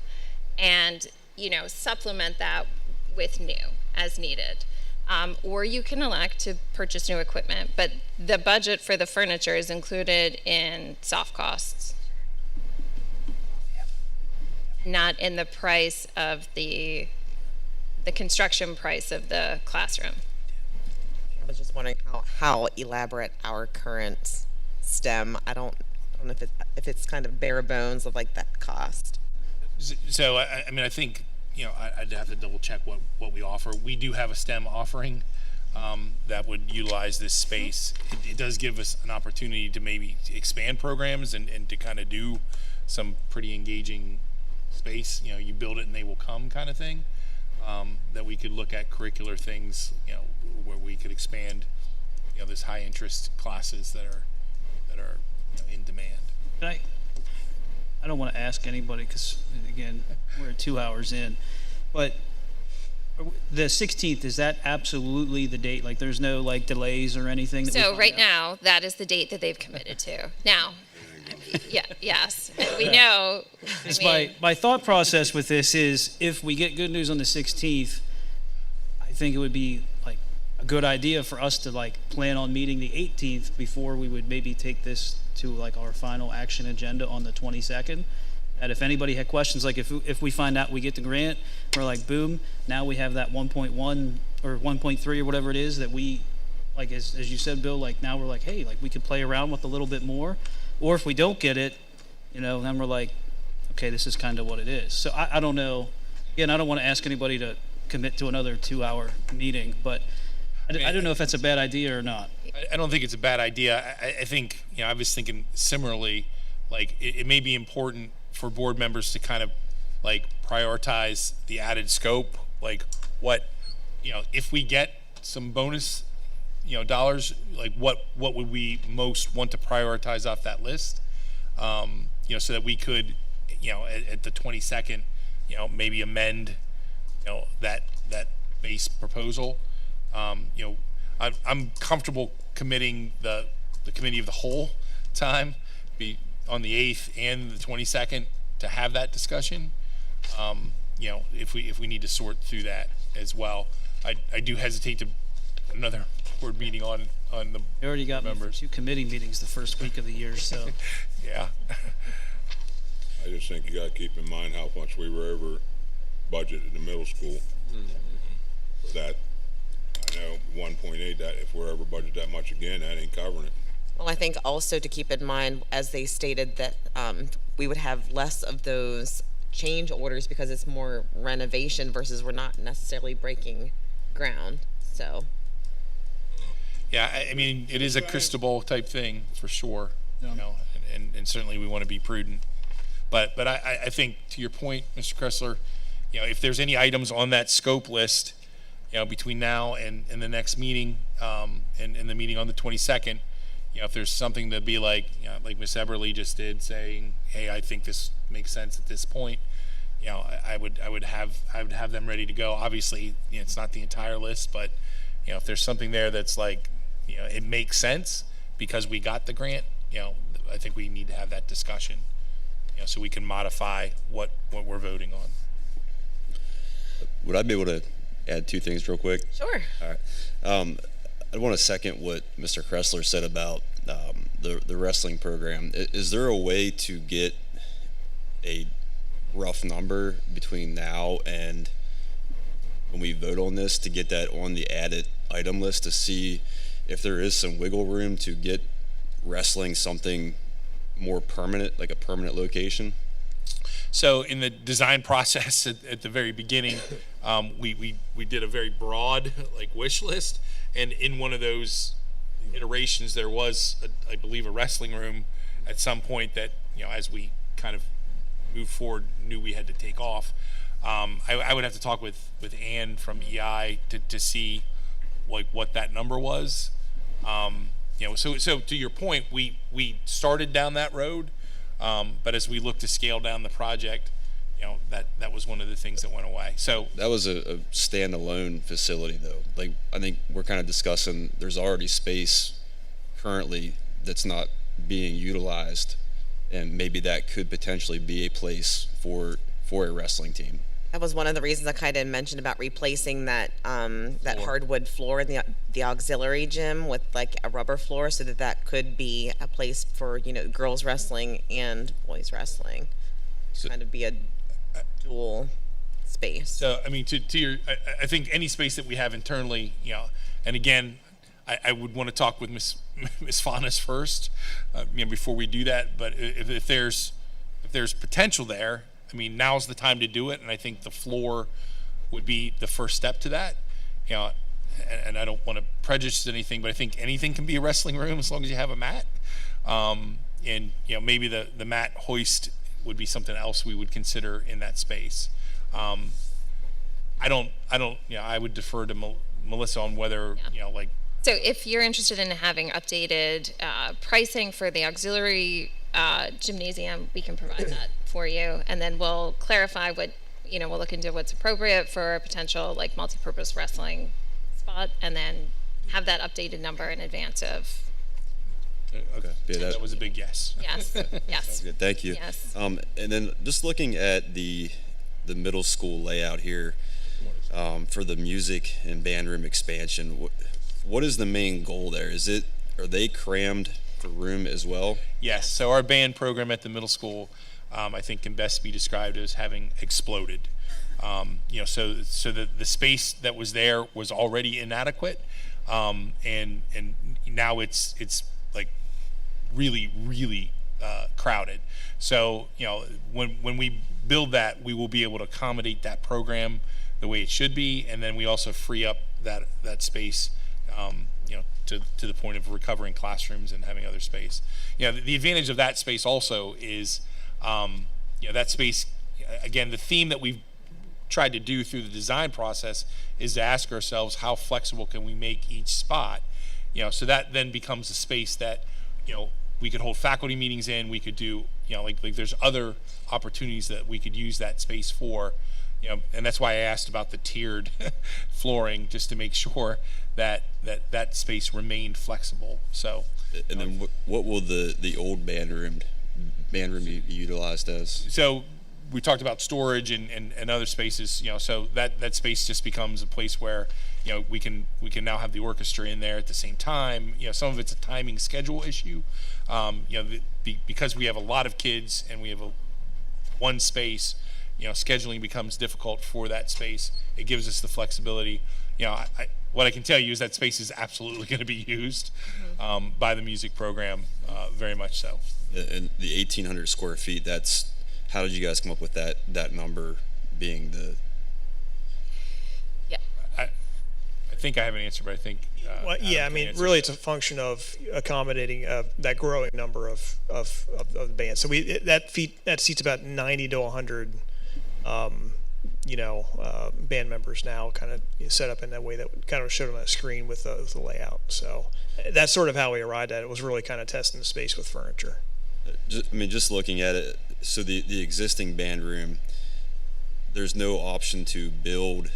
and, supplement that with new as needed. Or you can elect to purchase new equipment, but the budget for the furniture is included in soft costs, not in the price of the construction price of the classroom. I was just wondering how elaborate our current STEM. I don't know if it's kind of bare bones of like that cost. So I mean, I think I'd have to double check what we offer. We do have a STEM offering that would utilize this space. It does give us an opportunity to maybe expand programs and to kind of do some pretty engaging space, you build it and they will come kind of thing. That we could look at curricular things, where we could expand, those high interest classes that are in demand. Can I don't want to ask anybody because, again, we're 2 hours in, but the 16th, is that absolutely the date? Like, there's no, like, delays or anything? That we So find right out? now, that is the date that they've committed to. Now, yes, we know. It's my thought process with this is if we get good news on the 16th, I think it would be like a good idea for us to like plan on meeting the 18th before we would maybe take this to like our final action agenda on the 22nd. And if anybody had questions, like if we find out we get the grant, we're like, boom, now we have that 1.1 or 1.3 or whatever it is that we, like as you said, Bill, like now we're like, hey, like we could play around with a little bit more. Or if we don't get it, then we're like, okay, this is kind of what it is. So I don't know. Again, I don't want to ask anybody to commit to another 2-hour meeting, but I don't know if that's a bad idea or not. I don't think it's a bad idea. I think, I was thinking similarly, like it may be important for board members to kind of like prioritize the added scope, like what, if we get some bonus, dollars, like what would we most want to prioritize off that list? So that we could, at the 22nd, maybe amend, that base proposal. I'm comfortable committing the committee of the whole time, be on the 8th and the 22nd to have that discussion. If we need to sort through that as well. I do hesitate to another board meeting on the You already got members. 2 committee meetings the first week of the year, so. Yeah. I just think you gotta keep in mind how much we were over budget in the middle school. For that, I know 1.8, that if we're over budget that much again, that ain't covering it. Well, I think also to keep in mind, as they stated, that we would have less of those change orders because it's more renovation versus we're not necessarily breaking ground. So, Yeah, I mean, it is a crystal ball type thing for sure, and certainly we want to be prudent. But I think to your point, Mr. Kressler, if there's any items on that scope list, between now and the next meeting, and the meeting on the 22nd, if there's something to be like, like Ms. Eberly just did, saying, hey, I think this makes sense at this point, I would have them ready to go. Obviously, it's not the entire list, but if there's something there that's like, it makes sense because we got the grant, I think we need to have that discussion, so we can modify what we're voting on. Would I be able to add 2 things real quick? sure. All right. I want to second what Mr. Kressler said about the wrestling program. Is there a way to get a rough number between now and when we vote on this to get that on the added item list to see if there is some wiggle room to get wrestling something more permanent, like a permanent location? So in the design process at the very beginning, we did a very broad like wish list, and in one of those iterations there was I believe a wrestling room at some point that as we kind of moved forward knew we had to take off. I would have to talk with Ann from EI to see like what that number was. So to your point, we started down that road, but as we look to scale down the project, that was one of the things that went away. So That was a standalone facility though. Like, I think we're kind of discussing, there's already space currently that's not being utilized, and maybe that could potentially be a place for a wrestling team. That was one of the reasons I kind of mentioned about replacing that hardwood floor in the auxiliary gym with like a rubber floor, so that could be a place for girls wrestling and boys wrestling. Kind of be a dual space. So I mean, to your, I think any space that we have internally, and again, I would want to talk with Ms. Faunus first, before we do that. But if there's potential there, I mean, now's the time to do it, and I think the floor would be the first step to that. And I don't want to prejudice anything, but I think anything can be a wrestling room as long as you have a mat. And maybe the mat hoist would be something else we would consider in that space. I don't, I would defer to Melissa on whether, like. So if you're interested in having updated pricing for the auxiliary gymnasium, we can provide that for you. And then we'll clarify what, we'll look into what's appropriate for a potential like multi-purpose wrestling spot, and then have that updated number in advance of. Okay. Yeah, That was a big yes. Yes, yes. Sounds good. Thank you. Yes. And then just looking at the middle school layout here, for the music and band room expansion, what is the main goal there? Are they crammed for room as well? Yes. So our band program at the middle school, I think, can best be described as having exploded. So the space that was there was already inadequate, and now it's like really, really crowded. So when we build that, we will be able to accommodate that program the way it should be, and then we also free up that space, to the point of recovering classrooms and having other space. The advantage of that space also is, that space, again, the theme that we've tried to do through the design process is to ask ourselves, how flexible can we make each spot? So that then becomes a space that, we could hold faculty meetings in, we could do, like there's other opportunities that we could use that space for, and that's why I asked about the tiered flooring, just to make sure that space remained flexible. So. And then what will the old band room be utilized as? So we talked about storage and other spaces, so that space just becomes a place where, we can now have the orchestra in there at the same time. Some of it's a timing schedule issue. Because we have a lot of kids and we have one space, scheduling becomes difficult for that space. It gives us the flexibility. What I can tell you is that space is absolutely going to be used by the music program, very much so. And the 1,800 square feet, how did you guys come up with that number being the? Yeah. I think I have an answer, but I think. Really, it's a function of accommodating that growing number of the bands. So that seats about 90 to 100. Band members now, kind of set up in that way that kind of showed on a screen with the layout. So that's sort of how we arrived at it. Was really kind of testing the space with furniture. Just looking at it, so the existing band room, there's no option to build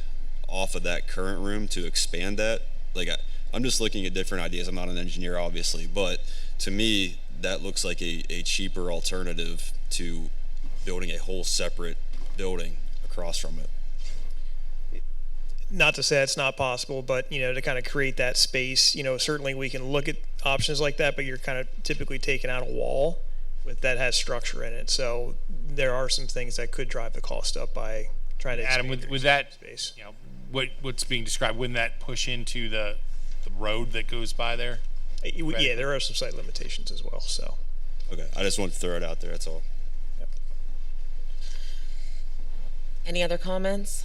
off of that current room to expand that. Like I'm just looking at different ideas. I'm not an engineer, obviously, but to me, that looks like a cheaper alternative to building a whole separate building across from it. Not to say it's not possible, but to kind of create that space, certainly we can look at options like that, but you're kind of typically taking out a wall that has structure in it. So there are some things that could drive the cost up by trying to Adam, with that space, what's being described, wouldn't that push into the road that goes by there? Yeah, there are some site limitations as well. So. Okay, I just wanted to throw it out there. That's all. Yep. Any other comments?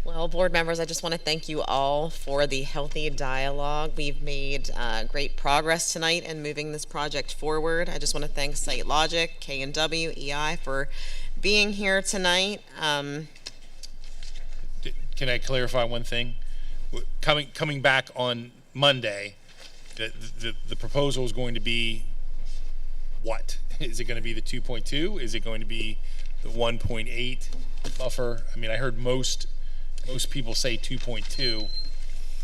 Well, board members, I just want to thank you all for the healthy dialogue. We've made great progress tonight in moving this project forward. I just want to thank SiteLogic, K&W, EI for being here tonight. Can I clarify one thing? Coming back on Monday, the proposal is going to be what? Is it going to be the 2.2? Is it going to be the 1.8 buffer? I heard most people say 2.2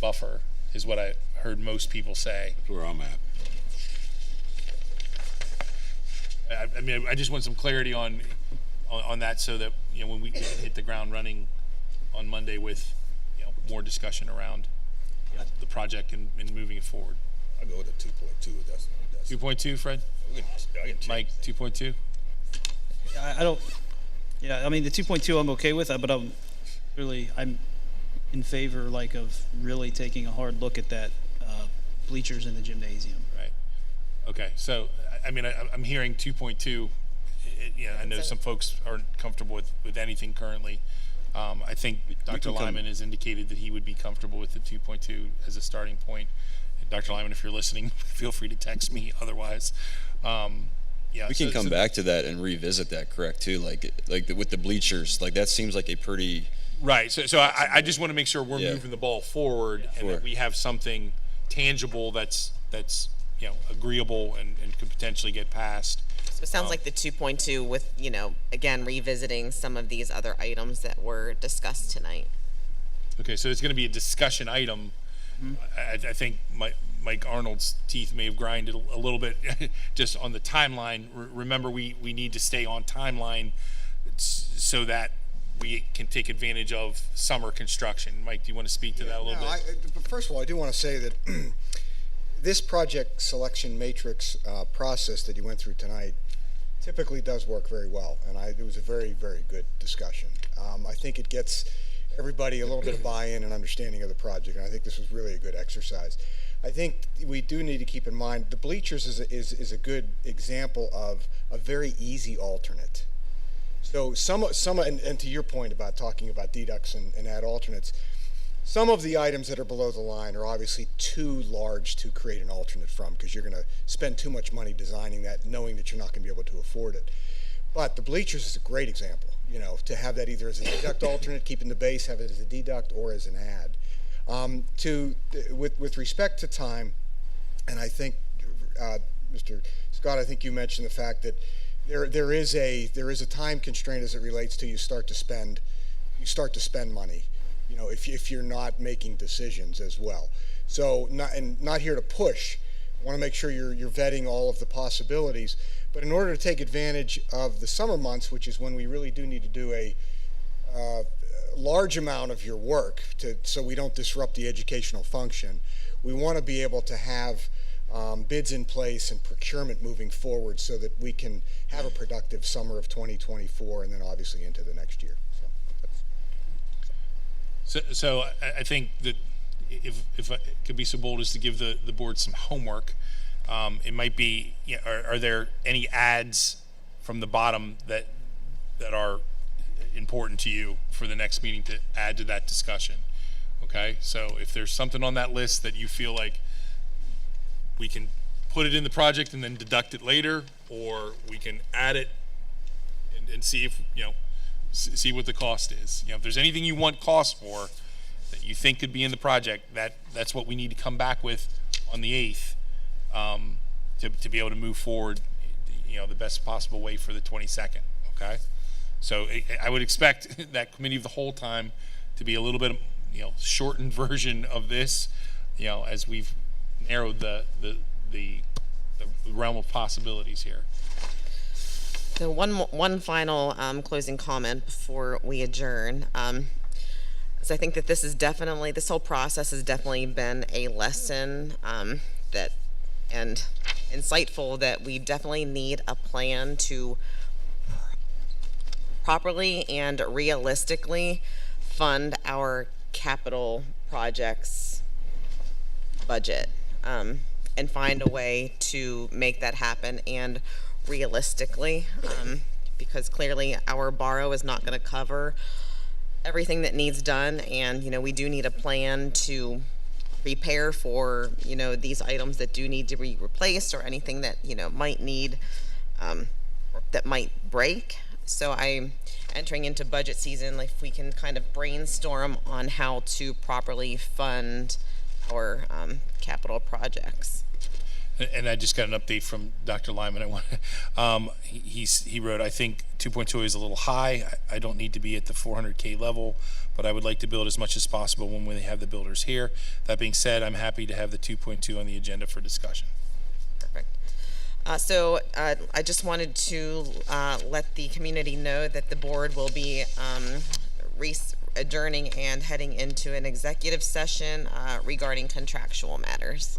buffer is what I heard most people say. That's where I'm at. I just want some clarity on that, so that when we hit the ground running on Monday with more discussion around the project and moving it forward. I'll go with the 2.2. That's 2.2, Fred? Mike, 2.2? I don't. Yeah, the 2.2 I'm okay with, but I'm in favor of really taking a hard look at that bleachers in the gymnasium. Right. Okay. So I'm hearing 2.2. I know some folks aren't comfortable with anything currently. I think Dr. Lyman has indicated that he would be comfortable with the 2.2 as a starting point. Dr. Lyman, if you're listening, feel free to text me otherwise. Yeah, We can so- come so- back to that and revisit that, correct, too? Like with the bleachers, like that seems like a pretty, Right. So I just want to make sure we're Yeah. moving the ball forward and Sure. that we have something tangible that's agreeable and could potentially get passed. So it sounds like the 2.2 with, again, revisiting some of these other items that were discussed tonight. Okay, so it's going to be a discussion item. I think Mike Arnold's teeth may have grinded a little bit just on the timeline. Remember, we need to stay on timeline so that we can take advantage of summer construction. Mike, do you want to speak to that a little bit? But first of all, I do want to say that this project selection matrix process that you went through tonight typically does work very well, and it was a very, very good discussion. I think it gets everybody a little bit of buy-in and understanding of the project, and I think this was really a good exercise. I think we do need to keep in mind the bleachers is a good example of a very easy alternate. So and to your point about talking about deducts and add alternates, some of the items that are below the line are obviously too large to create an alternate from, because you're going to spend too much money designing that, knowing that you're not going to be able to afford it. But the bleachers is a great example, to have that either as a deduct alternate, keeping the base, have it as a deduct, or as an add. With respect to time, and I think, Mr. Scott, I think you mentioned the fact that there is a time constraint as it relates to you start to spend money, if you're not making decisions as well. So not here to push. I want to make sure you're vetting all of the possibilities. But in order to take advantage of the summer months, which is when we really do need to do a large amount of your work so we don't disrupt the educational function, we want to be able to have bids in place and procurement moving forward so that we can have a productive summer of 2024 and then obviously into the next year. So I think that if I could be so bold as to give the board some homework, it might be, are there any adds from the bottom that are important to you for the next meeting to add to that discussion? Okay, so if there's something on that list that you feel like we can put it in the project and then deduct it later, or we can add it and see if, see what the cost is. If there's anything you want cost for that you think could be in the project, that's what we need to come back with on the 8th to be able to move forward, the best possible way for the 22nd. Okay, so I would expect that committee of the whole time to be a little bit, shortened version of this, as we've narrowed the realm of possibilities here. So one final closing comment before we adjourn. So I think that this whole process has definitely been a lesson and insightful that we definitely need a plan to properly and realistically fund our capital projects budget, and find a way to make that happen and realistically, because clearly our borrow is not going to cover everything that needs done, and we do need a plan to prepare for these items that do need to be replaced or anything that might need that might break. So I'm entering into budget season, if we can kind of brainstorm on how to properly fund our capital projects. And I just got an update from Dr. Lyman. He wrote, I think 2.2 is a little high. I don't need to be at the 400K level, but I would like to build as much as possible when we have the builders here. That being said, I'm happy to have the 2.2 on the agenda for discussion. Perfect. So I just wanted to let the community know that the board will be adjourning and heading into an executive session regarding contractual matters.